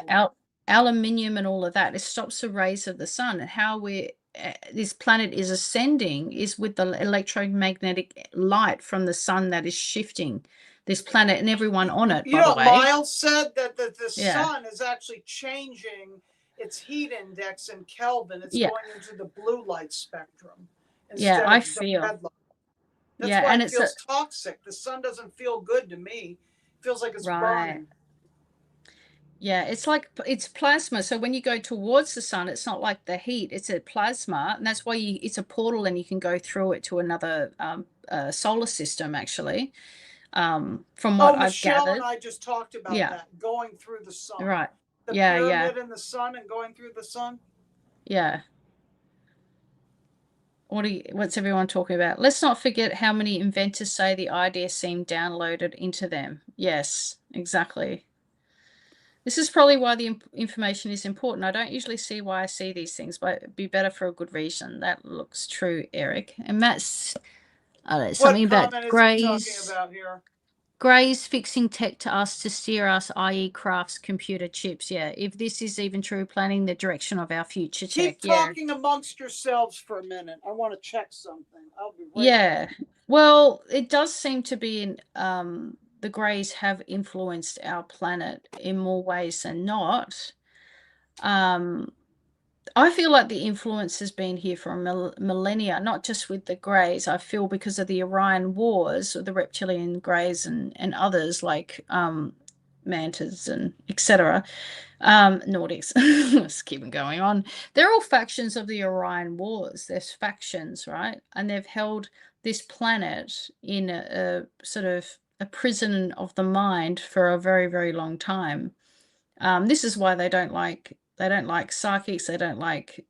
Speaker 1: aluminium and all of that, it stops the rays of the sun. And how this planet is ascending is with the electromagnetic light from the sun that is shifting this planet and everyone on it.
Speaker 2: You know, Miles said that the sun is actually changing its heat index in Kelvin. It's going into the blue light spectrum.
Speaker 1: I feel.
Speaker 2: That's why it feels toxic. The sun doesn't feel good to me. It feels like it's burning.
Speaker 1: Yeah, it's plasma. So when you go towards the sun, it's not like the heat, it's a plasma. And that's why it's a portal and you can go through it to another solar system, actually. From what I've
Speaker 2: Michelle
Speaker 1: gathered.
Speaker 2: And I just talked about that, going through the sun.
Speaker 1: Right.
Speaker 2: The pyramid in the sun and going through the sun.
Speaker 1: Yeah. What's everyone talking about? Let's not forget how many inventors say the idea seemed downloaded into them. Yes, exactly. This is probably why the information is important. I don't usually see why I see these things, but it'd be better for a good reason. That looks true, Eric. And Matt's something about Gray's. Gray's fixing tech to us to steer us, i.e. crafts computer chips. Yeah, if this is even true, planning the direction of our future tech.
Speaker 2: Keep talking amongst yourselves for a minute. I want to check something. I'll be right back.
Speaker 1: Well, it does seem to be in the greys have influenced our planet in more ways than not. I feel like the influence has been here for millennia, not just with the greys. I feel because of the Orion Wars, the reptilian greys and others like mantas and etc. Nordics. Let's keep it going on. They're all factions of the Orion Wars. There's factions, right? And they've held this planet in a sort of a prison of the mind for a very, very long time. This is why they don't like psychics. They don't like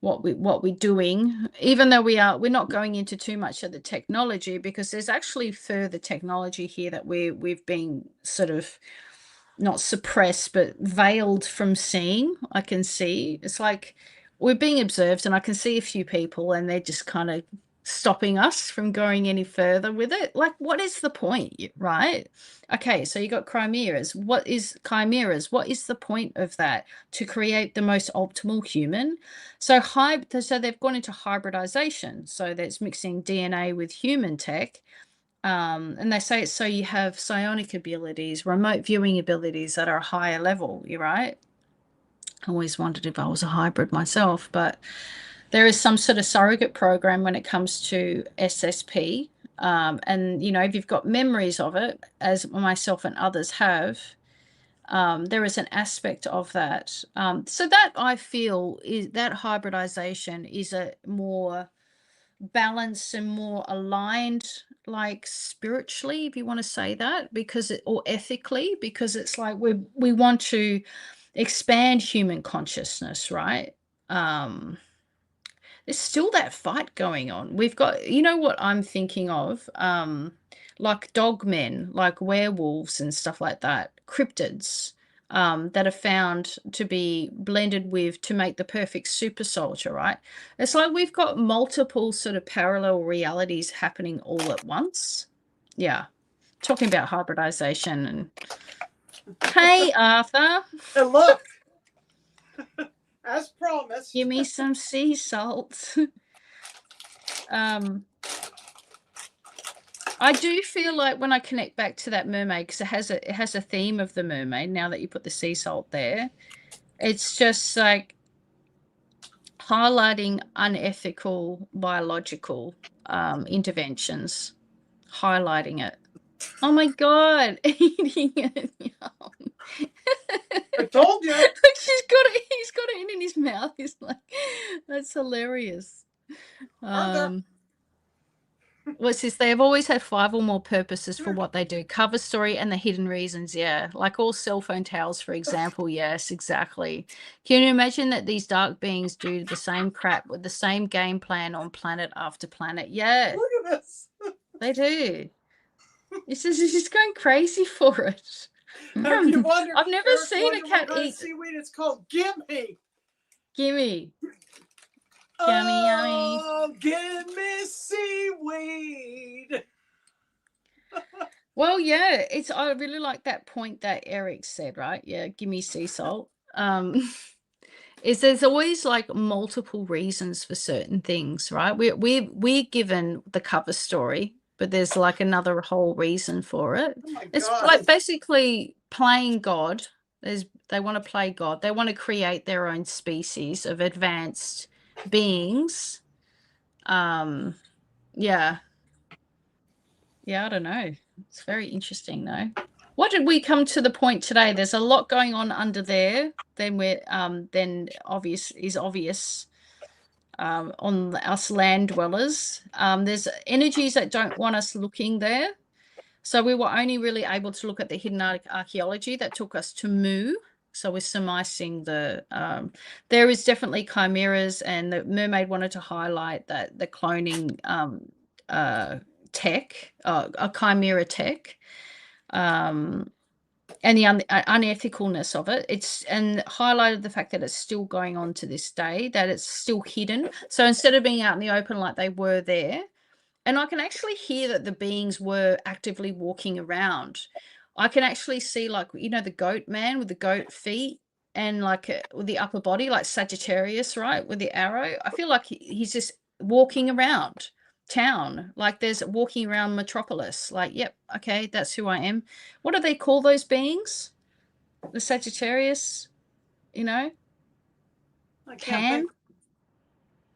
Speaker 1: what we're doing, even though we're not going into too much of the technology, because there's actually further technology here that we've been sort of not suppressed but veiled from seeing. I can see it's like we're being observed, and I can see a few people and they're just kind of stopping us from going any further with it. Like, what is the point, right? Okay, so you got chimeras. What is chimeras? What is the point of that? To create the most optimal human. So they've gone into hybridization. So that's mixing DNA with human tech. And they say it's so you have psionic abilities, remote viewing abilities that are a higher level. You're right. I always wondered if I was a hybrid myself, but there is some sort of surrogate program when it comes to SSP. And, if you've got memories of it, as myself and others have, there is an aspect of that. So that I feel is that hybridization is a more balanced and more aligned, like spiritually, if you want to say that, or ethically, because it's like we want to expand human consciousness, right? There's still that fight going on. We've got, what I'm thinking of, like dogmen, like werewolves and stuff like that, cryptids, that are found to be blended with to make the perfect super soldier, right? It's like we've got multiple sort of parallel realities happening all at once. Yeah. Talking about hybridization and hey, Arthur.
Speaker 2: And look, as promised.
Speaker 1: Give me some sea salt. I do feel like when I connect back to that mermaid, because it has a theme of the mermaid, now that you put the sea salt there, it's just like highlighting unethical biological interventions, highlighting it. Oh my God, eating it.
Speaker 2: I told you.
Speaker 1: He's got it in his mouth. He's like, that's hilarious. What's this? They have always had 5 or more purposes for what they do. Cover story and the hidden reasons. Yeah. Like all cell phone tales, for example. Yes, exactly. Can you imagine that these dark beings do the same crap with the same game plan on planet after planet? Yeah.
Speaker 2: Look at this.
Speaker 1: They do. It's just going crazy for it.
Speaker 2: Have you wondered,
Speaker 1: I've never seen a cat eat
Speaker 2: seaweed. It's called gimme.
Speaker 1: Gimme.
Speaker 2: Yummy, yummy. Give me seaweed.
Speaker 1: Well, yeah, I really like that point that Eric said, right? Yeah, give me sea salt. There's always like multiple reasons for certain things, right? We're given the cover story, but there's like another whole reason for it.
Speaker 2: Oh my
Speaker 1: It's
Speaker 2: God.
Speaker 1: like basically playing God. They want to play God. They want to create their own species of advanced beings. Yeah, I don't know. It's very interesting though. What did we come to the point today? There's a lot going on under there. Then obvious on us land dwellers. There's energies that don't want us looking there. So we were only really able to look at the hidden archaeology that took us to Mu. So we're surmising there is definitely chimeras, and the mermaid wanted to highlight that the cloning tech, a chimera tech, and the unethicalness of it. And highlighted the fact that it's still going on to this day, that it's still hidden. So instead of being out in the open like they were there, and I can actually hear that the beings were actively walking around. I can actually see, like, the goat man with the goat feet and like with the upper body, like Sagittarius, right, with the arrow. I feel like he's just walking around. town. Like there's walking around Metropolis. Like, yep, okay, that's who I am. What do they call those beings? The Sagittarius, you know?
Speaker 2: I can't
Speaker 1: Pan?
Speaker 2: think.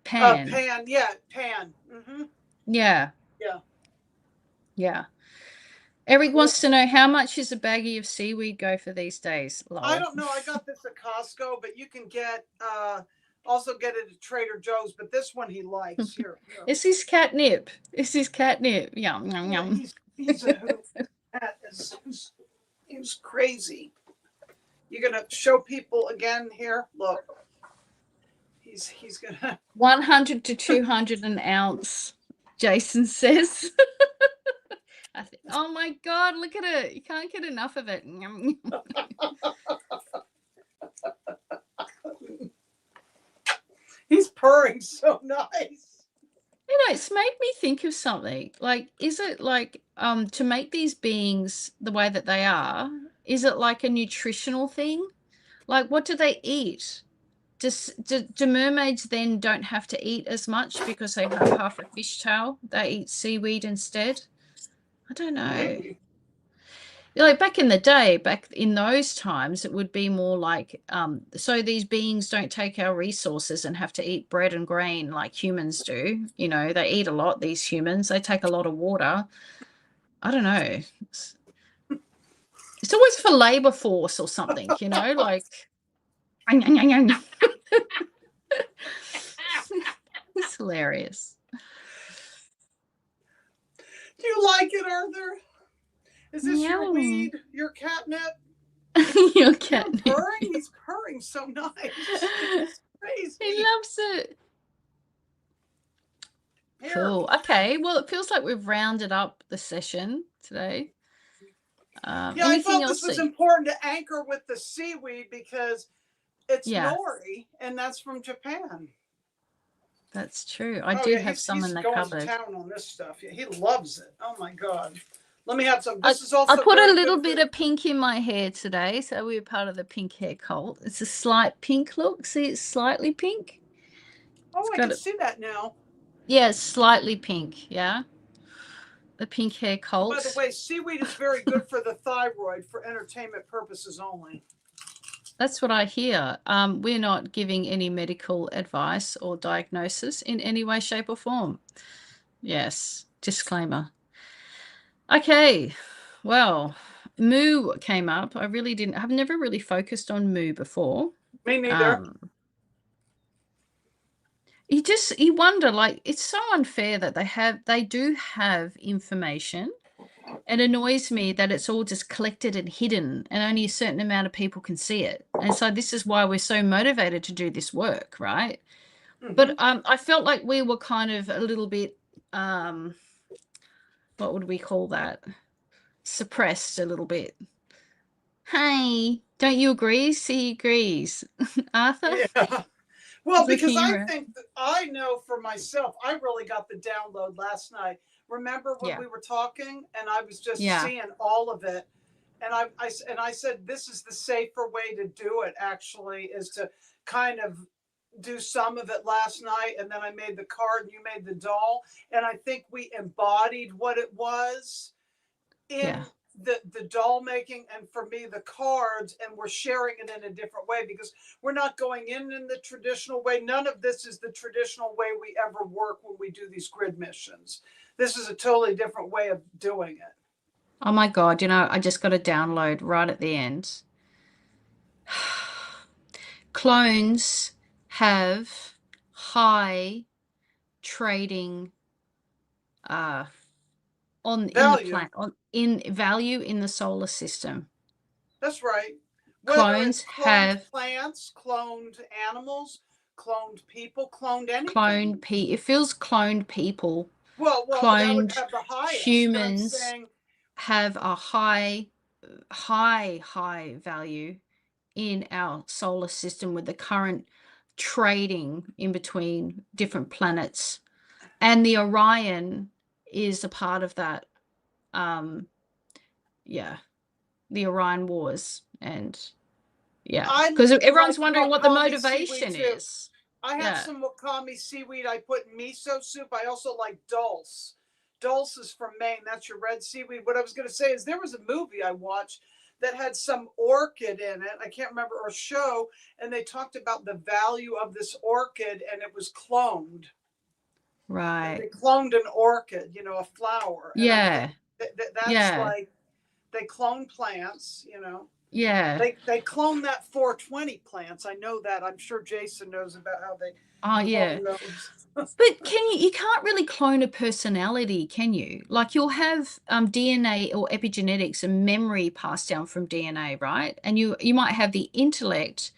Speaker 1: Pan.
Speaker 2: Pan, yeah, Pan. Mm-hmm.
Speaker 1: Yeah.
Speaker 2: Yeah.
Speaker 1: Yeah. Eric
Speaker 2: Cool.
Speaker 1: wants to know how much is a baggie of seaweed go for these days? Lol.
Speaker 2: I don't know. I got this at Costco, but you can also get it at Trader Joe's. But this one he likes. Here.
Speaker 1: It's his catnip. It's his catnip. Yum yum
Speaker 2: Yeah,
Speaker 1: yum.
Speaker 2: he's a hoot. He's crazy. You're gonna show people again here. Look, he's gonna
Speaker 1: 100 to 200 an ounce. Jason says. Oh my God, look at it. You can't get enough of it.
Speaker 2: He's purring so nice.
Speaker 1: You know, it's made me think of something. Like, is it like to make these beings the way that they are, is it like a nutritional thing? Like, what do they eat? Do mermaids then don't have to eat as much because they have half a fish tail? They eat seaweed instead? I don't know.
Speaker 2: Maybe.
Speaker 1: Like back in the day, back in those times, it would be more like, so these beings don't take our resources and have to eat bread and grain like humans do. You know, they eat a lot, these humans. They take a lot of water. I don't know. It's always for labor force or something, you know, like. It's hilarious.
Speaker 2: Do you like it, Arthur? Is this your weed? Your catnip?
Speaker 1: Your catnip.
Speaker 2: Purring? He's purring so nice. It's crazy.
Speaker 1: He loves it. Here. Cool. Okay. Well, it feels like we've rounded up the session today.
Speaker 2: Yeah, I felt this was important to anchor with the seaweed because it's nori, and that's from Japan.
Speaker 1: That's true. I do have some in the cupboard.
Speaker 2: He's going to town on this stuff. Yeah, he loves it. Oh my God. Let me have some. This is also.
Speaker 1: I put a little bit of pink in my hair today, so we're part of the pink hair cult. It's a slight pink look. See, it's slightly pink.
Speaker 2: Oh, I can see that now.
Speaker 1: Yeah, it's slightly pink. Yeah. The pink hair cult.
Speaker 2: By the way, seaweed is very good for the thyroid for entertainment purposes only.
Speaker 1: That's what I hear. We're not giving any medical advice or diagnosis in any way, shape, or form. Yes, disclaimer. Okay, well, moo came up. I've never really focused on moo before.
Speaker 2: Me neither.
Speaker 1: You wonder, like, it's so unfair that they do have information. It annoys me that it's all just collected and hidden and only a certain amount of people can see it. And so this is why we're so motivated to do this work, right? Mm-hmm. But I felt like we were kind of a little bit, what would we call that? Suppressed a little bit. Hey, don't you agree? He agrees. Arthur?
Speaker 2: Yeah. Well, because I think that I know for myself, I really got the download last night. Remember when we were talking and I was just seeing all of it. And I said, this is the safer way to do it, actually, is to kind of do some of it last night. And then I made the card and you made the doll. And I think we embodied what it was in the doll making, and for me the cards, and we're sharing it in a different way because we're not going in the traditional way. None of this is the traditional way we ever work when we do these grid missions. This is a totally different way of doing it.
Speaker 1: Oh my God, I just got a download right at the end. Clones have high trading in value in the solar system.
Speaker 2: That's right.
Speaker 1: Clones have
Speaker 2: plants, cloned animals, cloned people, cloned anything.
Speaker 1: It feels cloned people.
Speaker 2: Well,
Speaker 1: cloned
Speaker 2: have the highest,
Speaker 1: humans have a high value in our solar system with the current trading in between different planets, and the Orion is a part of that. The Orion Wars, and because everyone's wondering what the motivation is.
Speaker 2: I have some wakame seaweed I put in miso soup. I also like dulse. Dulse is from Maine. That's your red seaweed. What I was going to say is there was a movie I watched that had some orchid in it. I can't remember, or a show, and they talked about the value of this orchid, and it was cloned.
Speaker 1: Right.
Speaker 2: They cloned an orchid, you know, a flower. And I'm
Speaker 1: Yeah.
Speaker 2: thinking that's
Speaker 1: Yeah.
Speaker 2: like they clone plants, you know.
Speaker 1: Yeah.
Speaker 2: They clone that 420 plants. I know that. I'm sure Jason knows about how they
Speaker 1: Yeah.
Speaker 2: clone those.
Speaker 1: But you can't really clone a personality, can you? Like you'll have DNA or epigenetics and memory passed down from DNA, right? And you might have the intellect,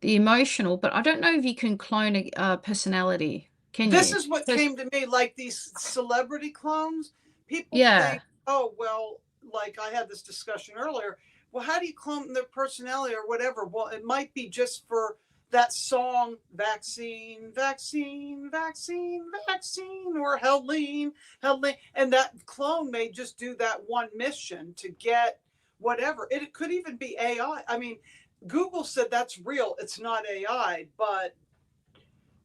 Speaker 1: the emotional, but I don't know if you can clone a personality, can
Speaker 2: This
Speaker 1: you?
Speaker 2: is what came to me, like these celebrity clones. People
Speaker 1: Yeah.
Speaker 2: think, oh, well, like I had this discussion earlier. Well, how do you clone their personality or whatever? Well, it might be just for that song, vaccine, vaccine, vaccine, vaccine, or Helene, Helene. And that clone may just do that one mission to get whatever. It could even be AI. I mean, Google said that's real. It's not AI, but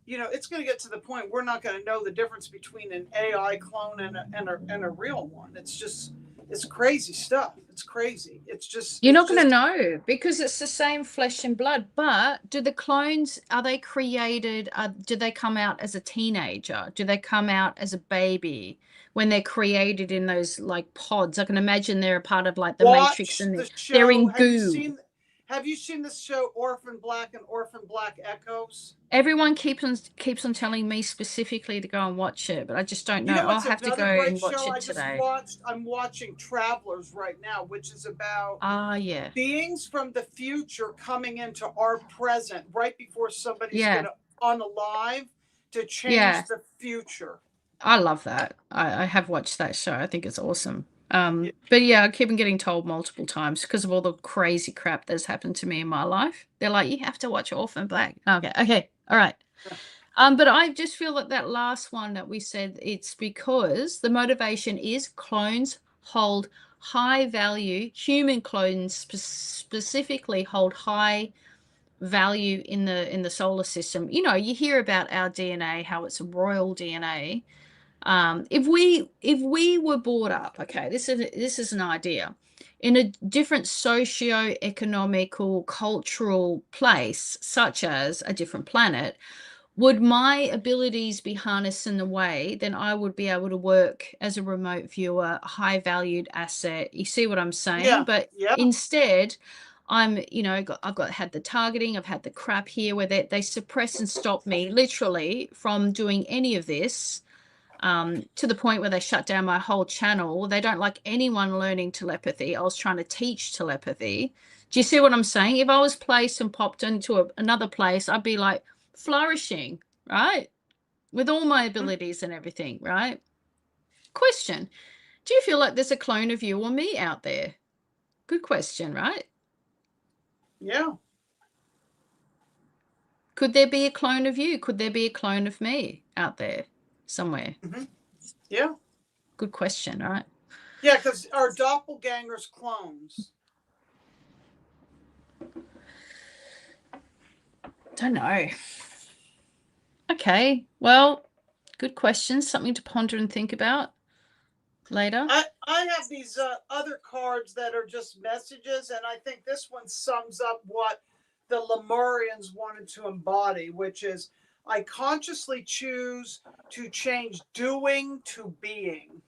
Speaker 2: you know, it's going to get to the point we're not going to know the difference between an AI clone and a real one. It's just, it's crazy stuff. It's crazy.
Speaker 1: You're
Speaker 2: it's
Speaker 1: not going to
Speaker 2: just,
Speaker 1: know because it's the same flesh and blood. But do the clones, are they created? Do they come out as a teenager? Do they come out as a baby when they're created in those like pods? I can imagine they're a part of like the Matrix
Speaker 2: watch
Speaker 1: and
Speaker 2: the
Speaker 1: they're
Speaker 2: show.
Speaker 1: in goo.
Speaker 2: Have you seen this show, Orphan Black and Orphan Black Echoes?
Speaker 1: Everyone keeps on telling me specifically to go and watch it, but I just don't
Speaker 2: You
Speaker 1: know.
Speaker 2: know
Speaker 1: I'll
Speaker 2: what's
Speaker 1: have to go
Speaker 2: another great
Speaker 1: and watch
Speaker 2: show
Speaker 1: it
Speaker 2: I just
Speaker 1: today.
Speaker 2: watched? I'm watching Travelers right now, which is about
Speaker 1: Yeah.
Speaker 2: beings from the future coming into our present right before somebody's going
Speaker 1: Yeah.
Speaker 2: to unalive to
Speaker 1: Yeah.
Speaker 2: change the future.
Speaker 1: I love that. I have watched that show. I think it's awesome.
Speaker 2: Yeah.
Speaker 1: But yeah, I keep on getting told multiple times because of all the crazy crap that's happened to me in my life. They're like, you have to watch Orphan Black. Okay, okay, all right. But I just feel that that last one that we said, it's because the motivation is clones hold high value, human clones specifically hold high value in the solar system. You know, you hear about our DNA, how it's royal DNA. If we were brought up, okay, this is an idea, in a different socio-economical cultural place, such as a different planet, would my abilities be harnessed in a way, then I would be able to work as a remote viewer, a high valued asset. You see what I'm saying?
Speaker 2: Yeah.
Speaker 1: But
Speaker 2: Yeah.
Speaker 1: instead, I've got had the targeting, I've had the crap here where they suppress and stop me literally from doing any of this, to the point where they shut down my whole channel. They don't like anyone learning telepathy. I was trying to teach telepathy. Do you see what I'm saying? If I was placed and popped into another place, I'd be like flourishing, right? With all my abilities and everything, right? Question. Do you feel like there's a clone of you or me out there? Good question, right?
Speaker 2: Yeah.
Speaker 1: Could there be a clone of you? Could there be a clone of me out there somewhere?
Speaker 2: Mm-hmm. Yeah.
Speaker 1: Good question, right?
Speaker 2: Yeah, because our doppelgangers clones.
Speaker 1: Don't know. Okay, well, good question. Something to ponder and think about later.
Speaker 2: I have these other cards that are just messages, and I think this one sums up what the Lemurians wanted to embody, which is I consciously choose to change doing to being.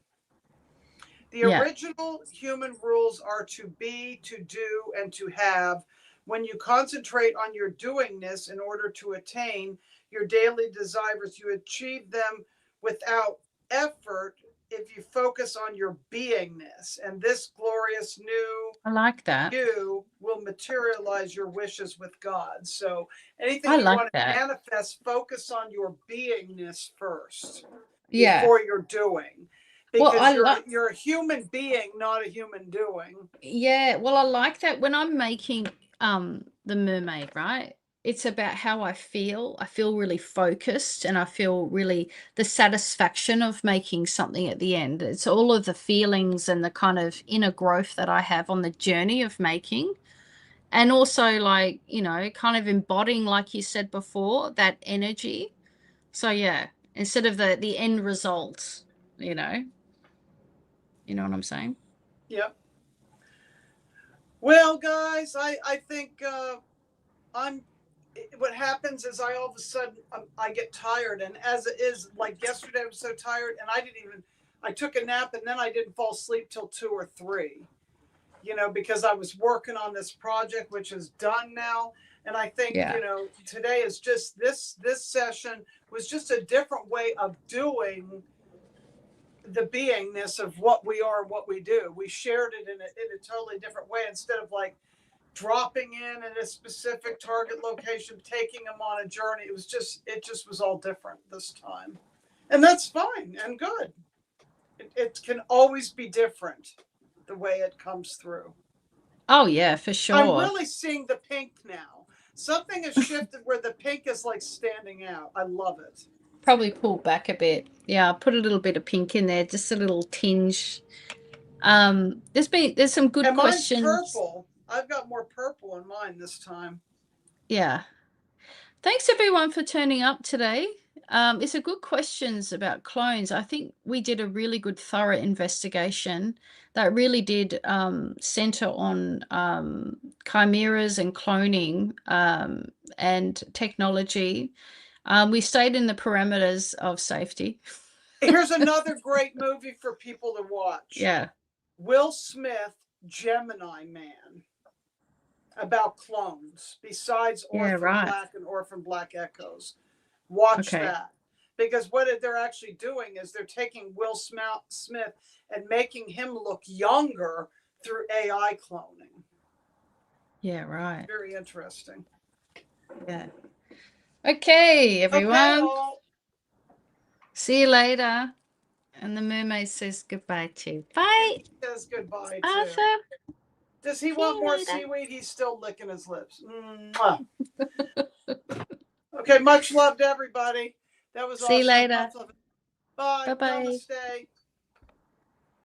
Speaker 2: The
Speaker 1: Yeah,
Speaker 2: original human rules are to be, to do, and to have. When you concentrate on your doingness in order to attain your daily desires, you achieve them without effort if you focus on your beingness. And this glorious new
Speaker 1: I like that.
Speaker 2: you will materialize your wishes with God. So anything
Speaker 1: I
Speaker 2: you
Speaker 1: like
Speaker 2: want to
Speaker 1: that.
Speaker 2: manifest, focus on your beingness first
Speaker 1: Yeah.
Speaker 2: before you're doing,
Speaker 1: Well,
Speaker 2: because
Speaker 1: I like,
Speaker 2: you're a human being, not a human doing.
Speaker 1: yeah, well, I like that when I'm making the mermaid, right? It's about how I feel. I feel really focused and I feel really the satisfaction of making something at the end. It's all of the feelings and the kind of inner growth that I have on the journey of making. And also, like, you know, kind of embodying, like you said before, that energy. So yeah, instead of the end result, you know what I'm saying?
Speaker 2: Yep. Well, guys, I think I'm. What happens is I all of a sudden I get tired, and as it is, like yesterday I was so tired, and I didn't even. I took a nap, and then I didn't fall asleep till 2 or 3. You know, because I was working on this project, which is done now. And I think,
Speaker 1: Yeah.
Speaker 2: you know, today is just this session was just a different way of doing the beingness of what we are and what we do. We shared it in a totally different way, instead of like dropping in at a specific target location, taking them on a journey. It just was all different this time. And that's fine and good. It can always be different the way it comes through.
Speaker 1: Oh yeah, for
Speaker 2: I'm
Speaker 1: sure.
Speaker 2: really seeing the pink now. Something has shifted where the pink is like standing out. I love it.
Speaker 1: Probably pull back a bit. Yeah, I'll put a little bit of pink in there, just a little tinge. There's some good
Speaker 2: And mine's
Speaker 1: questions.
Speaker 2: purple. I've got more purple in mine this time.
Speaker 1: Yeah. Thanks everyone for turning up today. It's a good questions about clones. I think we did a really good thorough investigation that really did center on chimeras and cloning and technology. We stayed in the parameters of safety.
Speaker 2: Here's another great movie for people to watch.
Speaker 1: Yeah.
Speaker 2: Will Smith, Gemini Man, about clones, besides Orphan Black and Orphan Black Echoes. Watch that. Because what they're actually doing is they're taking Will Smith and making him look younger through AI cloning.
Speaker 1: Yeah, right.
Speaker 2: Very interesting.
Speaker 1: Yeah. Okay, everyone.
Speaker 2: Okay,
Speaker 1: see you later. And the mermaid says goodbye too. Bye.
Speaker 2: He says goodbye too.
Speaker 1: Arthur.
Speaker 2: Does he want more seaweed? He's still licking his lips. Okay, much love to everybody. That was awesome.
Speaker 1: See you later.
Speaker 2: Bye.
Speaker 1: Bye-bye.
Speaker 2: Namaste.